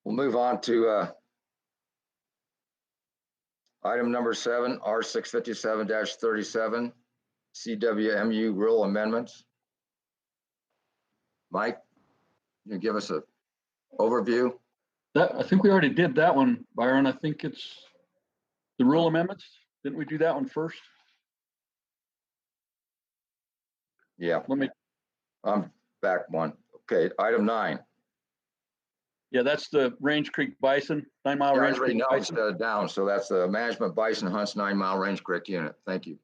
Speaker 1: We'll move on to item number 7, R657-37, CWMU rule amendments. Mike, can you give us an overview?
Speaker 6: I think we already did that one, Byron. I think it's the rule amendments. Didn't we do that one first?
Speaker 1: Yeah.
Speaker 6: Let me.
Speaker 1: I'm back one. Okay, item 9.
Speaker 6: Yeah, that's the Range Creek Bison, 9 Mile
Speaker 1: Yeah, I
Speaker 6: Range
Speaker 1: was
Speaker 6: Creek
Speaker 1: reading up
Speaker 6: Bison.
Speaker 1: instead of down, so that's the management bison hunts 9 Mile Range Creek unit. Thank you.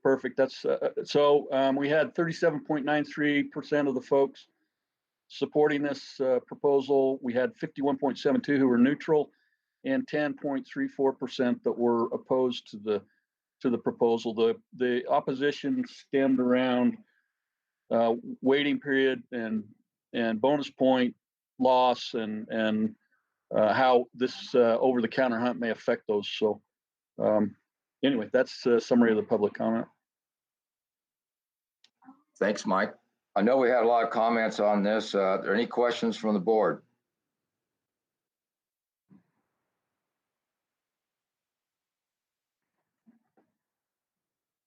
Speaker 6: Perfect. That's we had 37.93% of the folks supporting this proposal. We had 51.72 who were neutral, and 10.34% that were opposed to the proposal. The opposition stemmed around waiting period and bonus point loss and how this over-the-counter hunt may affect those. So anyway, that's a summary of the public comment.
Speaker 1: Thanks, Mike. I know we had a lot of comments on this. Are there any questions from the board?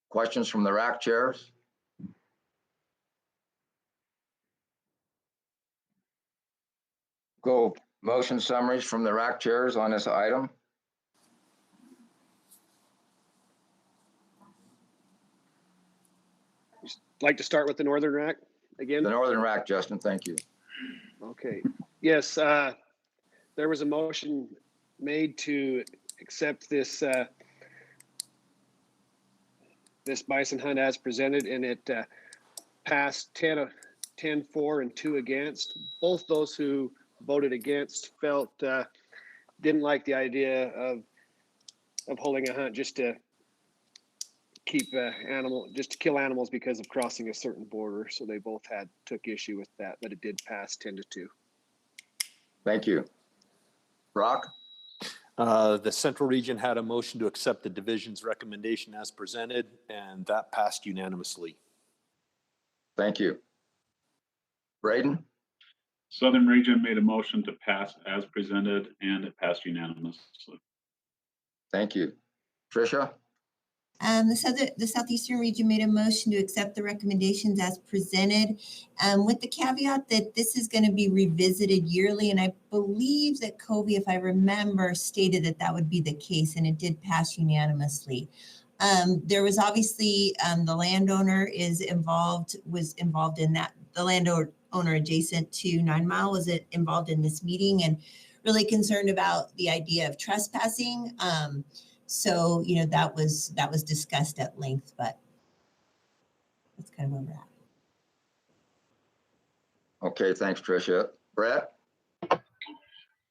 Speaker 1: Questions from the rack chairs? Go motion summaries from the rack chairs on this item.
Speaker 15: Like to start with the Northern Rack again?
Speaker 1: The Northern Rack, Justin, thank you.
Speaker 15: Okay. Yes, there was a motion made to accept this this bison hunt as presented, and it passed 10 for and 2 against. Both those who voted against felt didn't like the idea of holding a hunt just to keep just to kill animals because of crossing a certain border. So they both took issue with that, but it did pass 10-2.
Speaker 1: Thank you. Brock?
Speaker 16: The Central Region had a motion to accept the division's recommendation as presented, and that passed unanimously.
Speaker 1: Thank you. Braden?
Speaker 17: Southern Region made a motion to pass as presented, and it passed unanimously.
Speaker 1: Thank you. Tricia?
Speaker 18: The Southeastern Region made a motion to accept the recommendations as presented, with the caveat that this is going to be revisited yearly. And I believe that Kobe, if I remember, stated that that would be the case, and it did pass unanimously. There was obviously the landowner was involved in that. The landowner adjacent to 9 Mile was involved in this meeting and really concerned about the idea of trespassing. So, that was discussed at length, but. That's kind of where we're at.
Speaker 1: Okay, thanks, Tricia. Brett?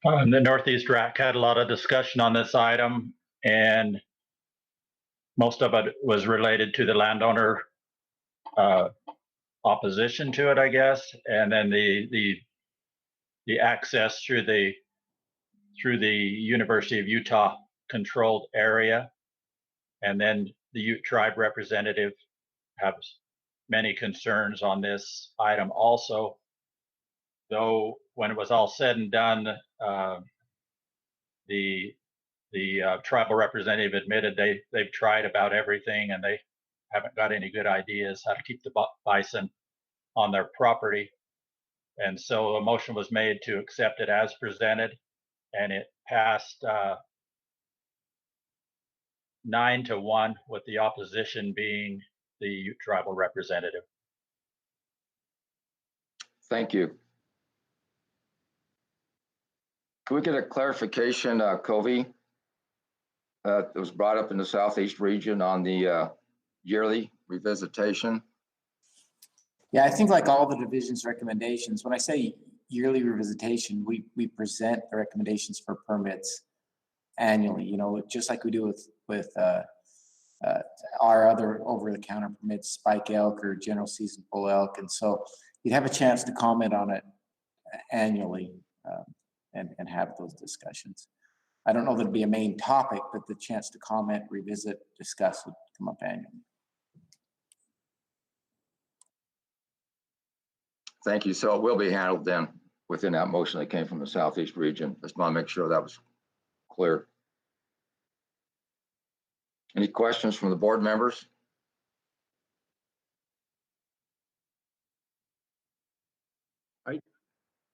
Speaker 9: The Northeast RAC had a lot of discussion on this item, and most of it was related to the landowner opposition to it, I guess, and then the access through the University of Utah controlled area, and then the Ute tribe representative has many concerns on this item also. Though when it was all said and done, the tribal representative admitted they've tried about everything and they haven't got any good ideas how to keep the bison on their property. And so a motion was made to accept it as presented, and it passed 9-1, with the opposition being the Ute tribal representative.
Speaker 1: Thank you. Can we get a clarification, Covey? It was brought up in the Southeast region on the yearly revisitation.
Speaker 8: Yeah, I think like all the division's recommendations, when I say yearly revisitation, we present the recommendations for permits annually, you know, just like we do with our other over-the-counter permits, spike elk or general season bull elk. And so you'd have a chance to comment on it annually and have those discussions. I don't know that it'd be a main topic, but the chance to comment, revisit, discuss would come up annually.
Speaker 1: Thank you. So it will be handled then within that motion that came from the Southeast region. Just want to make sure that was clear. Any questions from the board members?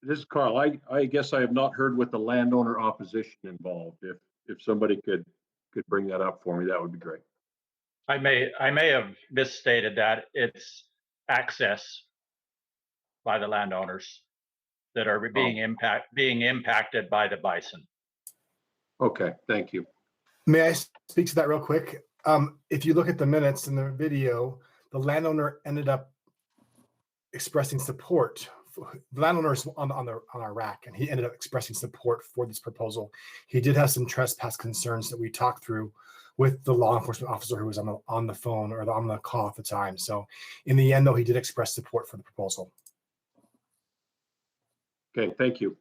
Speaker 4: This is Carl. I guess I have not heard with the landowner opposition involved. If somebody could bring that up for me, that would be great.
Speaker 9: I may have misstated that. It's access by the landowners that are being impacted by the bison.
Speaker 4: Okay, thank you.
Speaker 14: May I speak to that real quick? If you look at the minutes in the video, the landowner ended up expressing support. The landowner is on our rack, and he ended up expressing support for this proposal. He did have some trespass concerns that we talked through with the law enforcement officer who was on the phone or on the call at the time. So in the end, though, he did express support for the proposal.
Speaker 4: Okay, thank you.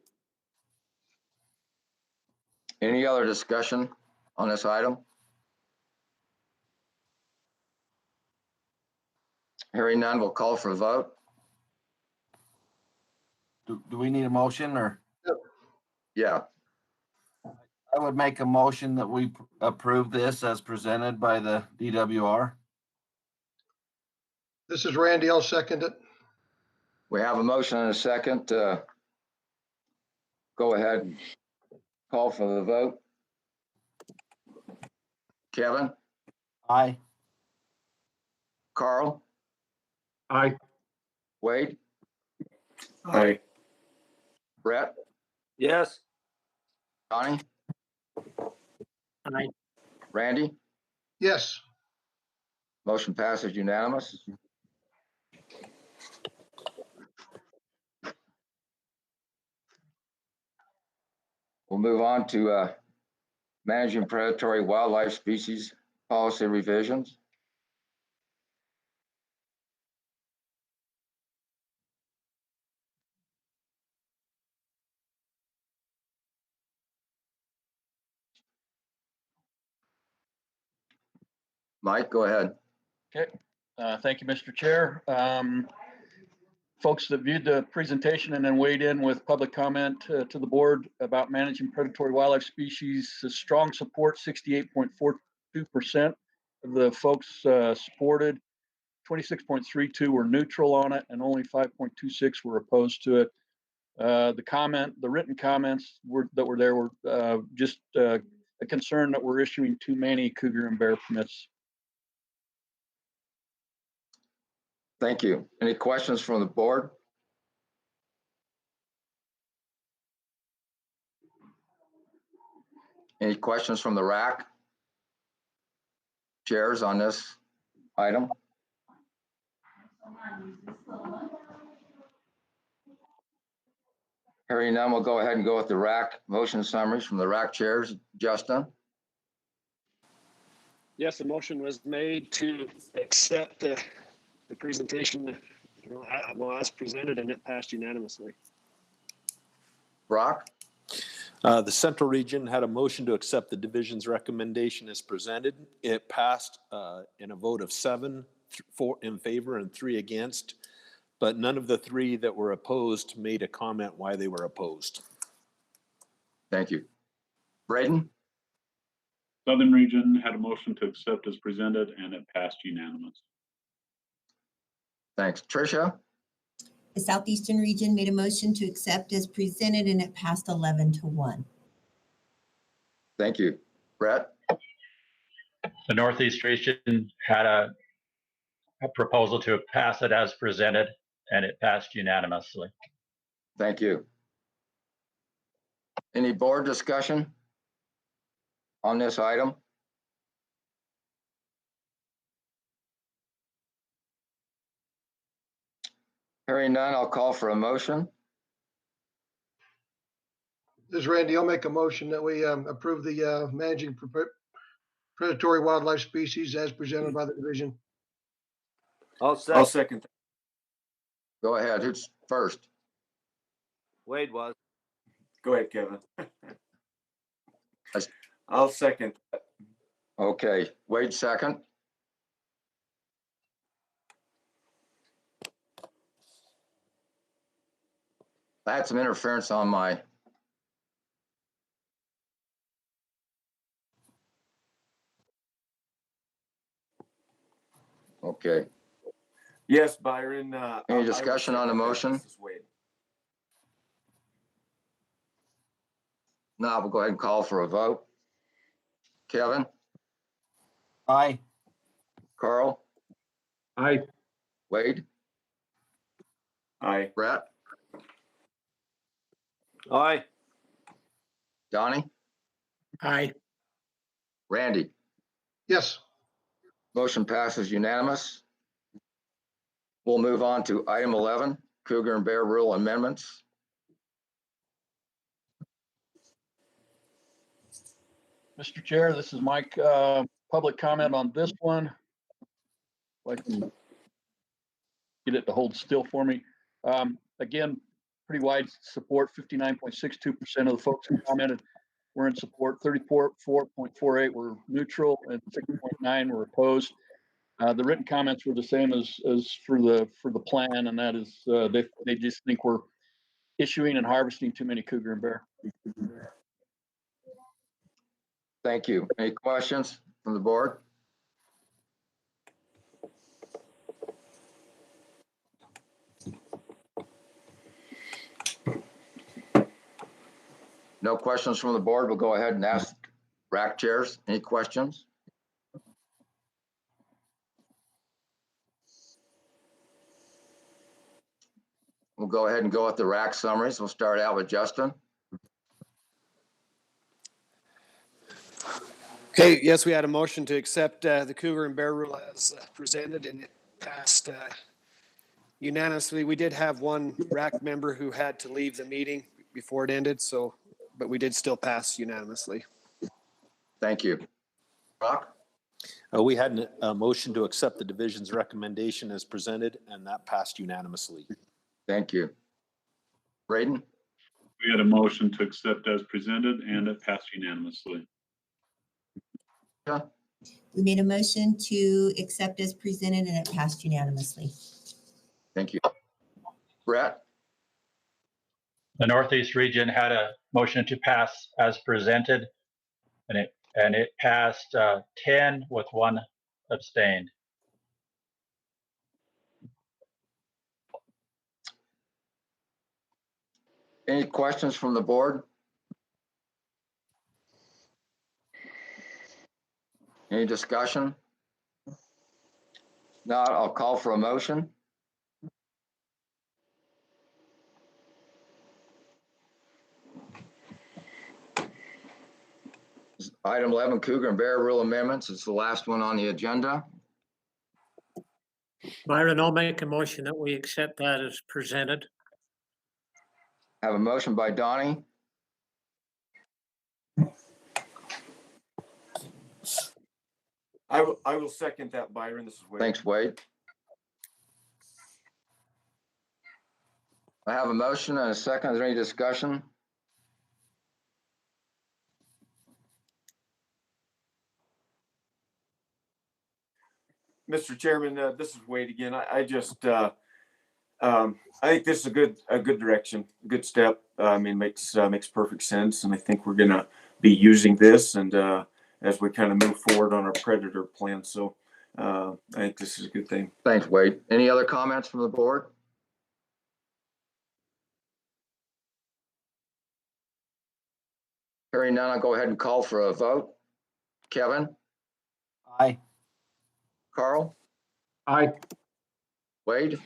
Speaker 1: Any other discussion on this item? Hearing none, we'll call for a vote.
Speaker 10: Do we need a motion or?
Speaker 1: Yeah.
Speaker 10: I would make a motion that we approve this as presented by the DWR.
Speaker 5: This is Randy. I'll second it.
Speaker 1: We have a motion and a second. Go ahead and call for the vote. Kevin?
Speaker 10: Aye.
Speaker 1: Carl?
Speaker 4: Aye.
Speaker 1: Wade?
Speaker 11: Aye.
Speaker 1: Brett?
Speaker 12: Yes.
Speaker 1: Donnie?
Speaker 3: Aye.
Speaker 1: Randy?
Speaker 5: Yes.
Speaker 1: Motion passes unanimous. We'll move on to managing predatory wildlife species policy revisions. Mike, go ahead.
Speaker 6: Okay, thank you, Mr. Chair. Folks that viewed the presentation and then weighed in with public comment to the board about managing predatory wildlife species, strong support, 68.42% of the folks supported, 26.32 were neutral on it, and only 5.26 were opposed to it. The written comments that were there were just a concern that we're issuing too many cougar and bear permits.
Speaker 1: Thank you. Any questions from the board? Any questions from the RAC chairs on this item? Hearing none, we'll go ahead and go with the RAC motion summaries from the RAC chairs. Justin?
Speaker 15: Yes, a motion was made to accept the presentation, well, as presented, and it passed unanimously.
Speaker 1: Brock?
Speaker 16: The Central Region had a motion to accept the division's recommendation as presented. It passed in a vote of 7 in favor and 3 against, but none of the 3 that were opposed made a comment why they were opposed.
Speaker 1: Thank you. Braden?
Speaker 17: Southern Region had a motion to accept as presented, and it passed unanimous.
Speaker 1: Thanks. Tricia?
Speaker 18: The Southeastern Region made a motion to accept as presented, and it passed 11-1.
Speaker 1: Thank you. Brett?
Speaker 9: The Northeast Region had a proposal to pass it as presented, and it passed unanimously.
Speaker 1: Thank you. Any board discussion on this item? Hearing none, I'll call for a motion.
Speaker 5: This is Randy. I'll make a motion that we approve the managing predatory wildlife species as presented by the division.
Speaker 12: I'll
Speaker 2: I'll
Speaker 12: second.
Speaker 2: second.
Speaker 1: Go ahead. Who's first?
Speaker 12: Wade was.
Speaker 2: Go ahead, Kevin. I'll second.
Speaker 1: Okay. Wade second. I had some interference on my. Okay.
Speaker 2: Yes, Byron.
Speaker 1: Any discussion on the motion? No, we'll go ahead and call for a vote. Kevin?
Speaker 10: Aye.
Speaker 1: Carl?
Speaker 4: Aye.
Speaker 1: Wade?
Speaker 2: Aye.
Speaker 1: Brett?
Speaker 12: Aye.
Speaker 1: Donnie?
Speaker 3: Aye.
Speaker 1: Randy?
Speaker 5: Yes.
Speaker 1: Motion passes unanimous. We'll move on to item 11, Cougar and Bear Rule Amendments.
Speaker 6: Mr. Chair, this is Mike. Public comment on this one. If I can get it to hold still for me. Again, pretty wide support. 59.62% of the folks who commented were in support. 34.48 were neutral, and 6.9 were opposed. The written comments were the same as for the plan, and that is they just think we're issuing and harvesting too many cougar and bear.
Speaker 1: Thank you. Any questions from the board? No questions from the board. We'll go ahead and ask RAC chairs. Any questions? We'll go ahead and go with the RAC summaries. We'll start out with Justin.
Speaker 15: Okay, yes, we had a motion to accept the cougar and bear rule as presented, and it passed unanimously. We did have one RAC member who had to leave the meeting before it ended, but we did still pass unanimously.
Speaker 1: Thank you. Brock?
Speaker 16: We had a motion to accept the division's recommendation as presented, and that passed unanimously.
Speaker 1: Thank you. Braden?
Speaker 17: We had a motion to accept as presented, and it passed unanimously.
Speaker 18: We made a motion to accept as presented, and it passed unanimously.
Speaker 1: Thank you. Brett?
Speaker 9: The Northeast Region had a motion to pass as presented, and it passed 10 with 1 abstained.
Speaker 1: Any questions from the board? Any discussion? Not, I'll call for a motion. Item 11, Cougar and Bear Rule Amendments. It's the last one on the agenda.
Speaker 3: Byron, I'll make a motion that we accept that as presented.
Speaker 1: Have a motion by Donnie.
Speaker 2: I will second that, Byron. This is Wade.
Speaker 1: Thanks, Wade. I have a motion and a second. Is there any discussion?
Speaker 2: Mr. Chairman, this is Wade again. I think this is a good direction, good step. I mean, makes perfect sense, and I think we're gonna be using this and as we kind of move forward on our predator plan. So I think this is a good thing.
Speaker 1: Thanks, Wade. Any other comments from the board? Hearing none, I'll go ahead and call for a vote. Kevin?
Speaker 10: Aye.
Speaker 1: Carl?
Speaker 4: Aye.
Speaker 1: Wade?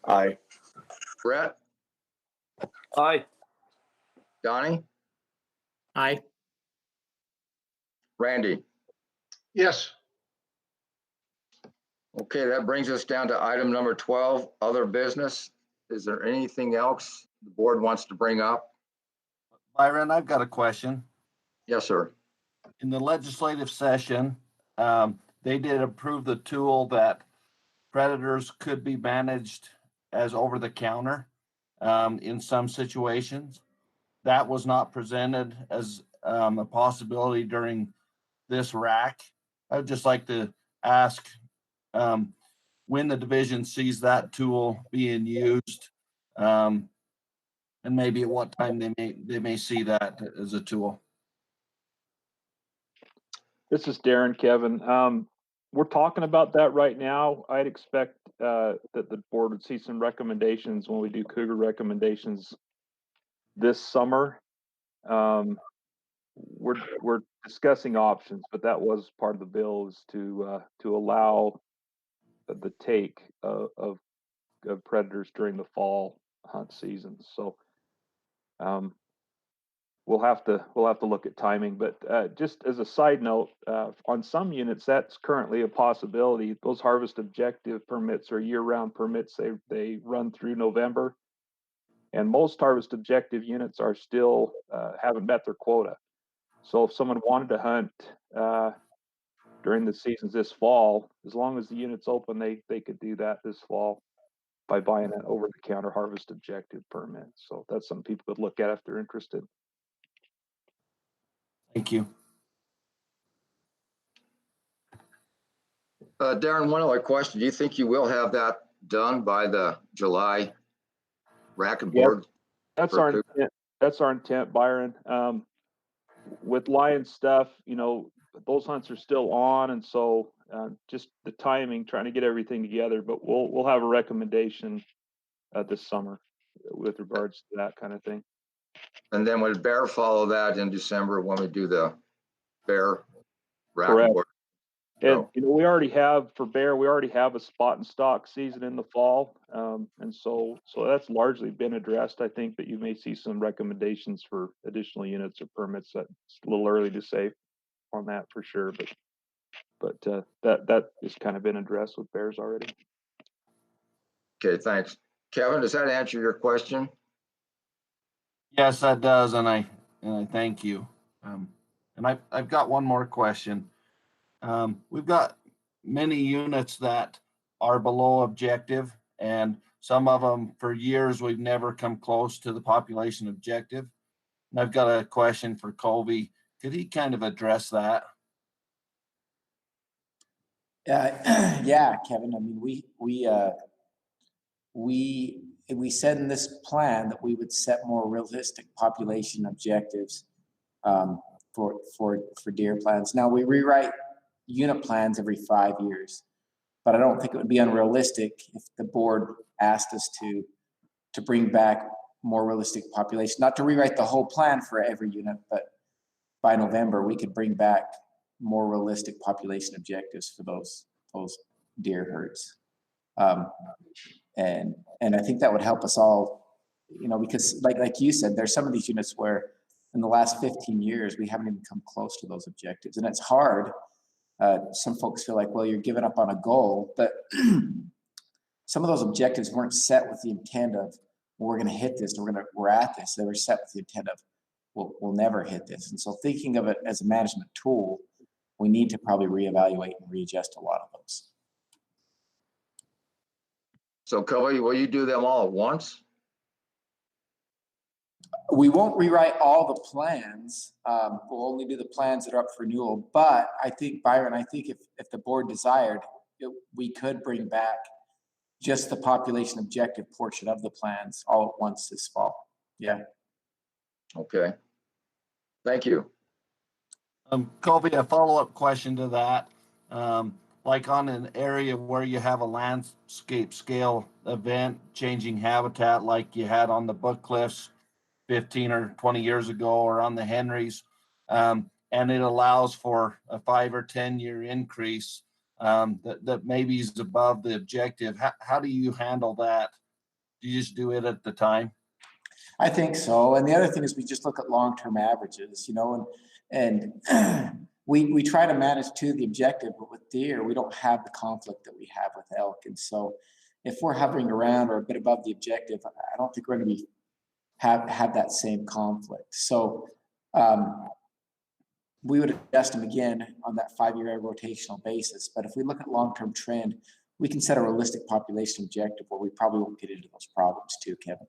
Speaker 2: Aye.
Speaker 1: Brett?
Speaker 12: Aye.
Speaker 1: Donnie?
Speaker 3: Aye.
Speaker 1: Randy?
Speaker 5: Yes.
Speaker 1: Okay, that brings us down to item number 12, other business. Is there anything else the board wants to bring up?
Speaker 10: Byron, I've got a question.
Speaker 1: Yes, sir.
Speaker 10: In the legislative session, they did approve the tool that predators could be managed as over the counter in some situations. That was not presented as a possibility during this rack. I would just like to ask when the division sees that tool being used, and maybe at what time they may see that as a tool.
Speaker 6: This is Darren, Kevin. We're talking about that right now. I'd expect that the board would see some recommendations when we do cougar recommendations this summer. We're discussing options, but that was part of the bill, is to allow the take of predators during the fall hunt season. So we'll have to look at timing. But just as a side note, on some units that's currently a possibility. Those harvest objective permits are year-round permits. They run through November, and most harvest objective units are still haven't met their quota. So if someone wanted to hunt during the seasons this fall, as long as the unit's open, they could do that this fall by buying an over-the-counter harvest objective permit. So that's something people could look at if they're interested.
Speaker 10: Thank you.
Speaker 1: Darren, one other question. Do you think you will have that done by the July rack and board?
Speaker 6: That's our intent. That's our intent, Byron. With lion stuff, those hunts are still on, and so just the timing, trying to get everything together. But we'll have a recommendation this summer with regards to that kind of thing.
Speaker 1: And then would bear follow that in December when we do the bear rack
Speaker 6: Correct.
Speaker 1: and board?
Speaker 6: And we already have for bear, we already have a spot and stock season in the fall, and so that's largely been addressed. I think that you may see some recommendations for additional units or permits. That's a little early to say on that for sure, but that has kind of been addressed with bears already.
Speaker 1: Okay, thanks. Kevin, does that answer your question?
Speaker 10: Yes, that does, and I thank you. And I've got one more question. We've got many units that are below objective, and some of them for years we've never come close to the population objective. And I've got a question for Colby. Could he kind of address that?
Speaker 8: Yeah, Kevin. I mean, we said in this plan that we would set more realistic population objectives for deer plans. Now we rewrite unit plans every 5 years, but I don't think it would be unrealistic if the board asked us to bring back more realistic population, not to rewrite the whole plan for every unit, but by November we could bring back more realistic population objectives for those deer herds. And I think that would help us all, because like you said, there's some of these units where in the last 15 years, we haven't even come close to those objectives. And it's hard. Some folks feel like, well, you're giving up on a goal, but some of those objectives weren't set with the intent of, well, we're going to hit this, we're at this. They were set with the intent of, we'll never hit this. And so thinking of it as a management tool, we need to probably reevaluate and readjust a lot of those.
Speaker 1: So Cody, will you do them all at once?
Speaker 8: We won't rewrite all the plans. We'll only do the plans that are up for renewal. But I think, Byron, if the board desired, we could bring back just the population objective portion of the plans all at once this fall. Yeah.
Speaker 1: Okay. Thank you.
Speaker 10: Colby, a follow-up question to that. Like on an area where you have a landscape scale event, changing habitat like you had on the Book Cliffs 15 or 20 years ago, or on the Henrys, and it allows for a 5 or 10 year increase that maybe is above the objective. How do you handle that? Do you just do it at the time?
Speaker 8: I think so. And the other thing is we just look at long-term averages, and we try to manage to the objective, but with deer, we don't have the conflict that we have with elk. And so if we're hovering around or a bit above the objective, I don't think we're going to have that same conflict. So we would adjust them again on that 5-year rotational basis. But if we look at long-term trend, we can set a realistic population objective where we probably won't get into those problems too, Kevin.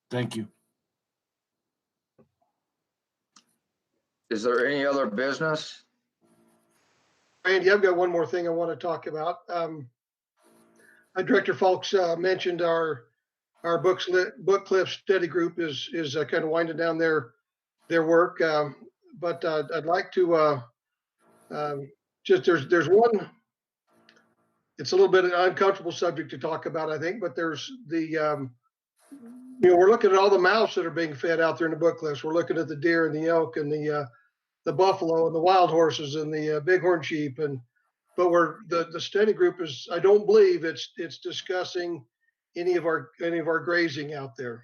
Speaker 10: Thank you.
Speaker 1: Is there any other business?
Speaker 5: Randy, I've got one more thing I want to talk about. Director Fulks mentioned our Book Cliff study group is kind of winding down their work, but I'd like to just there's one. It's a little bit of an uncomfortable subject to talk about, I think, but there's the we're looking at all the mouths that are being fed out there in the Book Cliffs. We're looking at the deer and the elk and the buffalo and the wild horses and the bighorn sheep, but the study group is, I don't believe it's discussing any of our grazing out there.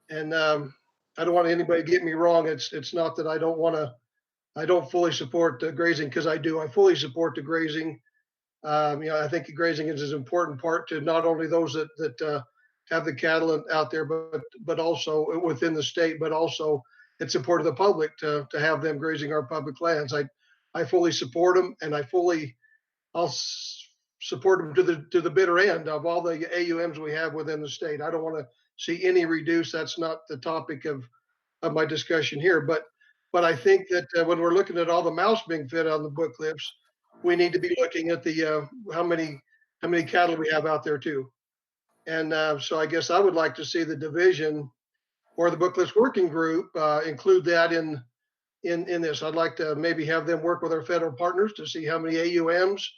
Speaker 5: And I don't want anybody to get me wrong. It's not that I don't fully support the grazing, because I do. I fully support the grazing. I think the grazing is an important part to not only those that have the cattle out there, but also within the state, but also it's important to the public to have them grazing our public lands. I fully support them, and I'll support them to the bitter end of all the AUMs we have within the state. I don't want to see any reduce. That's not the topic of my discussion here. But I think that when we're looking at all the mouse being fed on the Book Cliffs, we need to be looking at the how many cattle we have out there too. And so I guess I would like to see the division or the Book Cliffs working group include that in this. I'd like to maybe have them work with our federal partners to see how many AUMs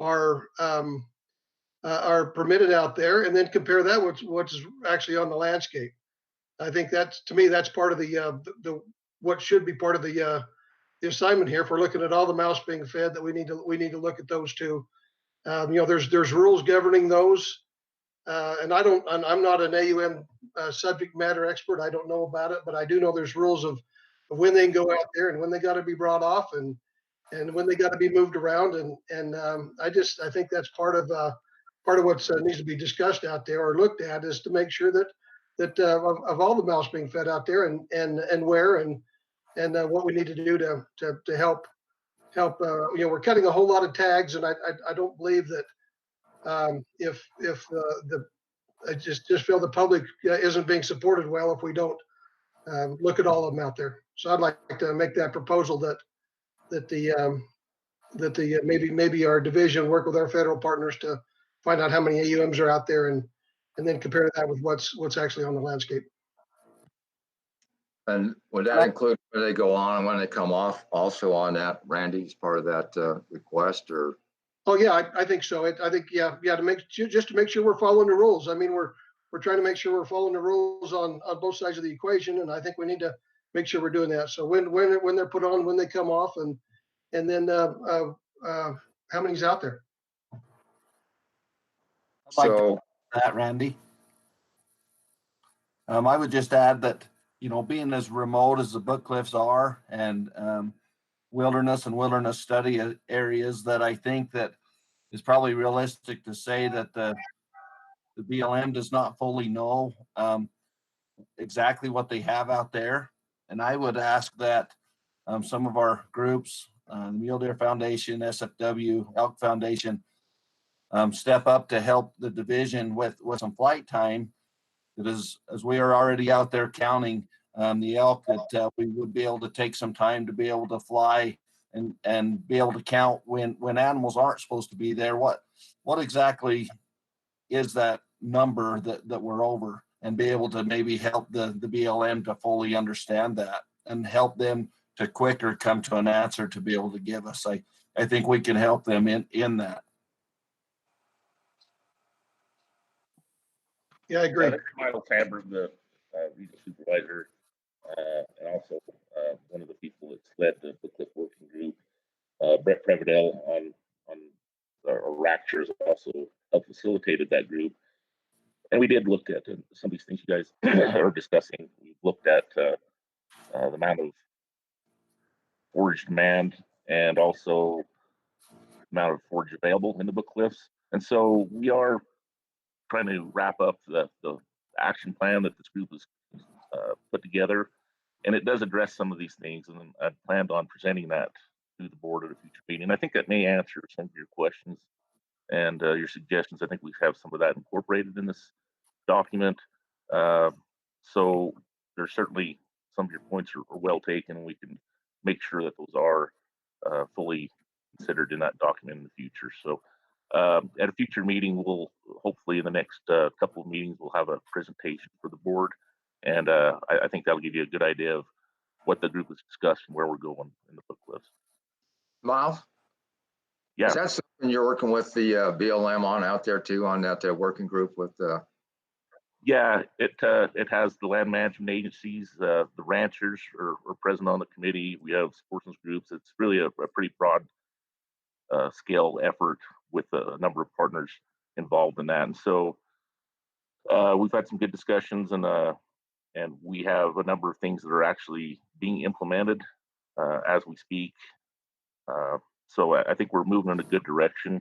Speaker 5: are permitted out there, and then compare that with what's actually on the landscape. I think that's, to me, that's part of the what should be part of the assignment here. If we're looking at all the mouse being fed, that we need to look at those too. There's rules governing those, and I'm not an AUM subject matter expert. I don't know about it, but I do know there's rules of when they can go out there and when they got to be brought off and when they got to be moved around. And I think that's part of what needs to be discussed out there or looked at, is to make sure that of all the mouse being fed out there and where and what we need to do to help. We're cutting a whole lot of tags, and I don't believe that I just feel the public isn't being supported well if we don't look at all of them out there. So I'd like to make that proposal that maybe our division work with our federal partners to find out how many AUMs are out there and then compare that with what's actually on the landscape.
Speaker 1: And would that include where they go on and when they come off also on that, Randy, as part of that request? Or?
Speaker 5: Oh yeah, I think so. I think to make sure we're following the rules. I mean, we're trying to make sure we're following the rules on both sides of the equation, and I think we need to make sure we're doing that. So when they're put on, when they come off, and then how many's out there?
Speaker 10: I'd like to add that, Randy. I would just add that, being as remote as the Book Cliffs are, and wilderness study areas, that I think that it's probably realistic to say that the BLM does not fully know exactly what they have out there. And I would ask that some of our groups, the Mule Deer Foundation, SFW, Elk Foundation, step up to help the division with some flight time. Because as we are already out there counting the elk, that we would be able to take some time to be able to fly and be able to count when animals aren't supposed to be there. What exactly is that number that we're over, and be able to maybe help the BLM to fully understand that and help them to quicker come to an answer to be able to give us. I think we can help them in that.
Speaker 5: Yeah, I agree.
Speaker 19: Michael Tabard, the regional supervisor, and also one of the people that's led the Cliff working group. Brett Prevedel on our raptures also helped facilitated that group. And we did look at some of these things you guys are discussing. We looked at the amount of forage demand and also the amount of forage available in the book cliffs. And so we are trying to wrap up the action plan that this group has put together. And it does address some of these things. And I planned on presenting that to the board at a future meeting. I think that may answer some of your questions and your suggestions. I think we have some of that incorporated in this document. So there's certainly some of your points are well taken. We can make sure that those are fully considered in that document in the future. So at a future meeting, we'll hopefully in the next couple of meetings, we'll have a presentation for the board. And I think that'll give you a good idea of what the group has discussed and where we're going in the book cliffs.
Speaker 1: Miles?
Speaker 19: Yeah.
Speaker 1: Is that something you're working with the BLM on out there too, on that working group with?
Speaker 19: Yeah, it has the land management agencies, the ranchers are present on the committee. We have sportsman's groups. It's really a pretty broad scale effort with a number of partners involved in that. And so we've had some good discussions, and we have a number of things that are actually being implemented as we speak. So I think we're moving in a good direction,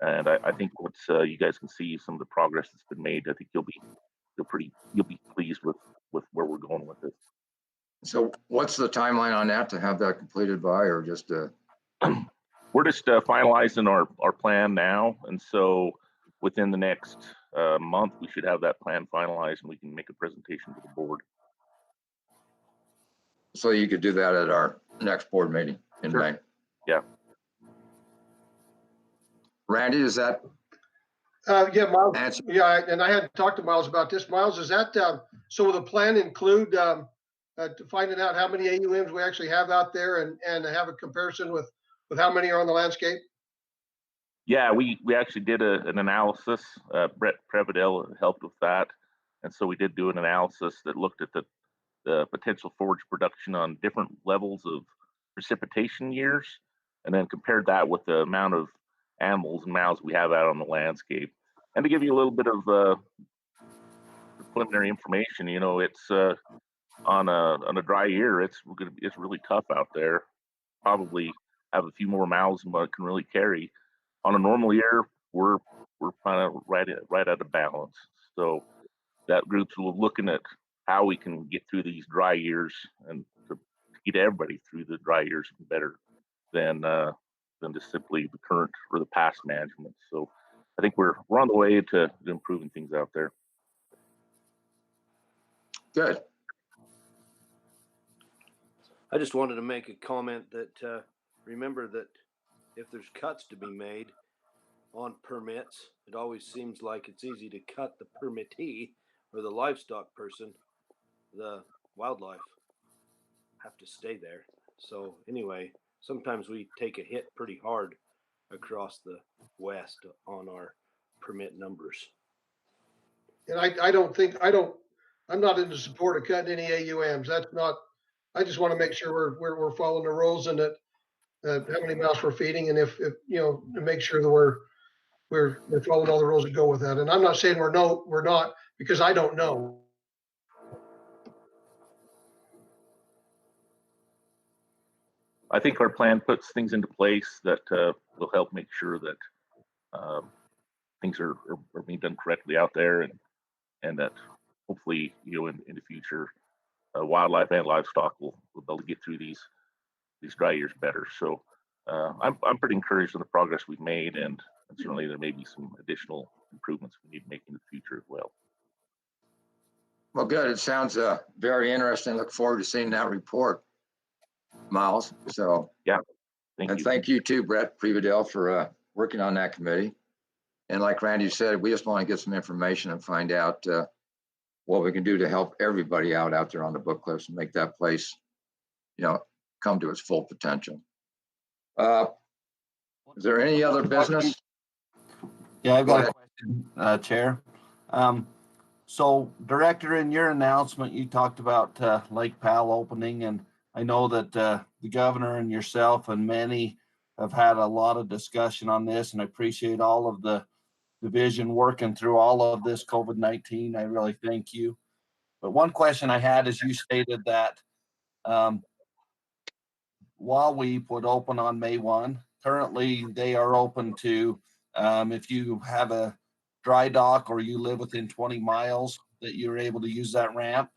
Speaker 19: and I think once you guys can see some of the progress that's been made, I think you'll be pleased with where we're going with this.
Speaker 1: So what's the timeline on that to have that completed by, or just?
Speaker 19: We're just finalizing our plan now, and so within the next month we should have that plan finalized, and we can make a presentation to the board.
Speaker 1: So you could do that at our next board meeting in May.
Speaker 19: Yeah.
Speaker 1: Randy, is that?
Speaker 5: Yeah, Miles. Yeah, and I had talked to Miles about this. Miles, is that so? Will the plan include finding out how many AUMs we actually have out there, and have a comparison with how many are on the landscape?
Speaker 19: Yeah, we actually did an analysis. Brett Prevedel helped with that, and so we did do an analysis that looked at the potential forage production on different levels of precipitation years, and then compared that with the amount of animals and mouths we have out on the landscape. And to give you a little bit of preliminary information, you know, it's on a dry year, it's really tough out there. Probably have a few more mouths than what it can really carry. On a normal year, we're kind of right at a balance. So that group's looking at how we can get through these dry years and to get everybody through the dry years better than just simply the current or the past management. So I think we're on the way to improving things out there.
Speaker 1: Good.
Speaker 12: I just wanted to make a comment that remember that if there's cuts to be made on permits, it always seems like it's easy to cut the permittee or the livestock person. The wildlife have to stay there. So anyway, sometimes we take a hit pretty hard across the West on our permit numbers.
Speaker 5: And I'm not into support of cutting any AUMs. That's not. I just want to make sure we're following the rules, and that how many mouse we're feeding, and if you know, to make sure that we're following all the rules that go with that. And I'm not saying we're not, because I don't know.
Speaker 19: I think our plan puts things into place that will help make sure that things are being done correctly out there, and that hopefully, in the future, wildlife and livestock will be able to get through these dry years better. So I'm pretty encouraged with the progress we've made, and certainly there may be some additional improvements we need to make in the future as well.
Speaker 1: Well, good. It sounds very interesting. Look forward to seeing that report, Miles. So
Speaker 19: yeah,
Speaker 1: thank you too, Brett Prevadell, for working on that committee. And like Randy said, we just want to get some information and find out what we can do to help everybody out there on the Book Cliffs and make that place, come to its full potential. Is there any other business?
Speaker 10: Yeah, I've got a question, Chair. So, Director, in your announcement, you talked about Lake Powell opening, and I know that the governor and yourself and many have had a lot of discussion on this, and I appreciate all of the division working through all of this COVID-19. I really thank you. But one question I had is, you stated that Wahweap would open on May 1. Currently, they are open to, if you have a dry dock or you live within 20 miles, that you're able to use that ramp.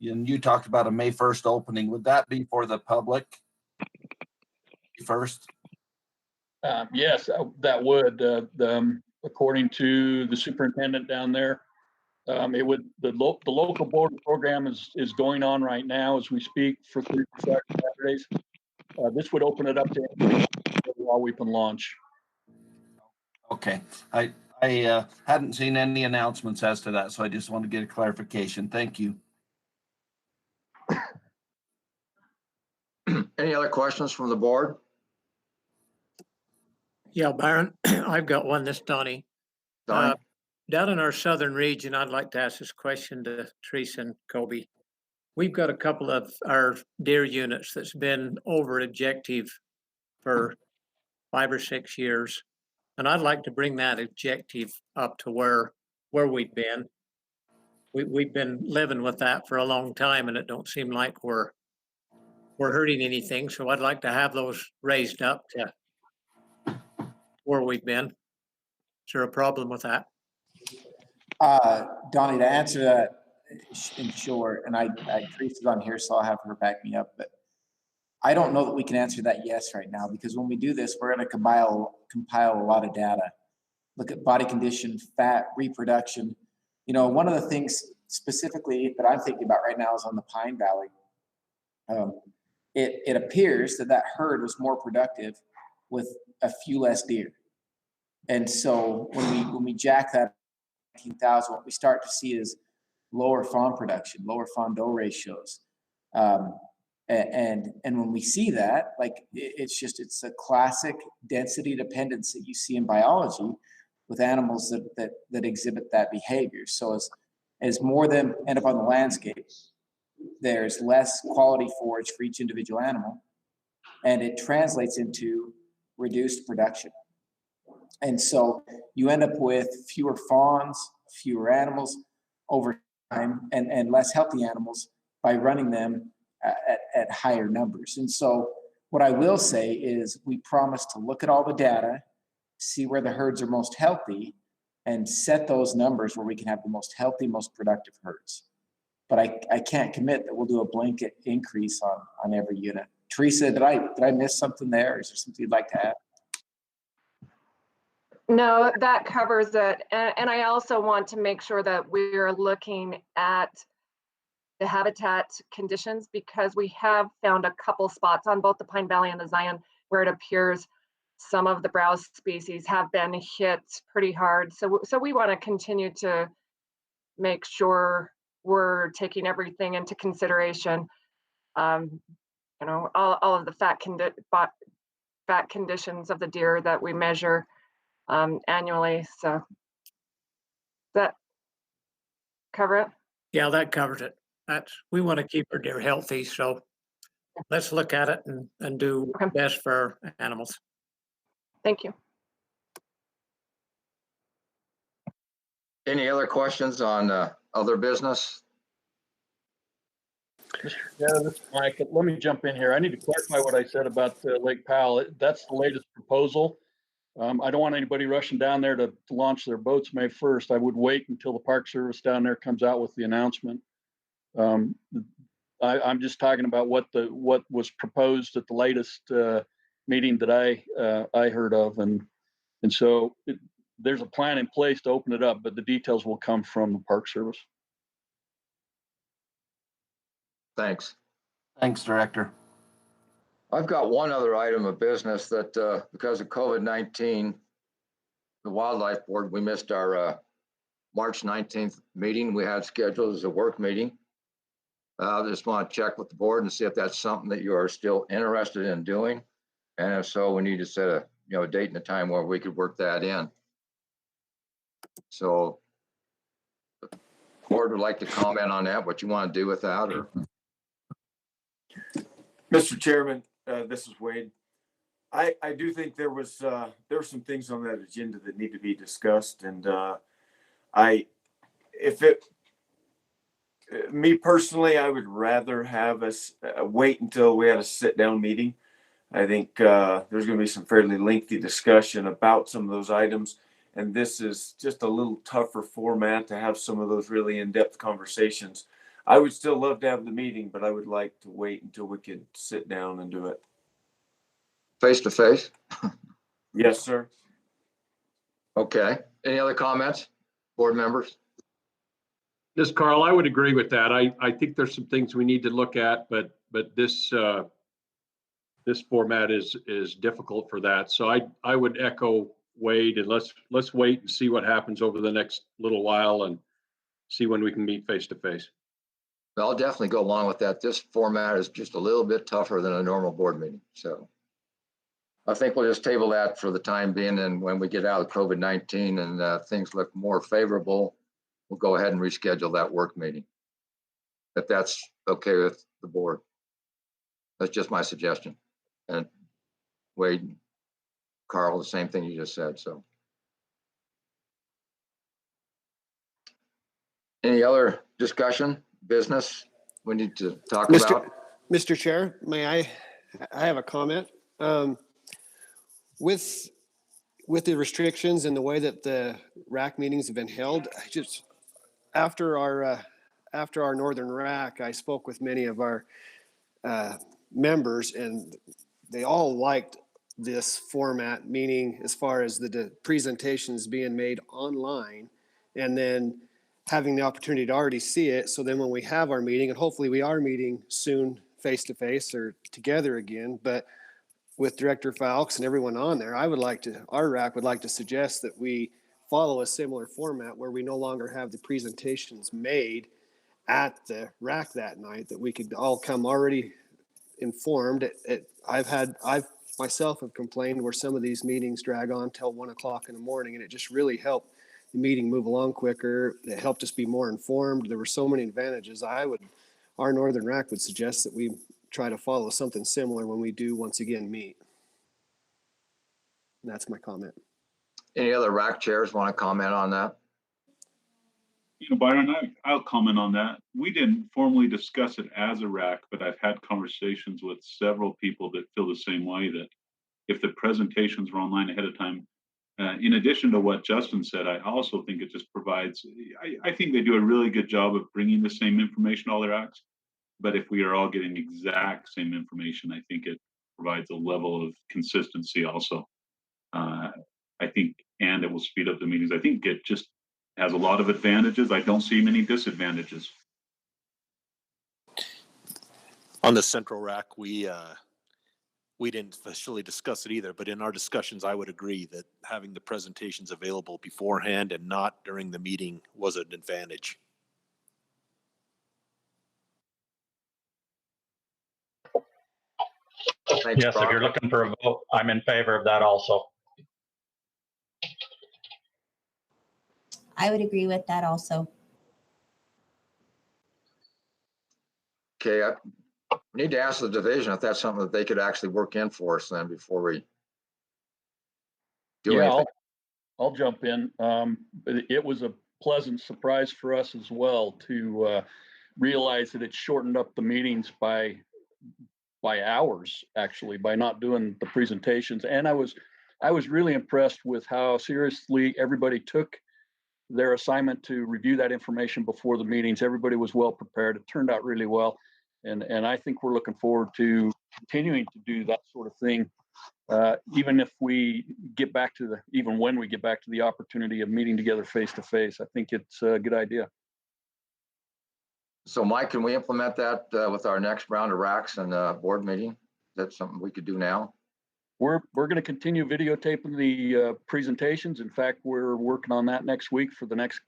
Speaker 10: And you talked about a May 1st opening. Would that be for the public first?
Speaker 6: Yes, that would. According to the superintendent down there, it would. The local board program is going on right now as we speak for 3 Saturdays. This would open it up to Wahweap and launch.
Speaker 10: Okay, I hadn't seen any announcements as to that, so I just want to get a clarification. Thank you.
Speaker 1: Any other questions from the board?
Speaker 3: Yeah, Byron, I've got one. This Donnie. Down in our southern region, I'd like to ask this question to Teresa and Kobe. We've got a couple of our deer units that's been over objective for 5 or 6 years. And I'd like to bring that objective up to where we've been. We've been living with that for a long time, and it don't seem like we're hurting anything. So I'd like to have those raised up to where we've been. Is there a problem with that?
Speaker 8: Donnie, to answer that in short, and Teresa's on here, so I'll have her back me up, but I don't know that we can answer that yes right now, because when we do this, we're going to compile a lot of data, look at body condition, fat, reproduction. One of the things specifically that I'm thinking about right now is on the Pine Valley. It appears that herd was more productive with a few less deer. And so when we jack that 19,000, what we start to see is lower fawn production, lower fawn doe ratios. And when we see that, it's a classic density dependence that you see in biology with animals that exhibit that behavior. So as more of them end up on the landscape, there's less quality forage for each individual animal, and it translates into reduced production. And so you end up with fewer fawns, fewer animals over time, and less healthy animals by running them at higher numbers. And so what I will say is we promise to look at all the data, see where the herds are most healthy, and set those numbers where we can have the most healthy, most productive herds. But I can't commit that we'll do a blanket increase on every unit. Teresa, did I miss something there? Or is there something you'd like to add?
Speaker 7: No, that covers it. And I also want to make sure that we're looking at the habitat conditions, because we have found a couple spots on both the Pine Valley and the Zion where it appears some of the browse species have been hit pretty hard. So we want to continue to make sure we're taking everything into consideration. All of the fat conditions of the deer that we measure annually. So that cover it?
Speaker 3: Yeah, that covers it. We want to keep our deer healthy, so let's look at it and do best for our animals.
Speaker 7: Thank you.
Speaker 1: Any other questions on other business?
Speaker 6: Mr. Chair, this is Mike. Let me jump in here. I need to clarify what I said about Lake Powell. That's the latest proposal. I don't want anybody rushing down there to launch their boats May 1st. I would wait until the Park Service down there comes out with the announcement. I'm just talking about what was proposed at the latest meeting that I heard of, and so there's a plan in place to open it up, but the details will come from the Park Service.
Speaker 1: Thanks.
Speaker 10: Thanks, Director.
Speaker 1: I've got one other item of business that because of COVID-19, the Wildlife Board, we missed our March 19th meeting we had scheduled as a work meeting. I just want to check with the board and see if that's something that you are still interested in doing. And if so, we need to set a date and a time where we could work that in. So the board would like to comment on that, what you want to do with that, or
Speaker 2: Mr. Chairman, this is Wade. I do think there were some things on that agenda that need to be discussed, and me personally, I would rather have us wait until we had a sit-down meeting. I think there's going to be some fairly lengthy discussion about some of those items, and this is just a little tougher format to have some of those really in-depth conversations. I would still love to have the meeting, but I would like to wait until we could sit down and do it.
Speaker 1: face to face?
Speaker 2: Yes, sir.
Speaker 1: Okay. Any other comments, board members?
Speaker 4: This, Carl, I would agree with that. I think there's some things we need to look at, but this format is difficult for that. So I would echo Wade, and let's wait and see what happens over the next little while and see when we can meet face to face.
Speaker 1: I'll definitely go along with that. This format is just a little bit tougher than a normal board meeting. So I think we'll just table that for the time being. And when we get out of COVID-19 and things look more favorable, we'll go ahead and reschedule that work meeting, if that's okay with the board. That's just my suggestion. And Wade, Carl, the same thing you just said. So any other discussion, business we need to talk about?
Speaker 15: Mr. Chair, may I have a comment? With the restrictions and the way that the RAC meetings have been held, after our Northern RAC, I spoke with many of our members, and they all liked this format, meaning as far as the presentations being made online and then having the opportunity to already see it. So then when we have our meeting, and hopefully we are meeting soon face to face or together again, but with Director Fowlks and everyone on there, our RAC would like to suggest that we follow a similar format where we no longer have the presentations made at the RAC that night, that we could all come already informed. I've myself have complained where some of these meetings drag on till 1 o'clock in the morning, and it just really helped the meeting move along quicker. It helped us be more informed. There were so many advantages. Our Northern RAC would suggest that we try to follow something similar when we do once again meet. And that's my comment.
Speaker 1: Any other RAC chairs want to comment on that?
Speaker 17: Byron, I'll comment on that. We didn't formally discuss it as a RAC, but I've had conversations with several people that feel the same way, that if the presentations were online ahead of time, in addition to what Justin said, I also think it just provides, I think they do a really good job of bringing the same information to all their RACs. But if we are all getting exact same information, I think it provides a level of consistency also. I think, and it will speed up the meetings. I think it just has a lot of advantages. I don't see many disadvantages.
Speaker 16: On the Central RAC, we didn't officially discuss it either, but in our discussions, I would agree that having the presentations available beforehand and not during the meeting was an advantage.
Speaker 1: Thanks,
Speaker 9: yes,
Speaker 1: Bob.
Speaker 9: if you're looking for a vote, I'm in favor of that also.
Speaker 18: I would agree with that also.
Speaker 1: Okay, we need to ask the division if that's something that they could actually work in for us then before we do anything.
Speaker 6: I'll jump in. It was a pleasant surprise for us as well to realize that it shortened up the meetings by hours, actually, by not doing the presentations. And I was I was really impressed with how seriously everybody took their assignment to review that information before the meetings. Everybody was well prepared. It turned out really well. And I think we're looking forward to continuing to do that sort of thing. Even if we get back to even when we get back to the opportunity of meeting together face to face, I think it's a good idea.
Speaker 1: So Mike, can we implement that with our next round of racks and board meeting? Is that something we could do now?
Speaker 6: We're going to continue videotaping the presentations. In fact, we're working on that next week for the next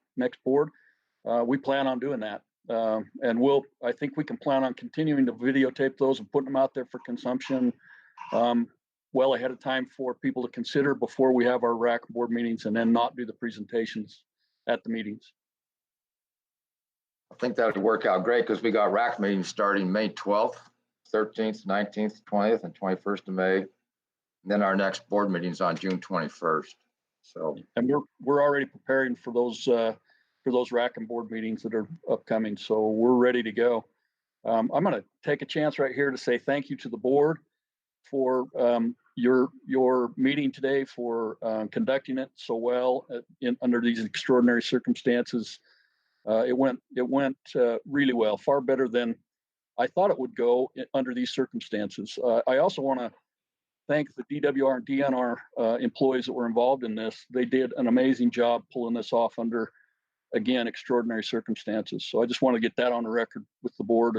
Speaker 6: board. We plan on doing that. And I think we can plan on continuing to videotape those and putting them out there for consumption well ahead of time for people to consider before we have our rack board meetings, and then not do the presentations at the meetings.
Speaker 1: I think that would work out great because we got rack meetings starting May 12th, 13th, 19th, 20th, and 21st of May. And then our next board meeting's on June 21st. So,
Speaker 6: and we're already preparing for those rack and board meetings that are upcoming. So we're ready to go. I'm going to take a chance right here to say thank you to the board for your meeting today, for conducting it so well under these extraordinary circumstances. It went really well, far better than I thought it would go under these circumstances. I also want to thank the DWR and DNR employees that were involved in this. They did an amazing job pulling this off under, again, extraordinary circumstances. So I just want to get that on the record with the board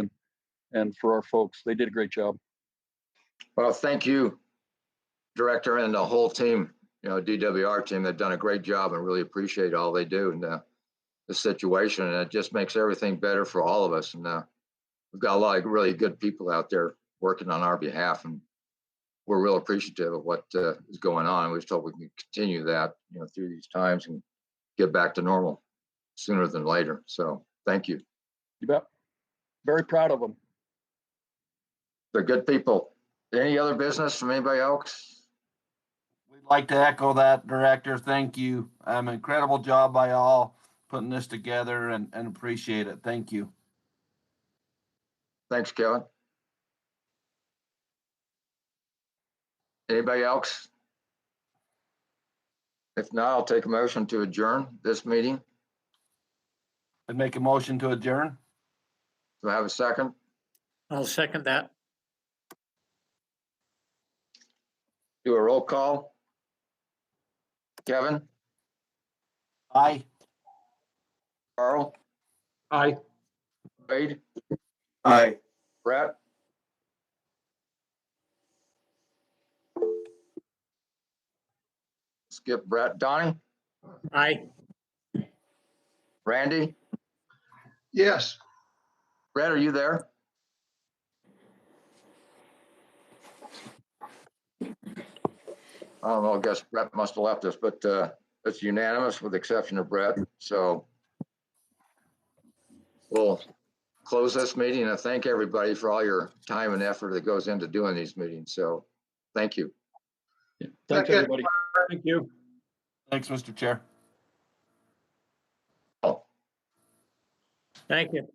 Speaker 6: and for our folks. They did a great job.
Speaker 1: Well, thank you, Director, and the whole team, DWR team. They've done a great job and really appreciate all they do in the situation. And it just makes everything better for all of us. And we've got a lot of really good people out there working on our behalf. And we're real appreciative of what is going on. We just hope we can continue that, through these times and get back to normal sooner than later. So thank you.
Speaker 6: You bet. Very proud of them.
Speaker 1: They're good people. Any other business from anybody else?
Speaker 10: We'd like to echo that, Director. Thank you. Incredible job by all putting this together and appreciate it. Thank you.
Speaker 1: Thanks, Kevin. Anybody else? If not, I'll take a motion to adjourn this meeting.
Speaker 10: I'd make a motion to adjourn.
Speaker 1: Do I have a second?
Speaker 3: I'll second that.
Speaker 1: Do a roll call. Kevin?
Speaker 10: Aye.
Speaker 1: Carl?
Speaker 4: Aye.
Speaker 1: Wade?
Speaker 2: Aye.
Speaker 1: Brett? Skip Brett. Donnie?
Speaker 3: Aye.
Speaker 1: Randy?
Speaker 5: Yes.
Speaker 1: Brett, are you there? I don't know, I guess Brett must have left us, but it's unanimous with the exception of Brett. So we'll close this meeting and thank everybody for all your time and effort that goes into doing these meetings. So thank you.
Speaker 6: Thanks, everybody. Thank you.
Speaker 10: Thanks, Mr. Chair.
Speaker 3: Thank you.